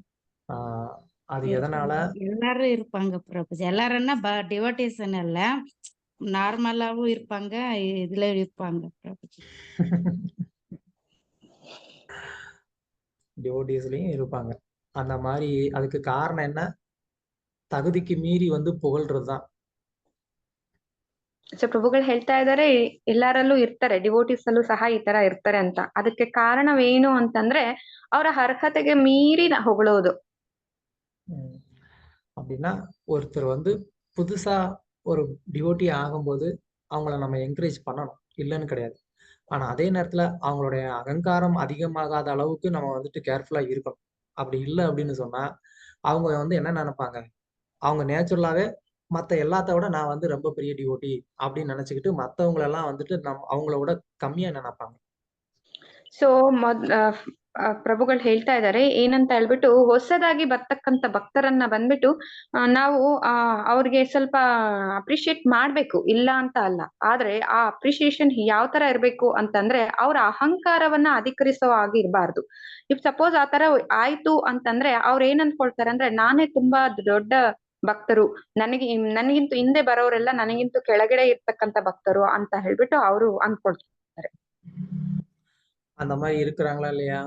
அது எதனால? எல்லாரும் இருப்பாங்க பிரபுஜி. எல்லாருன்னா டிவோட்டிஸ்ன்னு இல்ல, நார்மலாவும் இருப்பாங்க, இதுல இருப்பாங்க பிரபுஜி. டிவோட்டிஸ்லயும் இருப்பாங்க. அந்த மாதிரி அதுக்கு காரணம் என்ன? தகுதிக்கு மீறி வந்து புகழ்றதுதான். ಸೊ ಪ್ರಭುಗಳು ಹೇಳ್ತಾ ಇದ್ದಾರೆ ಎಲ್ಲರಲ್ಲೂ ಇರ್ತಾರೆ, ಡಿವೋಟಿಸ್ ಅಲ್ಲೂ ಸಹ ಈ ತರ ಇರ್ತಾರೆ ಅಂತ. ಅದಕ್ಕೆ ಕಾರಣವೇನು ಅಂತಂದ್ರೆ ಅವರ ಅರ್ಹತೆಗೆ ಮೀರಿ ಹೊಗಳೋದು. அப்படின்னா ஒருத்தர் வந்து புதுசா ஒரு டிவோட்டி ஆகும்போது அவங்கள நம்ம என்கரேஜ் பண்ணணும், இல்லைன்னு கிடையாது. ஆனா அதே நேரத்துல அவங்களுடைய அகங்காரம் அதிகமாகாத அளவுக்கு நம்ம வந்துட்டு கேர்ஃபுல்லா இருக்கணும். அப்படி இல்லை அப்படின்னு சொன்னா அவங்க வந்து என்ன நினைப்பாங்க, அவங்க நேச்சுரலாவே மத்த எல்லாத்த விட நான் வந்து ரொம்ப பெரிய டிவோட்டி அப்படின்னு நினைச்சுக்கிட்டு மத்தவங்களெல்லாம் வந்துட்டு அவங்கள விட கம்மியா நினைப்பாங்க. ಸೊ ಪ್ರಭುಗಳು ಹೇಳ್ತಾ ಇದ್ದಾರೆ ಏನಂತ ಹೇಳ್ಬಿಟ್ಟು, ಹೊಸದಾಗಿ ಬರ್ತಕ್ಕಂತ ಭಕ್ತರನ್ನ ಬಂದ್ಬಿಟ್ಟು ನಾವು ಅವ್ರಿಗೆ ಸ್ವಲ್ಪ ಅಪ್ರಿಶಿಯೇಟ್ ಮಾಡ್ಬೇಕು, ಇಲ್ಲ ಅಂತ ಅಲ್ಲ. ಆದ್ರೆ ಆ ಅಪ್ರಿಶಿಯೇಷನ್ ಯಾವ ತರ ಇರ್ಬೇಕು ಅಂತಂದ್ರೆ ಅವ್ರ ಅಹಂಕಾರವನ್ನ ಅಧಿಕರಿಸೋ ಹಾಗೆ ಇರಬಾರ್ದು. ಇಫ್ ಸಪೋಸ್ ಆ ತರ ಆಯ್ತು ಅಂತಂದ್ರೆ ಅವ್ರ ಏನ್ ಅನ್ಕೊಳ್ತಾರೆ ಅಂದ್ರೆ ನಾನೇ ತುಂಬಾ ದೊಡ್ಡ ಭಕ್ತರು, ನನಗಿಂತ ಹಿಂದೆ ಬರೋರೆಲ್ಲ ನನಗಿಂತ ಕೆಳಗಡೆ ಇರ್ತಕ್ಕಂತ ಭಕ್ತರು ಅಂತ ಹೇಳ್ಬಿಟ್ಟು ಅವರು ಅನ್ಕೊಳ್ತಾರೆ. அந்த மாதிரி இருக்கிறாங்களா இல்லையா?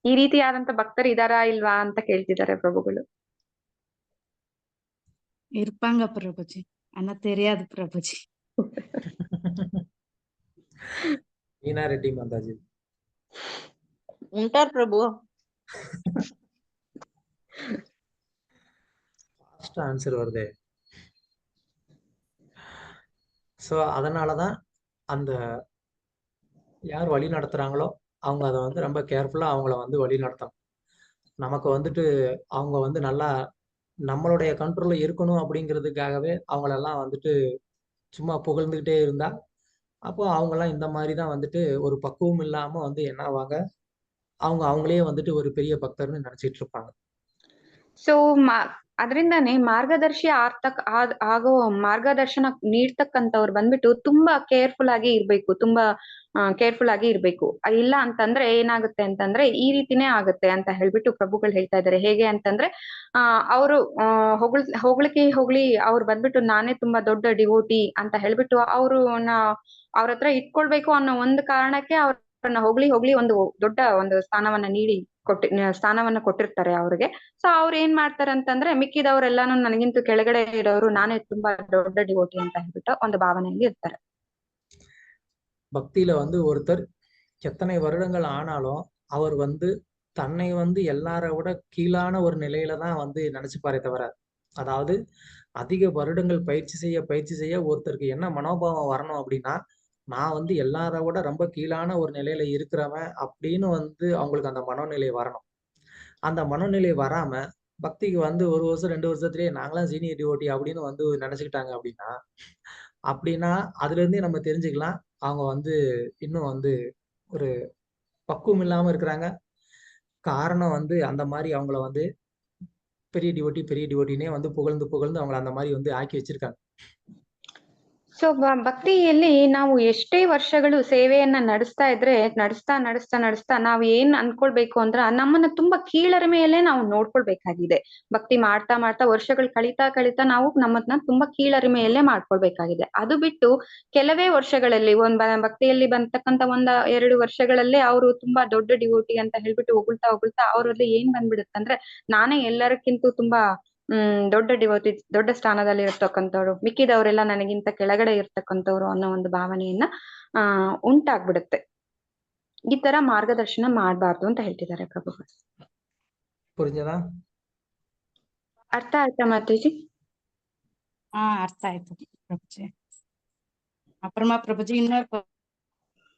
ಈ ರೀತಿಯಾದಂತ ಭಕ್ತರು ಇದಾರಾ ಇಲ್ವಾ ಅಂತ ಕೇಳ್ತಿದ್ದಾರೆ ಪ್ರಭುಗಳು. இருப்பாங்க பிரபுஜி, ஆனா தெரியாது பிரபுஜி. மீனா ரெட்டி மாதாஜி. ఉంటారు ప్రభు. ஃபர்ஸ்ட் ஆன்சர் வருதே. ஸோ அதனாலதான் அந்த யார் வழி நடத்துறாங்களோ அவங்க அதை வந்து ரொம்ப கேர்ஃபுல்லா அவங்கள வந்து வழி நடத்தணும். நமக்கு வந்துட்டு அவங்க வந்து நல்லா நம்மளுடைய கண்ட்ரோல்ல இருக்கணும் அப்படிங்கிறதுக்காகவே அவங்களெல்லாம் வந்துட்டு சும்மா புகழ்ந்துகிட்டே இருந்தா அப்போ அவங்கெல்லாம் இந்த மாதிரி தான் வந்துட்டு ஒரு பக்குவம் இல்லாம வந்து என்ன ஆவாங்க, அவங்களே வந்துட்டு ஒரு பெரிய பக்தர்னு நினைச்சிட்டு இருப்பாங்க. ಸೊ ಅದರಿಂದಾನೇ ಮಾರ್ಗದರ್ಶಿ ಆಗೋ ಮಾರ್ಗದರ್ಶನ ನೀಡ್ತಕ್ಕಂಥವ್ರು ಬಂದ್ಬಿಟ್ಟು ತುಂಬಾ ಕೇರ್ಫುಲ್ ಆಗಿ ಇರ್ಬೇಕು, ತುಂಬಾ ಕೇರ್ಫುಲ್ ಆಗಿ ಇರ್ಬೇಕು. ಇಲ್ಲ ಅಂತಂದ್ರೆ ಏನಾಗುತ್ತೆ ಅಂತಂದ್ರೆ ಈ ರೀತಿನೇ ಆಗುತ್ತೆ ಅಂತ ಹೇಳ್ಬಿಟ್ಟು ಪ್ರಭುಗಳು ಹೇಳ್ತಾ ಇದ್ದಾರೆ. ಹೇಗೆ ಅಂತಂದ್ರೆ ಅವರು ಹೊಗಳಿಕೆ ಅವ್ರು ಬಂದ್ಬಿಟ್ಟು ನಾನೇ ತುಂಬಾ ದೊಡ್ಡ ಡಿವೋಟಿ ಅಂತ ಹೇಳ್ಬಿಟ್ಟು ಅವ್ರನ್ನ ಅವ್ರ ಹತ್ರ ಇಟ್ಕೊಳ್ಬೇಕು ಅನ್ನೋ ಒಂದು ಕಾರಣಕ್ಕೆ ಅವ್ರನ್ನ ಹೊಗಳಿ ಒಂದು ದೊಡ್ಡ ಒಂದು ಸ್ಥಾನವನ್ನ ಕೊಟ್ಟಿರ್ತಾರೆ ಅವ್ರಿಗೆ. ಸೊ ಅವ್ರು ಏನ್ ಮಾಡ್ತಾರೆ ಅಂತಂದ್ರೆ ಮಿಕ್ಕಿದವರೆಲ್ಲಾನು ನನಗಿಂತ ಕೆಳಗಡೆ ಇರೋರು, ನಾನೇ ತುಂಬಾ ದೊಡ್ಡ ಡಿವೋಟಿ ಅಂತ ಹೇಳ್ಬಿಟ್ಟು ಒಂದು ಭಾವನೆಯಲ್ಲಿ ಇರ್ತಾರೆ. பக்தியில வந்து ஒருத்தர் எத்தனை வருடங்கள் ஆனாலும் அவர் வந்து தன்னை வந்து எல்லாரை விட கீழான ஒரு நிலையில தான் வந்து நினைச்சுப்பாரே தவிர, அதாவது அதிக வருடங்கள் பயிற்சி செய்ய ஒருத்தருக்கு என்ன மனோபாவம் வரணும் அப்படின்னா, நான் வந்து எல்லாரை விட ரொம்ப கீழான ஒரு நிலையில இருக்கிறவன் அப்படின்னு வந்து அவங்களுக்கு அந்த மனோநிலை வரணும். அந்த மனோநிலை வராம பக்திக்கு வந்து 1 வருஷம் 2 வருஷத்துலயே நாங்களாம் சீனியர் டிவோட்டி அப்படின்னு வந்து நினைச்சுக்கிட்டாங்க அப்படின்னா அதுல இருந்தே நம்ம தெரிஞ்சுக்கலாம் அவங்க வந்து இன்னும் வந்து ஒரு பக்குவம் இல்லாம இருக்கிறாங்க. காரணம் வந்து அந்த மாதிரி அவங்கள வந்து பெரிய டிவோட்டினே வந்து புகழ்ந்து அவங்கள அந்த மாதிரி வந்து ஆக்கி வச்சிருக்காங்க. ಸೊ ಭಕ್ತಿಯಲ್ಲಿ ನಾವು ಎಷ್ಟೇ ವರ್ಷಗಳು ಸೇವೆಯನ್ನ ನಡೆಸ್ತಾ ನಾವು ಏನ್ ಅನ್ಕೊಳ್ಬೇಕು ಅಂದ್ರ ನಮ್ಮನ್ನ ತುಂಬಾ ಕೀಳರಿಮೆಯಲ್ಲೇ ನಾವು ನೋಡ್ಕೊಳ್ಬೇಕಾಗಿದೆ. ಭಕ್ತಿ ಮಾಡ್ತಾ ವರ್ಷಗಳು ಕಳಿತಾ ನಾವು ನಮ್ಮನ್ನ ತುಂಬಾ ಕೀಳರಿಮೆಯಲ್ಲೇ ಮಾಡ್ಕೊಳ್ಬೇಕಾಗಿದೆ. ಅದು ಬಿಟ್ಟು ಕೆಲವೇ ವರ್ಷಗಳಲ್ಲಿ ಭಕ್ತಿಯಲ್ಲಿ ಬಂತಕ್ಕಂತ 1-2 ವರ್ಷಗಳಲ್ಲೇ ಅವರು ತುಂಬಾ ದೊಡ್ಡ ಡಿವೋಟಿ ಅಂತ ಹೇಳ್ಬಿಟ್ಟು ಹೊಗಳ್ತಾ ಅವರಲ್ಲಿ ಏನ್ ಬಂದ್ಬಿಡುತ್ತಂದ್ರೆ ನಾನೇ ಎಲ್ಲರಕ್ಕಿಂತ ತುಂಬಾ ದೊಡ್ಡ ಡಿವೋಟಿ, ದೊಡ್ಡ ಸ್ಥಾನದಲ್ಲಿ ಇರ್ತಕ್ಕಂಥವ್ರು, ಮಿಕ್ಕಿದವರೆಲ್ಲ ನನಗಿಂತ ಕೆಳಗಡೆ ಇರ್ತಕ್ಕಂಥವ್ರು ಅನ್ನೋ ಒಂದು ಭಾವನೆಯನ್ನ ಉಂಟಾಗ್ಬಿಡುತ್ತೆ. ಈ ತರ ಮಾರ್ಗದರ್ಶನ ಮಾಡ್ಬಾರ್ದು ಅಂತ ಹೇಳ್ತಿದ್ದಾರೆ ಪ್ರಭುಗಳು. புரிஞ்சதா? ಅರ್ಥ ಆಯ್ತಾ ಮಾತಾಜಿ? ಅರ್ಥ ಆಯ್ತು ಪ್ರಭುಜಿ. அப்புறமா பிரபுஜி இன்னொரு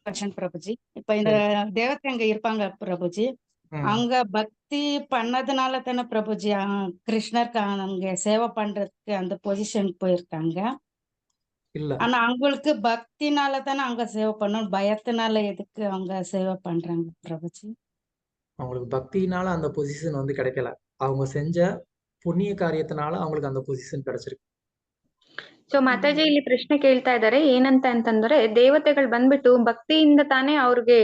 கொஸ்டின் பிரபுஜி. இப்ப இந்த தேவத்தை அங்க இருப்பாங்க பிரபுஜி, அவங்க பக்தி பண்ணதுனால தானே பிரபுஜி கிருஷ்ணருக்கு அங்க சேவை பண்றதுக்கு அந்த பொசிஷனுக்கு போயிருக்காங்க. இல்ல ஆனா அவங்களுக்கு பக்தினால தானே அவங்க சேவை பண்ணணும், பயத்தினால எதுக்கு அவங்க சேவை பண்றாங்க பிரபுஜி? அவங்களுக்கு பக்தியினால அந்த பொசிஷன் வந்து கிடைக்கல. அவங்க செஞ்ச புண்ணிய காரியத்தினால அவங்களுக்கு அந்த பொசிஷன் கிடைச்சிருக்கு. ಸೊ ಮಾತಾಜಿ ಇಲ್ಲಿ ಪ್ರಶ್ನೆ ಕೇಳ್ತಾ ಇದ್ದಾರೆ ಏನಂತ ಅಂತಂದ್ರೆ ದೇವತೆಗಳು ಬಂದ್ಬಿಟ್ಟು ಭಕ್ತಿಯಿಂದ ತಾನೇ ಅವ್ರಿಗೆ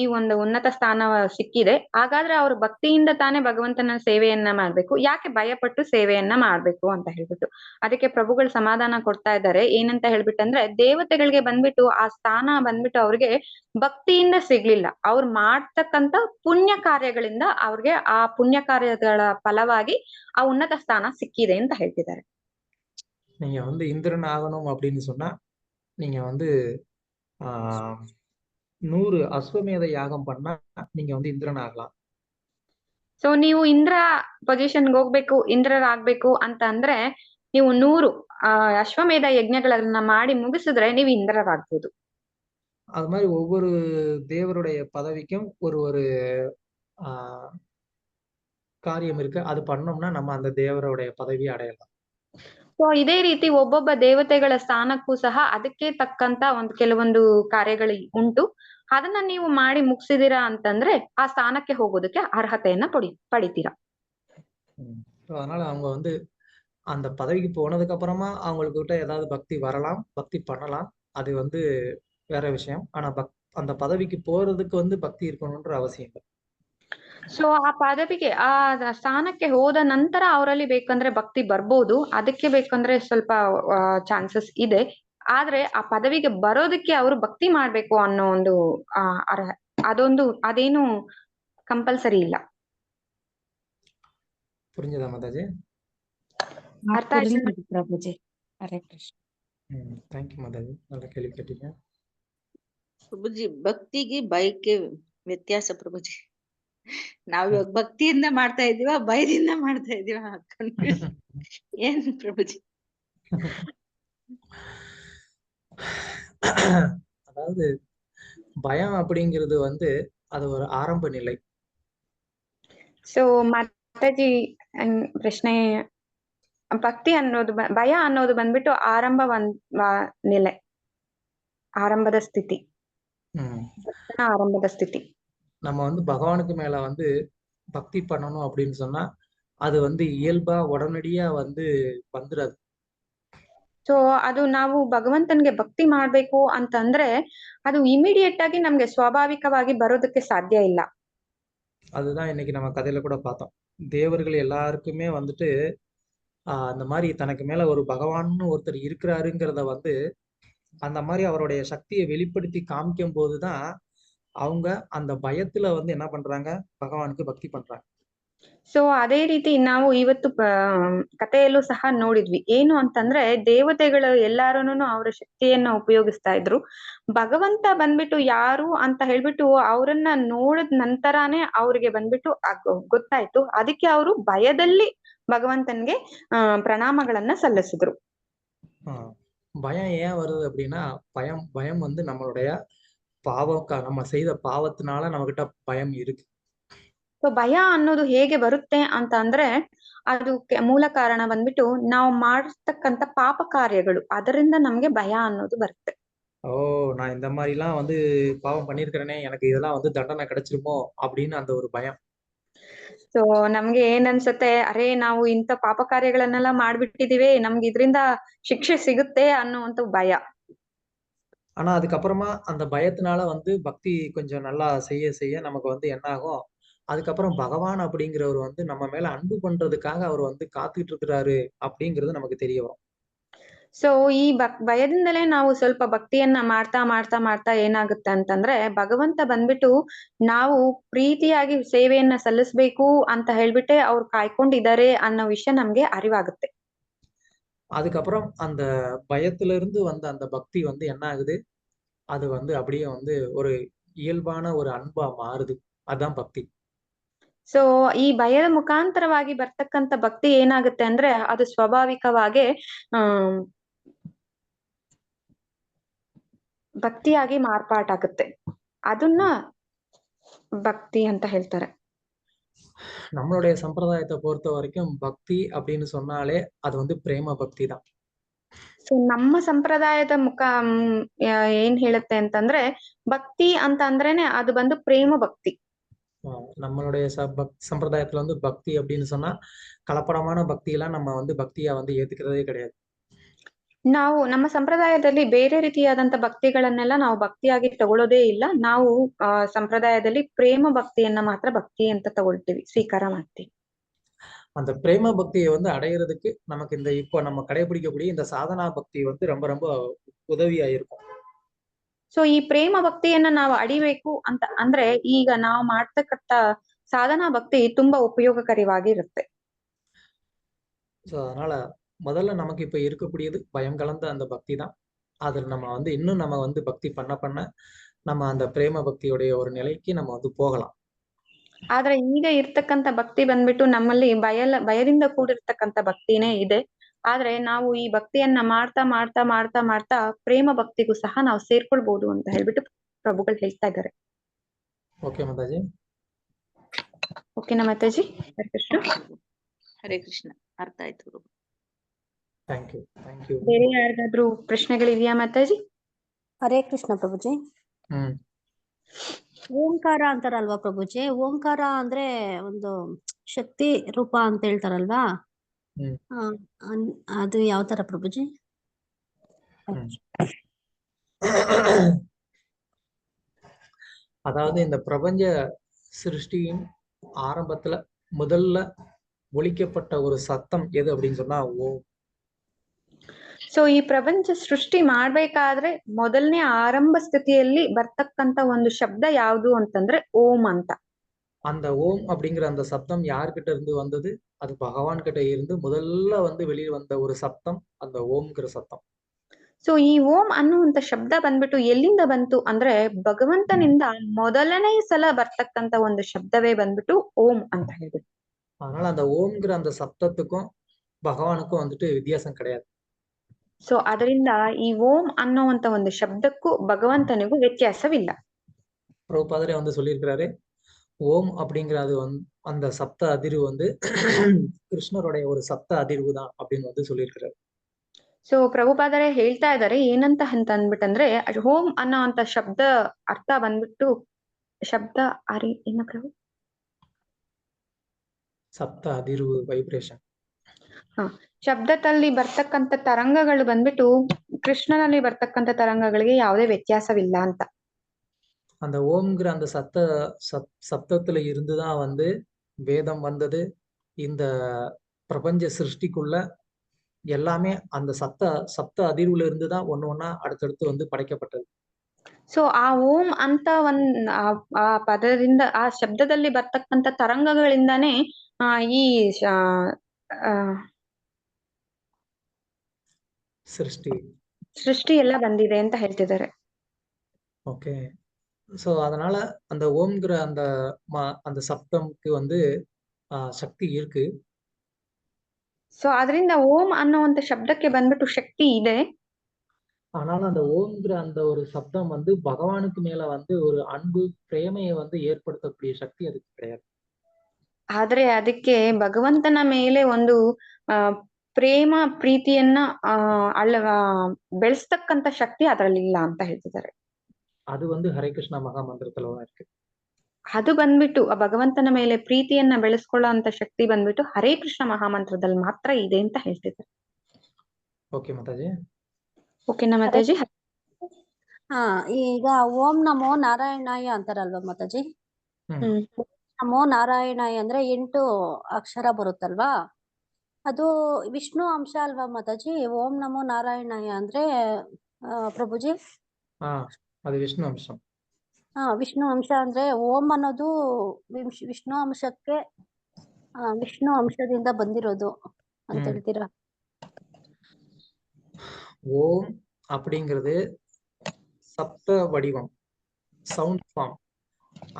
ಈ ಒಂದು ಉನ್ನತ ಸ್ಥಾನ ಸಿಕ್ಕಿದೆ. ಹಾಗಾದ್ರೆ ಅವ್ರು ಭಕ್ತಿಯಿಂದ ತಾನೇ ಭಗವಂತನ ಸೇವೆಯನ್ನ ಮಾಡ್ಬೇಕು, ಯಾಕೆ ಭಯಪಟ್ಟು ಸೇವೆಯನ್ನ ಮಾಡ್ಬೇಕು ಅಂತ ಹೇಳ್ಬಿಟ್ಟು. ಅದಕ್ಕೆ ಪ್ರಭುಗಳು ಸಮಾಧಾನ ಕೊಡ್ತಾ ಇದ್ದಾರೆ ಏನಂತ ಹೇಳ್ಬಿಟ್ಟಂದ್ರೆ ದೇವತೆಗಳಿಗೆ ಬಂದ್ಬಿಟ್ಟು ಆ ಸ್ಥಾನ ಬಂದ್ಬಿಟ್ಟು ಅವ್ರಿಗೆ ಭಕ್ತಿಯಿಂದ ಸಿಗ್ಲಿಲ್ಲ, ಅವ್ರು ಮಾಡ್ತಕ್ಕಂತ ಪುಣ್ಯ ಕಾರ್ಯಗಳಿಂದ ಅವ್ರಿಗೆ ಆ ಪುಣ್ಯ ಕಾರ್ಯಗಳ ಫಲವಾಗಿ ಆ ಉನ್ನತ ಸ್ಥಾನ ಸಿಕ್ಕಿದೆ ಅಂತ ಹೇಳ್ತಿದ್ದಾರೆ. நீங்க வந்து இந்திரன் ஆகணும் அப்படின்னு சொன்னா நீங்க வந்து ஆஹ் 100 அஸ்வமேத யாகம் பண்ணா நீங்க வந்து இந்திரன் ஆகலாம். ಸೊ ನೀವು ಇಂದ್ರ ಪೊಸಿಷನ್ಗೆ ಹೋಗ್ಬೇಕು, ಇಂದ್ರರಾಗ್ಬೇಕು ಅಂತ ಅಂದ್ರೆ ನೀವು 100 ಅಶ್ವಮೇಧ ಯಜ್ಞಗಳನ್ನ ಮಾಡಿ ಮುಗಿಸಿದ್ರೆ ನೀವು ಇಂದ್ರರಾಗ್ಬೋದು. அது மாதிரி ஒவ்வொரு தேவருடைய பதவிக்கும் ஒரு ஒரு ஆஹ் காரியம் இருக்கு. அது பண்ணோம்னா நம்ம அந்த தேவருடைய பதவியை அடையலாம். ಸೊ ಇದೇ ರೀತಿ ಒಬ್ಬೊಬ್ಬ ದೇವತೆಗಳ ಸ್ಥಾನಕ್ಕೂ ಸಹ ಅದಕ್ಕೆ ತಕ್ಕಂತ ಒಂದು ಕೆಲವೊಂದು ಕಾರ್ಯಗಳು ಉಂಟು. ಅದನ್ನ ನೀವು ಮಾಡಿ ಮುಗಿಸಿದಿರಾ ಅಂತಂದ್ರೆ ಆ ಸ್ಥಾನಕ್ಕೆ ಹೋಗೋದಕ್ಕೆ ಅರ್ಹತೆಯನ್ನ ಪಡಿತೀರಾ. So, அதனால அவங்க வந்து அந்த பதவிக்கு போனதுக்கு அப்புறமா அவங்களுக்கு கிட்ட ஏதாவது பக்தி வரலாம், பக்தி பண்ணலாம், அது வந்து வேற விஷயம். ஆனா அந்த பதவிக்கு போறதுக்கு வந்து பக்தி இருக்கணும்ன்ற அவசியம் இல்லை. ಸೊ ಆ ಪದವಿಗೆ ಆ ಸ್ಥಾನಕ್ಕೆ ಹೋದ ನಂತರ ಅವರಲ್ಲಿ ಬೇಕಂದ್ರೆ ಭಕ್ತಿ ಬರ್ಬೋದು, ಅದಕ್ಕೆ ಬೇಕಂದ್ರೆ ಸ್ವಲ್ಪ ಚಾನ್ಸಸ್ ಇದೆ. ಆದ್ರೆ ಆ ಪದವಿಗೆ ಬರೋದಕ್ಕೆ ಅವರು ಭಕ್ತಿ ಮಾಡ್ಬೇಕು ಅನ್ನೋ ಒಂದು ಅದೇನು ಕಂಪಲ್ಸರಿ ಇಲ್ಲ. புரிஞ்சதா மாதாஜி? ಅರ್ಥ ಆಯ್ತು ಪ್ರಭುಜಿ. ಹರೇ ಕೃಷ್ಣ. ಥ್ಯಾಂಕ್ ಯು ಮಾತಾಜಿ, நல்ல ಕೇಳಿ ಕೇಳಿಗೆ. ಪ್ರಭುಜಿ ಭಕ್ತಿಗೆ ಭಯಕ್ಕೆ ವ್ಯತ್ಯಾಸ ಪ್ರಭುಜಿ. ನಾವ್ ಇವಾಗ ಭಕ್ತಿಯಿಂದ ಮಾಡ್ತಾ ಇದೀವ ಭಯದಿಂದ ಮಾಡ್ತಾ ಇದೀವ ಕನ್ಫ್ಯೂಷನ್ ಏನ್ ಪ್ರಭುಜಿ? அதாவது பயம் அப்படிங்கிறது வந்து அது ஒரு ஆரம்ப நிலை. ಸೊ ಮಾತಾಜಿ ಪ್ರಶ್ನೆ, ಭಕ್ತಿ ಅನ್ನೋದು ಭಯ ಅನ್ನೋದು ಬಂದ್ಬಿಟ್ಟು ನೆಲೆ, ಆರಂಭದ ಸ್ಥಿತಿ, ಆರಂಭದ ಸ್ಥಿತಿ. நம்ம வந்து பகவானுக்கு மேல வந்து பக்தி பண்ணணும் அப்படின்னு சொன்னா அது வந்து இயல்பா உடனடியா வந்து வந்துடாது. ಸೊ ಅದು ನಾವು ಭಗವಂತನ್ಗೆ ಭಕ್ತಿ ಮಾಡ್ಬೇಕು ಅಂತಂದ್ರೆ ಅದು ಇಮಿಡಿಯೇಟ್ ಆಗಿ ನಮ್ಗೆ ಸ್ವಾಭಾವಿಕವಾಗಿ ಬರೋದಕ್ಕೆ ಸಾಧ್ಯ ಇಲ್ಲ. அதுதான் இன்னைக்கு நம்ம கதையில கூட பார்த்தோம். தேவர்கள் எல்லாருக்குமே வந்துட்டு அந்த மாதிரி தனக்கு மேல ஒரு பகவான்னு ஒருத்தர் இருக்கிறாருங்கிறத வந்து அந்த மாதிரி அவருடைய சக்தியை வெளிப்படுத்தி காமிக்கும் போதுதான் அவங்க அந்த பயத்துல வந்து என்ன பண்றாங்க, ಭಗವಾನ್ಗೆ ಭಕ್ತಿ பண்றாங்க. ಸೊ ಅದೇ ರೀತಿ ನಾವು ಇವತ್ತು ಕಥೆಯಲ್ಲೂ ಸಹ ನೋಡಿದ್ವಿ ಏನು ಅಂತಂದ್ರೆ ದೇವತೆಗಳು ಎಲ್ಲಾರೂನು ಅವರ ಶಕ್ತಿಯನ್ನ ಉಪಯೋಗಿಸ್ತಾ ಇದ್ರು. ಭಗವಂತ ಬಂದ್ಬಿಟ್ಟು ಯಾರು ಅಂತ ಹೇಳ್ಬಿಟ್ಟು ಅವ್ರನ್ನ ನೋಡಿದ ನಂತರಾನೇ ಅವ್ರಿಗೆ ಬಂದ್ಬಿಟ್ಟು ಗೊತ್ತಾಯ್ತು. ಅದಕ್ಕೆ ಅವರು ಭಯದಲ್ಲಿ ಭಗವಂತನ್ಗೆ ಪ್ರಣಾಮಗಳನ್ನ ಸಲ್ಲಿಸಿದ್ರು. பயம் ஏன் வருது அப்படின்னா பயம் வந்து நம்மளுடைய நம்ம செய்த பாவத்தினால நம்மகிட்ட பயம் இருக்கு. ಸೊ ಭಯ ಅನ್ನೋದು ಹೇಗೆ ಬರುತ್ತೆ ಅಂತ ಅಂದ್ರೆ ಅದು ಮೂಲ ಕಾರಣ ಬಂದ್ಬಿಟ್ಟು ನಾವು ಮಾಡತಕ್ಕಂತ ಪಾಪ ಕಾರ್ಯಗಳು, ಅದರಿಂದ ನಮ್ಗೆ ಭಯ ಅನ್ನೋದು ಬರುತ್ತೆ. நான் இந்த மாதிரி எல்லாம் வந்து பாவம் பண்ணிருக்கிறேனே, எனக்கு இதெல்லாம் வந்து தண்டனை கிடைச்சிருமோ அப்படின்னு அந்த ஒரு பயம். ಸೊ ನಮ್ಗೆ ಏನ್ ಅನ್ಸುತ್ತೆ, ಅರೆ ನಾವು ಇಂಥ ಪಾಪ ಕಾರ್ಯಗಳನ್ನೆಲ್ಲ ಮಾಡ್ಬಿಟ್ಟಿದೀವಿ, ನಮ್ಗೆ ಇದರಿಂದ ಶಿಕ್ಷೆ ಸಿಗುತ್ತೆ ಅನ್ನುವಂತ ಭಯ. ஆனா அதுக்கப்புறமா அந்த பயத்தினால வந்து பக்தி கொஞ்சம் நல்லா செய்ய செய்ய நமக்கு வந்து என்ன ஆகும், அதுக்கப்புறம் பகவான் அப்படிங்கிறவர் வந்து நம்ம மேல அன்பு பண்றதுக்காக அவர் வந்து காத்துக்கிட்டு இருக்கிறாரு அப்படிங்கிறது நமக்கு தெரிய வரும். ಸೊ ಈ ಭಯದಿಂದಲೇ ನಾವು ಸ್ವಲ್ಪ ಭಕ್ತಿಯನ್ನ ಮಾಡ್ತಾ ಮಾಡ್ತಾ ಮಾಡ್ತಾ ಏನಾಗುತ್ತೆ ಅಂತಂದ್ರೆ ಭಗವಂತ ಬಂದ್ಬಿಟ್ಟು ನಾವು ಪ್ರೀತಿಯಾಗಿ ಸೇವೆಯನ್ನ ಸಲ್ಲಿಸ್ಬೇಕು ಅಂತ ಹೇಳ್ಬಿಟ್ಟೆ ಅವ್ರು ಕಾಯ್ಕೊಂಡಿದ್ದಾರೆ ಅನ್ನೋ ವಿಷಯ ನಮ್ಗೆ ಅರಿವಾಗುತ್ತೆ. அதுக்கப்புறம் அந்த பயத்துல இருந்து வந்த அந்த பக்தி வந்து என்ன ஆகுது, அது வந்து அப்படியே வந்து ஒரு இயல்பான ஒரு அன்பா மாறுது. அதான் பக்தி. ಸೊ ಈ ಭಯದ ಮುಖಾಂತರವಾಗಿ ಬರ್ತಕ್ಕಂತ ಭಕ್ತಿ ಏನಾಗುತ್ತೆ ಅಂದ್ರೆ ಅದು ಸ್ವಾಭಾವಿಕವಾಗಿ ಭಕ್ತಿಯಾಗಿ ಮಾರ್ಪಾಟಾಗುತ್ತೆ. ಅದನ್ನ ಭಕ್ತಿ ಅಂತ ಹೇಳ್ತಾರೆ. நம்மளுடைய சம்பிரதாயத்தை பொறுத்த வரைக்கும் பக்தி அப்படின்னு சொன்னாலே அது வந்து பிரேம பக்தி தான். ಸೊ ನಮ್ಮ ಸಂಪ್ರದಾಯದ ಏನ್ ಹೇಳುತ್ತೆ ಅಂತಂದ್ರೆ ಭಕ್ತಿ ಅಂತ ಅಂದ್ರೇನೆ ಅದು ಬಂದು ಪ್ರೇಮ ಭಕ್ತಿ. நம்மளுடைய சம்பிரதாயத்துல வந்து பக்தி அப்படின்னு சொன்னா கலப்படமான பக்தி எல்லாம் நம்ம வந்து பக்தியா வந்து ஏத்துக்கிறதே கிடையாது. ನಾವು ನಮ್ಮ ಸಂಪ್ರದಾಯದಲ್ಲಿ ಬೇರೆ ರೀತಿಯಾದಂತ ಭಕ್ತಿಗಳನ್ನೆಲ್ಲ ನಾವು ಭಕ್ತಿಯಾಗಿ ತಗೊಳ್ಳೋದೇ ಇಲ್ಲ. ನಾವು ಸಂಪ್ರದಾಯದಲ್ಲಿ ಪ್ರೇಮ ಭಕ್ತಿಯನ್ನ ಮಾತ್ರ ಭಕ್ತಿ ಅಂತ ತಗೊಳ್ತೀವಿ, ಸ್ವೀಕಾರ ಮಾಡ್ತೀವಿ. அந்த பிரேம பக்தியை வந்து அடையிறதுக்கு நமக்கு இந்த இப்போ நம்ம கடைபிடிக்கக்கூடிய இந்த சாதனா பக்தி வந்து ரொம்ப ரொம்ப உதவியா இருக்கும். ಸೊ ಈ ಪ್ರೇಮ ಭಕ್ತಿಯನ್ನ ನಾವು ಅಡಿಬೇಕು ಅಂತ ಅಂದ್ರೆ ಈಗ ನಾವು ಮಾಡ್ತಕ್ಕಂತ ಸಾಧನಾ ಭಕ್ತಿ ತುಂಬಾ ಉಪಯೋಗಕಾರಿಯಾಗಿರುತ್ತೆ. ஸோ அதனால முதல்ல நமக்கு இப்ப இருக்கக்கூடியது பயம் கலந்த அந்த பக்தி தான். அதில் நம்ம வந்து இன்னும் நம்ம வந்து பக்தி பண்ண பண்ண நம்ம அந்த பிரேம பக்தியோடைய ஒரு நிலைக்கு நம்ம வந்து போகலாம். ಆದ್ರೆ ಈಗ ಇರ್ತಕ್ಕಂಥ ಭಕ್ತಿ ಬಂದ್ಬಿಟ್ಟು ನಮ್ಮಲ್ಲಿ ಭಯದಿಂದ ಕೂಡಿರ್ತಕ್ಕಂಥ ಭಕ್ತಿನೇ ಇದೆ. ಆದ್ರೆ ನಾವು ಈ ಭಕ್ತಿಯನ್ನ ಮಾಡ್ತಾ ಮಾಡ್ತಾ ಮಾಡ್ತಾ ಮಾಡ್ತಾ ಪ್ರೇಮ ಭಕ್ತಿಗೂ ಸಹ ನಾವು ಸೇರ್ಕೊಳ್ಬಹುದು ಅಂತ ಹೇಳ್ಬಿಟ್ಟು ಪ್ರಭುಗಳು ಹೇಳ್ತಾ ಇದ್ದಾರೆ. ಓಕೆ ಮಾತಾಜಿ. ಓಕೆನಾ ಮಾತಾಜಿ? ಹರೇ ಕೃಷ್ಣ. ಹರೇ ಕೃಷ್ಣ, ಅರ್ಥ ಆಯ್ತು ಪ್ರಭು. Thank you. ಬೇರೆ ಯಾರಿಗಾದ್ರೂ ಪ್ರಶ್ನೆಗಳಿದೆಯಾ ಮಾತಾಜಿ? ಹರೇ ಕೃಷ್ಣ ಪ್ರಭುಜಿ. ಹ್ಮ್ ಓಂಕಾರ ಅಂತಾರಲ್ವಾ ಪ್ರಭುಜಿ? ಓಂಕಾರ ಅಂದ್ರೆ ಒಂದು ಶಕ್ತಿ ರೂಪ ಅಂತ ಹೇಳ್ತಾರಲ್ವಾ? ಅದು ಯಾವ ತರ ಪ್ರಭುಜಿ? அதாவது இந்த பிரபஞ்ச சிருஷ்டியின் ஆரம்பத்துல முதல்ல ஒலிக்கப்பட்ட ஒரு சத்தம் எது அப்படின்னு சொன்னா ஓம். ಸೊ ಈ ಪ್ರಪಂಚ ಸೃಷ್ಟಿ ಮಾಡ್ಬೇಕಾದ್ರೆ ಮೊದಲನೇ ಆರಂಭ ಸ್ಥಿತಿಯಲ್ಲಿ ಬರ್ತಕ್ಕಂತ ಒಂದು ಶಬ್ದ ಯಾವುದು ಅಂತಂದ್ರೆ ಓಂ ಅಂತ. அந்த ஓம் அப்படிங்கிற அந்த சப்தம் யார்கிட்ட இருந்து வந்தது? அது பகவான் கிட்ட இருந்து முதல்ல வந்து வெளியே வந்த ஒரு சப்தம் அந்த ஓம்ங்கிற சத்தம். ಸೊ ಈ ಓಂ ಅನ್ನುವಂತ ಶಬ್ದ ಬಂದ್ಬಿಟ್ಟು ಎಲ್ಲಿಂದ ಬಂತು ಅಂದ್ರೆ ಭಗವಂತನಿಂದ ಮೊದಲನೇ ಸಲ ಬರ್ತಕ್ಕಂತ ಒಂದು ಶಬ್ದವೇ ಬಂದ್ಬಿಟ್ಟು ಓಂ ಅಂತ ಹೇಳಿದ್ರು. அதனால அந்த ஓம்ங்கிற அந்த சப்தத்துக்கும் பகவானுக்கும் வந்துட்டு வித்தியாசம் கிடையாது. ಸೊ ಅದರಿಂದ ಈ ಓಂ ಅನ್ನುವಂತ ಒಂದು ಶಬ್ದಕ್ಕೂ ಭಗವಂತನಿಗೂ ವ್ಯತ್ಯಾಸವಿಲ್ಲ. பிரபுபாதரே வந்து சொல்லியிருக்கிறாரு, ஓம் அப்படிங்கிற அது அந்த சப்த அதிர்வு வந்து கிருஷ்ணருடைய ஒரு சப்த அதிர்வு தான் அப்படின்னு வந்து சொல்லியிருக்கிறாரு. ಸೊ ಪ್ರಭುಪಾದರೆ ಹೇಳ್ತಾ ಇದ್ದಾರೆ ಏನಂತ ಅಂದ್ಬಿಟ್ಟಂದ್ರೆ ಓಂ ಅನ್ನೋಂತ ಶಬ್ದ ಅರ್ಥ ಬಂದ್ಬಿಟ್ಟು ಶಬ್ದ ಏನ ಪ್ರಭು? ಸಪ್ತ அதிர்வு ವೈಬ್ರೇಷನ್. ಶಬ್ದದಲ್ಲಿ ಬರ್ತಕ್ಕಂಥ ತರಂಗಗಳು ಬಂದ್ಬಿಟ್ಟು ಕೃಷ್ಣನಲ್ಲಿ ಬರ್ತಕ್ಕಂಥ ತರಂಗಗಳಿಗೆ ಯಾವುದೇ ವ್ಯತ್ಯಾಸವಿಲ್ಲ ಅಂತ. அந்த ஓம்ங்கிற அந்த சப்தத்துல இருந்துதான் வந்து வேதம் வந்தது. இந்த பிரபஞ்ச சிருஷ்டிக்குள்ள எல்லாமே அந்த சப்த அதிர்வுல இருந்துதான் ஒண்ணா அடுத்தடுத்து வந்து படைக்கப்பட்டது. ಸೊ ಆ ಓಂ ಅಂತ ಆ ಪದದಿಂದ ಆ ಶಬ್ದದಲ್ಲಿ ಬರ್ತಕ್ಕಂಥ ತರಂಗಗಳಿಂದಾನೇ ಈ ಸೃಷ್ಟಿ ಎಲ್ಲ ಬಂದಿದೆ ಅಂತ ಹೇಳ್ತಿದ್ದಾರೆ. ஓகே. சோ அதனால அந்த ஓம்ங்கிற அந்த சப்தம்க்கு வந்து சக்தி இருக்கு. ಸೊ ಅದರಿಂದ ಓಂ ಅನ್ನುವಂತ ಶಬ್ದಕ್ಕೆ ಬಂದ್ಬಿಟ್ಟು ಶಕ್ತಿ ಇದೆ. ஆனாலும் அந்த ஓம்ங்கிற அந்த ஒரு சப்தம் வந்து பகவானுக்கு மேல வந்து ஒரு அன்பு பிரேமையை வந்து ஏற்படுத்தக்கூடிய சக்தி அதுக்கு கிடையாது. ಆದ್ರೆ ಅದಕ್ಕೆ ಭಗವಂತನ ಮೇಲೆ ಒಂದು ಪ್ರೇಮ ಪ್ರೀತಿಯನ್ನ ಬೆಳೆಸ್ತಕ್ಕಂತ ಶಕ್ತಿ ಅದರಲ್ಲಿ ಇಲ್ಲ ಅಂತ ಹೇಳ್ತಿದ್ದಾರೆ. ಅದು வந்து ಹರೇ ಕೃಷ್ಣ ಮಹಾಮಂತ್ರದಲ್ಲಿ ಇருக்கு. ಅದು ಬಂದ್ಬಿಟ್ಟು ಆ ಭಗವಂತನ ಮೇಲೆ ಪ್ರೀತಿಯನ್ನ ಬೆಳೆಸ್ಕೊಳ್ಳೋ ಅಂತ ಶಕ್ತಿ ಬಂದ್ಬಿಟ್ಟು ಹರೇ ಕೃಷ್ಣ ಮಹಾಮಂತ್ರದಲ್ಲಿ ಮಾತ್ರ ಇದೆ ಅಂತ ಹೇಳ್ತಿದ್ದಾರೆ. ಓಕೆ ಮಾತಾಜಿ. ಓಕೆನಾ ಮಾತಾಜಿ? ಈಗ ಓಂ ನಮೋ ನಾರಾಯಣಾಯ ಅಂತಾರಲ್ವಾ ಮಾತಾಜಿ? ನಮೋ ನಾರಾಯಣಾಯ ಅಂದ್ರೆ 8 ಅಕ್ಷರ ಬರುತ್ತಲ್ವಾ? ಅದು ವಿಷ್ಣು ಅಂಶ ಅಲ್ವಾ ಮಾತಾಜಿ? ಓಂ ನಮೋ ನಾರಾಯಣಾಯ ಅಂದ್ರೆ ಪ್ರಭುಜಿ? ಅದು ವಿಷ್ಣು ಅಂಶ. ವಿಷ್ಣು ಅಂಶ ಅಂದ್ರೆ ಓಂ ಅನ್ನೋದು ವಿಷ್ಣು ಅಂಶಕ್ಕೆ ವಿಷ್ಣು ಅಂಶದಿಂದ ಬಂದಿರೋದು ಅಂತ ಹೇಳ್ತೀರಾ? ஓம் அப்படிங்கிறது சப்த வடிவம், சவுண்ட் ஃபார்ம்.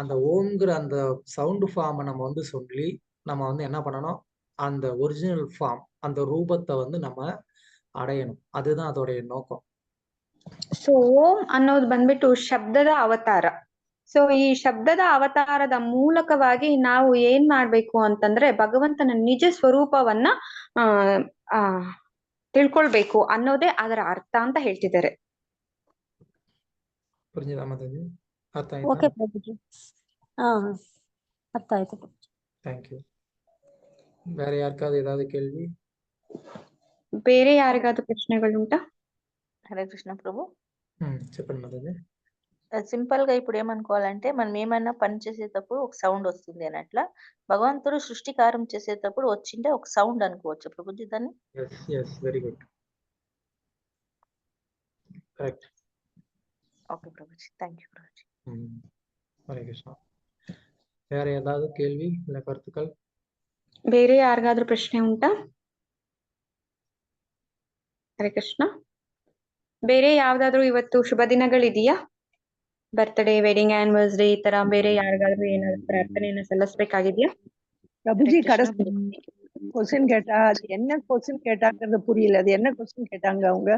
அந்த ஓம்ங்கிற அந்த சவுண்ட் ஃபார்மை நம்ம வந்து சொல்லி நம்ம வந்து என்ன பண்ணணும், அந்த ஒரிஜினல் ஃபார்ம் அந்த ரூபத்தை வந்து நம்ம அடையணும். அதுதான் அதோடைய நோக்கம். ಸೊ ಓಂ ಅನ್ನೋದು ಬಂದ್ಬಿಟ್ಟು ಶಬ್ದದ ಅವತಾರ. ಸೊ ಈ ಶಬ್ದದ ಅವತಾರದ ಮೂಲಕವಾಗಿ ನಾವು ಏನ್ ಮಾಡ್ಬೇಕು ಅಂತಂದ್ರೆ ಭಗವಂತನ ನಿಜ ಸ್ವರೂಪವನ್ನ ಆ ಆ ತಿಳ್ಕೊಳ್ಬೇಕು ಅನ್ನೋದೇ ಅದರ ಅರ್ಥ ಅಂತ ಹೇಳ್ತಿದ್ದಾರೆ. புரிஞ்சுதா மாதாஜி? ಅರ್ಥ ಓಕೆ ಆಯ್ತಾ? ಪ್ರಭುಜಿ. ಹಾ ಅರ್ಥ ಆಯ್ತು ಪ್ರಭುಜಿ. தேங்க்யூ. வேற யாருக்காவது ஏதாவது கேள்வி? ಬೇರೆ ಯಾರಿಗಾದ್ರೂ ಪ್ರಶ್ನೆಗಳುಂಟಾ? హరే కృష్ణ ప్రభు. చెప్పండి మాతాజీ. సింపుల్ గా ఇప్పుడు ఏమనుకోవాలంటే మనం ఏమన్నా పని చేసేటప్పుడు ఒక సౌండ్ వస్తుంది అని అట్లా భగవంతుడు సృష్టికారం చేసేటప్పుడు వచ్చింటే ఒక సౌండ్ అనుకోవచ్చు ప్రభుజీ దాన్ని. Yes very good. Correct. Okay Prabhuji, thank you Prabhuji. Hare Krishna. வேற ஏதாவது கேள்வி இல்ல கருத்துக்கள்? ಬೇರೆ ಯಾರಿಗಾದ್ರೂ ಪ್ರಶ್ನೆ ಉಂಟಾ? ಹರೇ ಕೃಷ್ಣ. ಬೇರೆ ಯಾವ್ದಾದ್ರು ಇವತ್ತು ಶುಭ ದಿನಗಳಿದೆಯಾ? ಬರ್ತ್ಡೇ, ವೆಡ್ಡಿಂಗ್ ಆನಿವರ್ಸರಿ ಈ ತರ ಬೇರೆ ಯಾರಿಗಾದ್ರೂ ಏನಾದ್ರು ಪ್ರಾರ್ಥನೆಯನ್ನ ಸಲ್ಲಿಸ್ಬೇಕಾಗಿದ್ಯಾ? பிரபுஜி கடைசி கொஸ்டின் கேட்டா அது என்ன கொஸ்டின் கேட்டாங்கிறது புரியல. அது என்ன கொஸ்டின் கேட்டாங்க அவங்க?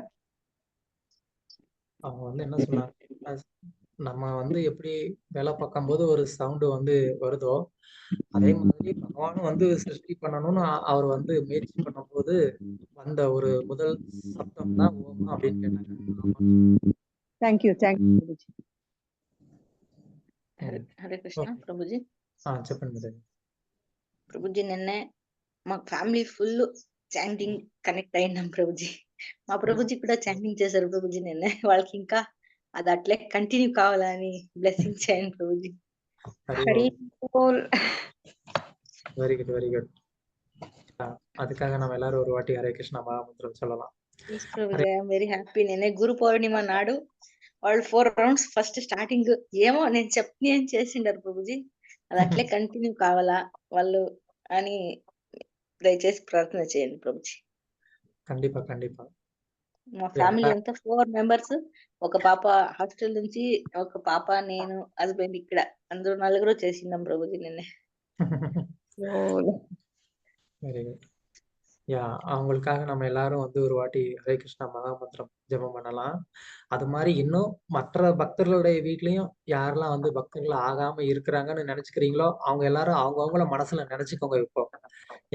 அவங்க வந்து என்ன சொன்னாங்க, நம்ம வந்து எப்படி வேலை பார்க்கும் போது ஒரு சவுண்டு வந்து வருதோ அதே மாதிரி பகவானும் வந்து சிருஷ்டி பண்ணணும்னு அவர் வந்து முயற்சி பண்ணும்போது வந்த ஒரு முதல் சப்தம் தான் ஓம் அப்படின்னு கேட்டாங்க. தேங்க்யூ பிரபுஜி. హరే కృష్ణ ప్రభుజీ. చెప్పండి మేడం. ప్రభుజీ నిన్నే మా ఫ్యామిలీ ఫుల్ చాంటింగ్ కనెక్ట్ అయినాం ప్రభుజీ. మా ప్రభుజీ కూడా చాంటింగ్ చేశారు ప్రభుజీ నిన్నే. వాళ్ళకి ఇంకా అది అట్లే కంటిన్యూ కావాలని బ్లెస్సింగ్ చేయండి Prabhuji. Hari Bol. Very good very good. அதுக்காக நம்ம எல்லாரும் ஒரு வாட்டி ஹரே கிருஷ்ணா மகாமந்திரம் சொல்லலாம். Prabhuji I'm very happy. నిన్నే గురు పౌర్ణిమ నాడు వాళ్ళు 4 రౌండ్స్ ఫస్ట్ స్టార్టింగ్ ఏమో నేను చెప్పి ఏం చేసిండారు ప్రభుజీ, అది అట్లే కంటిన్యూ కావాలా వాళ్ళు అని దయచేసి ప్రార్థన చేయండి ప్రభుజీ. கண்டிப்பா கண்டிப்பா. మా ఫ్యామిలీ అంతా 4 మెంబర్స్, ఒక పాప హాస్టల్ నుంచి, ఒక పాప, నేను, హస్బెండ్ ఇక్కడ అందరూ 4 చేసిందాం ప్రభుజీ నిన్నే. Very good. யா அவங்களுக்காக நம்ம எல்லாரும் வந்து ஒரு வாட்டி ஹரே கிருஷ்ணா மகாமந்திரம் ஜெபம் பண்ணலாம். அது மாதிரி இன்னும் மற்ற பக்தர்களுடைய வீட்லயும் யாரெல்லாம் வந்து பக்தர்கள் ஆகாம இருக்கிறாங்கன்னு நினைச்சுக்கிறீங்களோ அவங்க எல்லாரும் அவங்கவுங்கள மனசுல நினைச்சுக்கோங்க. இப்போ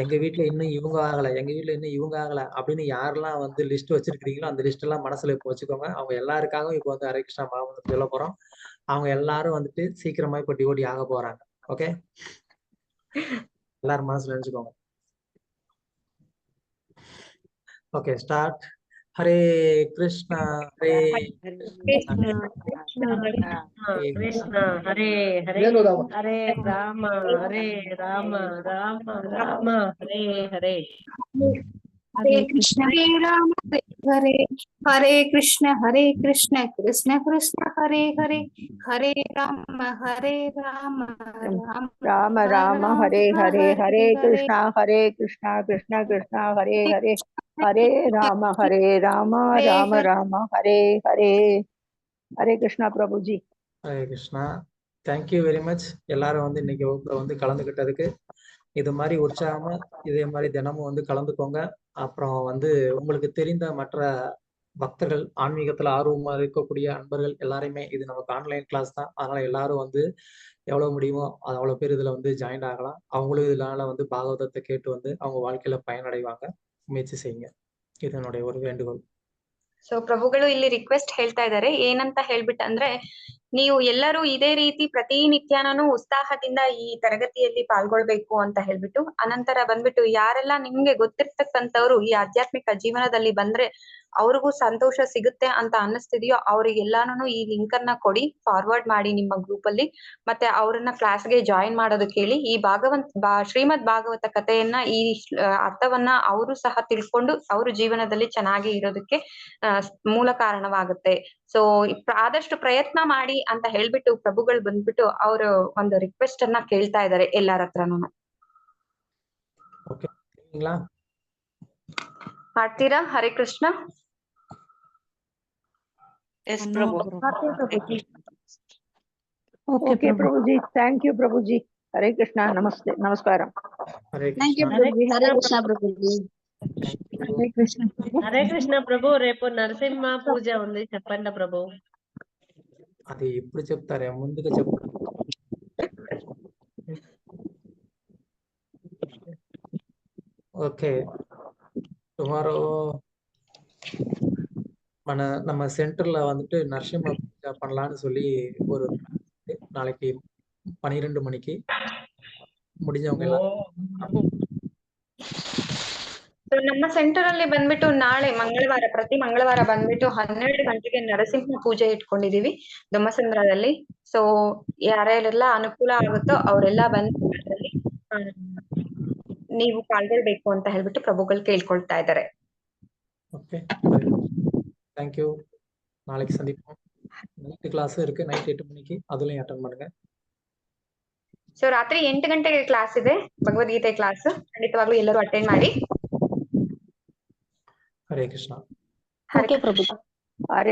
எங்க வீட்ல இன்னும் இவங்க ஆகல, எங்க வீட்ல இன்னும் இவங்க ஆகல அப்படின்னு யாரெல்லாம் வந்து லிஸ்ட் வச்சிருக்கிறீங்களோ அந்த லிஸ்ட் எல்லாம் மனசுல இப்போ வச்சுக்கோங்க. அவங்க எல்லாருக்காகவும் இப்போ வந்து ஹரே கிருஷ்ணா மகாமந்திரம் சொல்ல போறோம். அவங்க எல்லாரும் வந்துட்டு சீக்கிரமா இப்போ டிவோட்டி ஆக போறாங்க. ஓகே, எல்லாரும் மனசுல நினைச்சுக்கோங்க. Okay, start. Hare Krishna, Hare Krishna, Krishna, Hare Hare, Hare Rama, Hare Rama, Rama Rama, Hare Hare. Hare Krishna, Hare Rama, Hare Hare Krishna, Krishna Krishna, Hare Hare, Hare Rama, Rama Rama, Hare Hare, Hare Krishna, Krishna Krishna, Hare Hare, Hare Rama, Rama Rama, Hare Hare. Hare Krishna Prabhuji. Hare Krishna. Thank you very much. எல்லாரும் வந்து இன்னைக்கு வகுப்புல வந்து கலந்துக்கிட்டதுக்கு. இது மாதிரி உற்சாகமா இதே மாதிரி தினமும் வந்து கலந்துக்கோங்க. அப்புறம் வந்து உங்களுக்கு தெரிந்த மற்ற பக்தர்கள், ஆன்மீகத்துல ஆர்வமா இருக்கக்கூடிய அன்பர்கள் எல்லாருமே, இது நமக்கு ஆன்லைன் கிளாஸ் தான், அதனால எல்லாரும் வந்து எவ்வளவு முடியுமோ அவ்வளவு பேர் இதுல வந்து ஜாயின் ஆகலாம். அவங்களும் இதனால வந்து பாகவதத்தை கேட்டு வந்து அவங்க வாழ்க்கையில பயனடைவாங்க. ಮುಯற்ಸಿ செய்யுங்க. ಇದು ನೋಡಿ ஒரு வேண்டுகோள். ಸೊ ಪ್ರಭುಗಳು ಇಲ್ಲಿ ರಿಕ್ವೆಸ್ಟ್ ಹೇಳ್ತಾ ಇದ್ದಾರೆ ಏನಂತ ಹೇಳ್ಬಿಟ್ಟಂದ್ರೆ, ನೀವು ಎಲ್ಲರೂ ಇದೇ ರೀತಿ ಪ್ರತಿನಿತ್ಯನೂ ಉತ್ಸಾಹದಿಂದ ಈ ತರಗತಿಯಲ್ಲಿ ಪಾಲ್ಗೊಳ್ಬೇಕು ಅಂತ ಹೇಳ್ಬಿಟ್ಟು, ಅನಂತರ ಬಂದ್ಬಿಟ್ಟು ಯಾರೆಲ್ಲ ನಿಮ್ಗೆ ಗೊತ್ತಿರ್ತಕ್ಕಂಥವ್ರು ಈ ಆಧ್ಯಾತ್ಮಿಕ ಜೀವನದಲ್ಲಿ ಬಂದ್ರೆ ಅವ್ರಿಗೂ ಸಂತೋಷ ಸಿಗುತ್ತೆ ಅಂತ ಅನ್ನಿಸ್ತಿದೆಯೋ ಅವ್ರಿಗೆಲ್ಲಾನು ಈ ಲಿಂಕ್ ಅನ್ನ ಕೊಡಿ, ಫಾರ್ವರ್ಡ್ ಮಾಡಿ ನಿಮ್ಮ ಗ್ರೂಪ್ ಅಲ್ಲಿ, ಮತ್ತೆ ಅವ್ರನ್ನ ಕ್ಲಾಸ್ಗೆ ಜಾಯಿನ್ ಮಾಡೋದಕ್ಕೆ ಹೇಳಿ. ಈ ಶ್ರೀಮದ್ ಭಾಗವತ ಕಥೆಯನ್ನ ಈ ಅರ್ಥವನ್ನ ಅವರು ಸಹ ತಿಳ್ಕೊಂಡು ಅವ್ರ ಜೀವನದಲ್ಲಿ ಚೆನ್ನಾಗಿ ಇರೋದಕ್ಕೆ ಮೂಲ ಕಾರಣವಾಗುತ್ತೆ. ಸೊ ಆದಷ್ಟು ಪ್ರಯತ್ನ ಮಾಡಿ ಅಂತ ಹೇಳ್ಬಿಟ್ಟು ಪ್ರಭುಗಳು ಬಂದ್ಬಿಟ್ಟು ಅವರು ಒಂದು ರಿಕ್ವೆಸ್ಟ್ ಅನ್ನ ಕೇಳ್ತಾ ಇದ್ದಾರೆ ಎಲ್ಲರ ಹತ್ರನು. ಮಾಡ್ತೀರಾ? Hare Krishna. Yes, Prabhu. Okay, Prabhuji. Thank you, Prabhuji. Hare Krishna. Namaste. Namaskaram. Thank you, Prabhuji. Hare Krishna, Prabhuji. Hare Krishna. Hare Krishna, Prabhu. రేపు నరసింహ పూజ ఉంది, చెప్పండి ప్రభు. అది ఇప్పుడు చెప్తారే, ముందుగా చెప్తారు. ஓகே, டுமாரோ நம்ம சென்டர்ல வந்துட்டு நரசிம்ம பூஜை பண்ணலாம்னு சொல்லி ஒரு நாளைக்கு 12 மணிக்கு முடிஞ்சவங்க எல்லாம் ನಮ್ಮ ಸೆಂಟರ್ ಅಲ್ಲಿ ಬಂದ್ಬಿಟ್ಟು ನಾಳೆ ಮಂಗಳವಾರ, ಪ್ರತಿ ಮಂಗಳವಾರ ಬಂದ್ಬಿಟ್ಟು 12 ಗಂಟೆಗೆ ನರಸಿಂಹ ಪೂಜೆ ಇಟ್ಕೊಂಡಿದೀವಿ ದೊಮ್ಮಸಂದ್ರದಲ್ಲಿ. ಸೊ ಯಾರೆಲ್ಲ ಅನುಕೂಲ ಆಗುತ್ತೋ ಅವರೆಲ್ಲ ಬಂದು ಅದ್ರಲ್ಲಿ ನೀವು ಪಾಲ್ಗೊಳ್ಬೇಕು ಅಂತ ಹೇಳ್ಬಿಟ್ಟು ಪ್ರಭುಗಳು ಕೇಳ್ಕೊಳ್ತಾ ಇದ್ದಾರೆ. Okay, thank you. நாளைக்கு சந்திப்போம். நைட் கிளாஸ் இருக்கு, நைட் 8 மணிக்கு, அதுலயும் அட்டென்ட் பண்ணுங்க. ಸೊ ರಾತ್ರಿ 8 ಗಂಟೆಗೆ ಕ್ಲಾಸ್ ಇದೆ, ಭಗವದ್ಗೀತೆ ಕ್ಲಾಸ್. ಖಂಡಿತವಾಗ್ಲೂ ಎಲ್ಲರೂ ಅಟೆಂಡ್ ಮಾಡಿ. ಹರೇ ಕೃಷ್ಣ. ಓಕೆ ಪ್ರಭು. ಹರೇ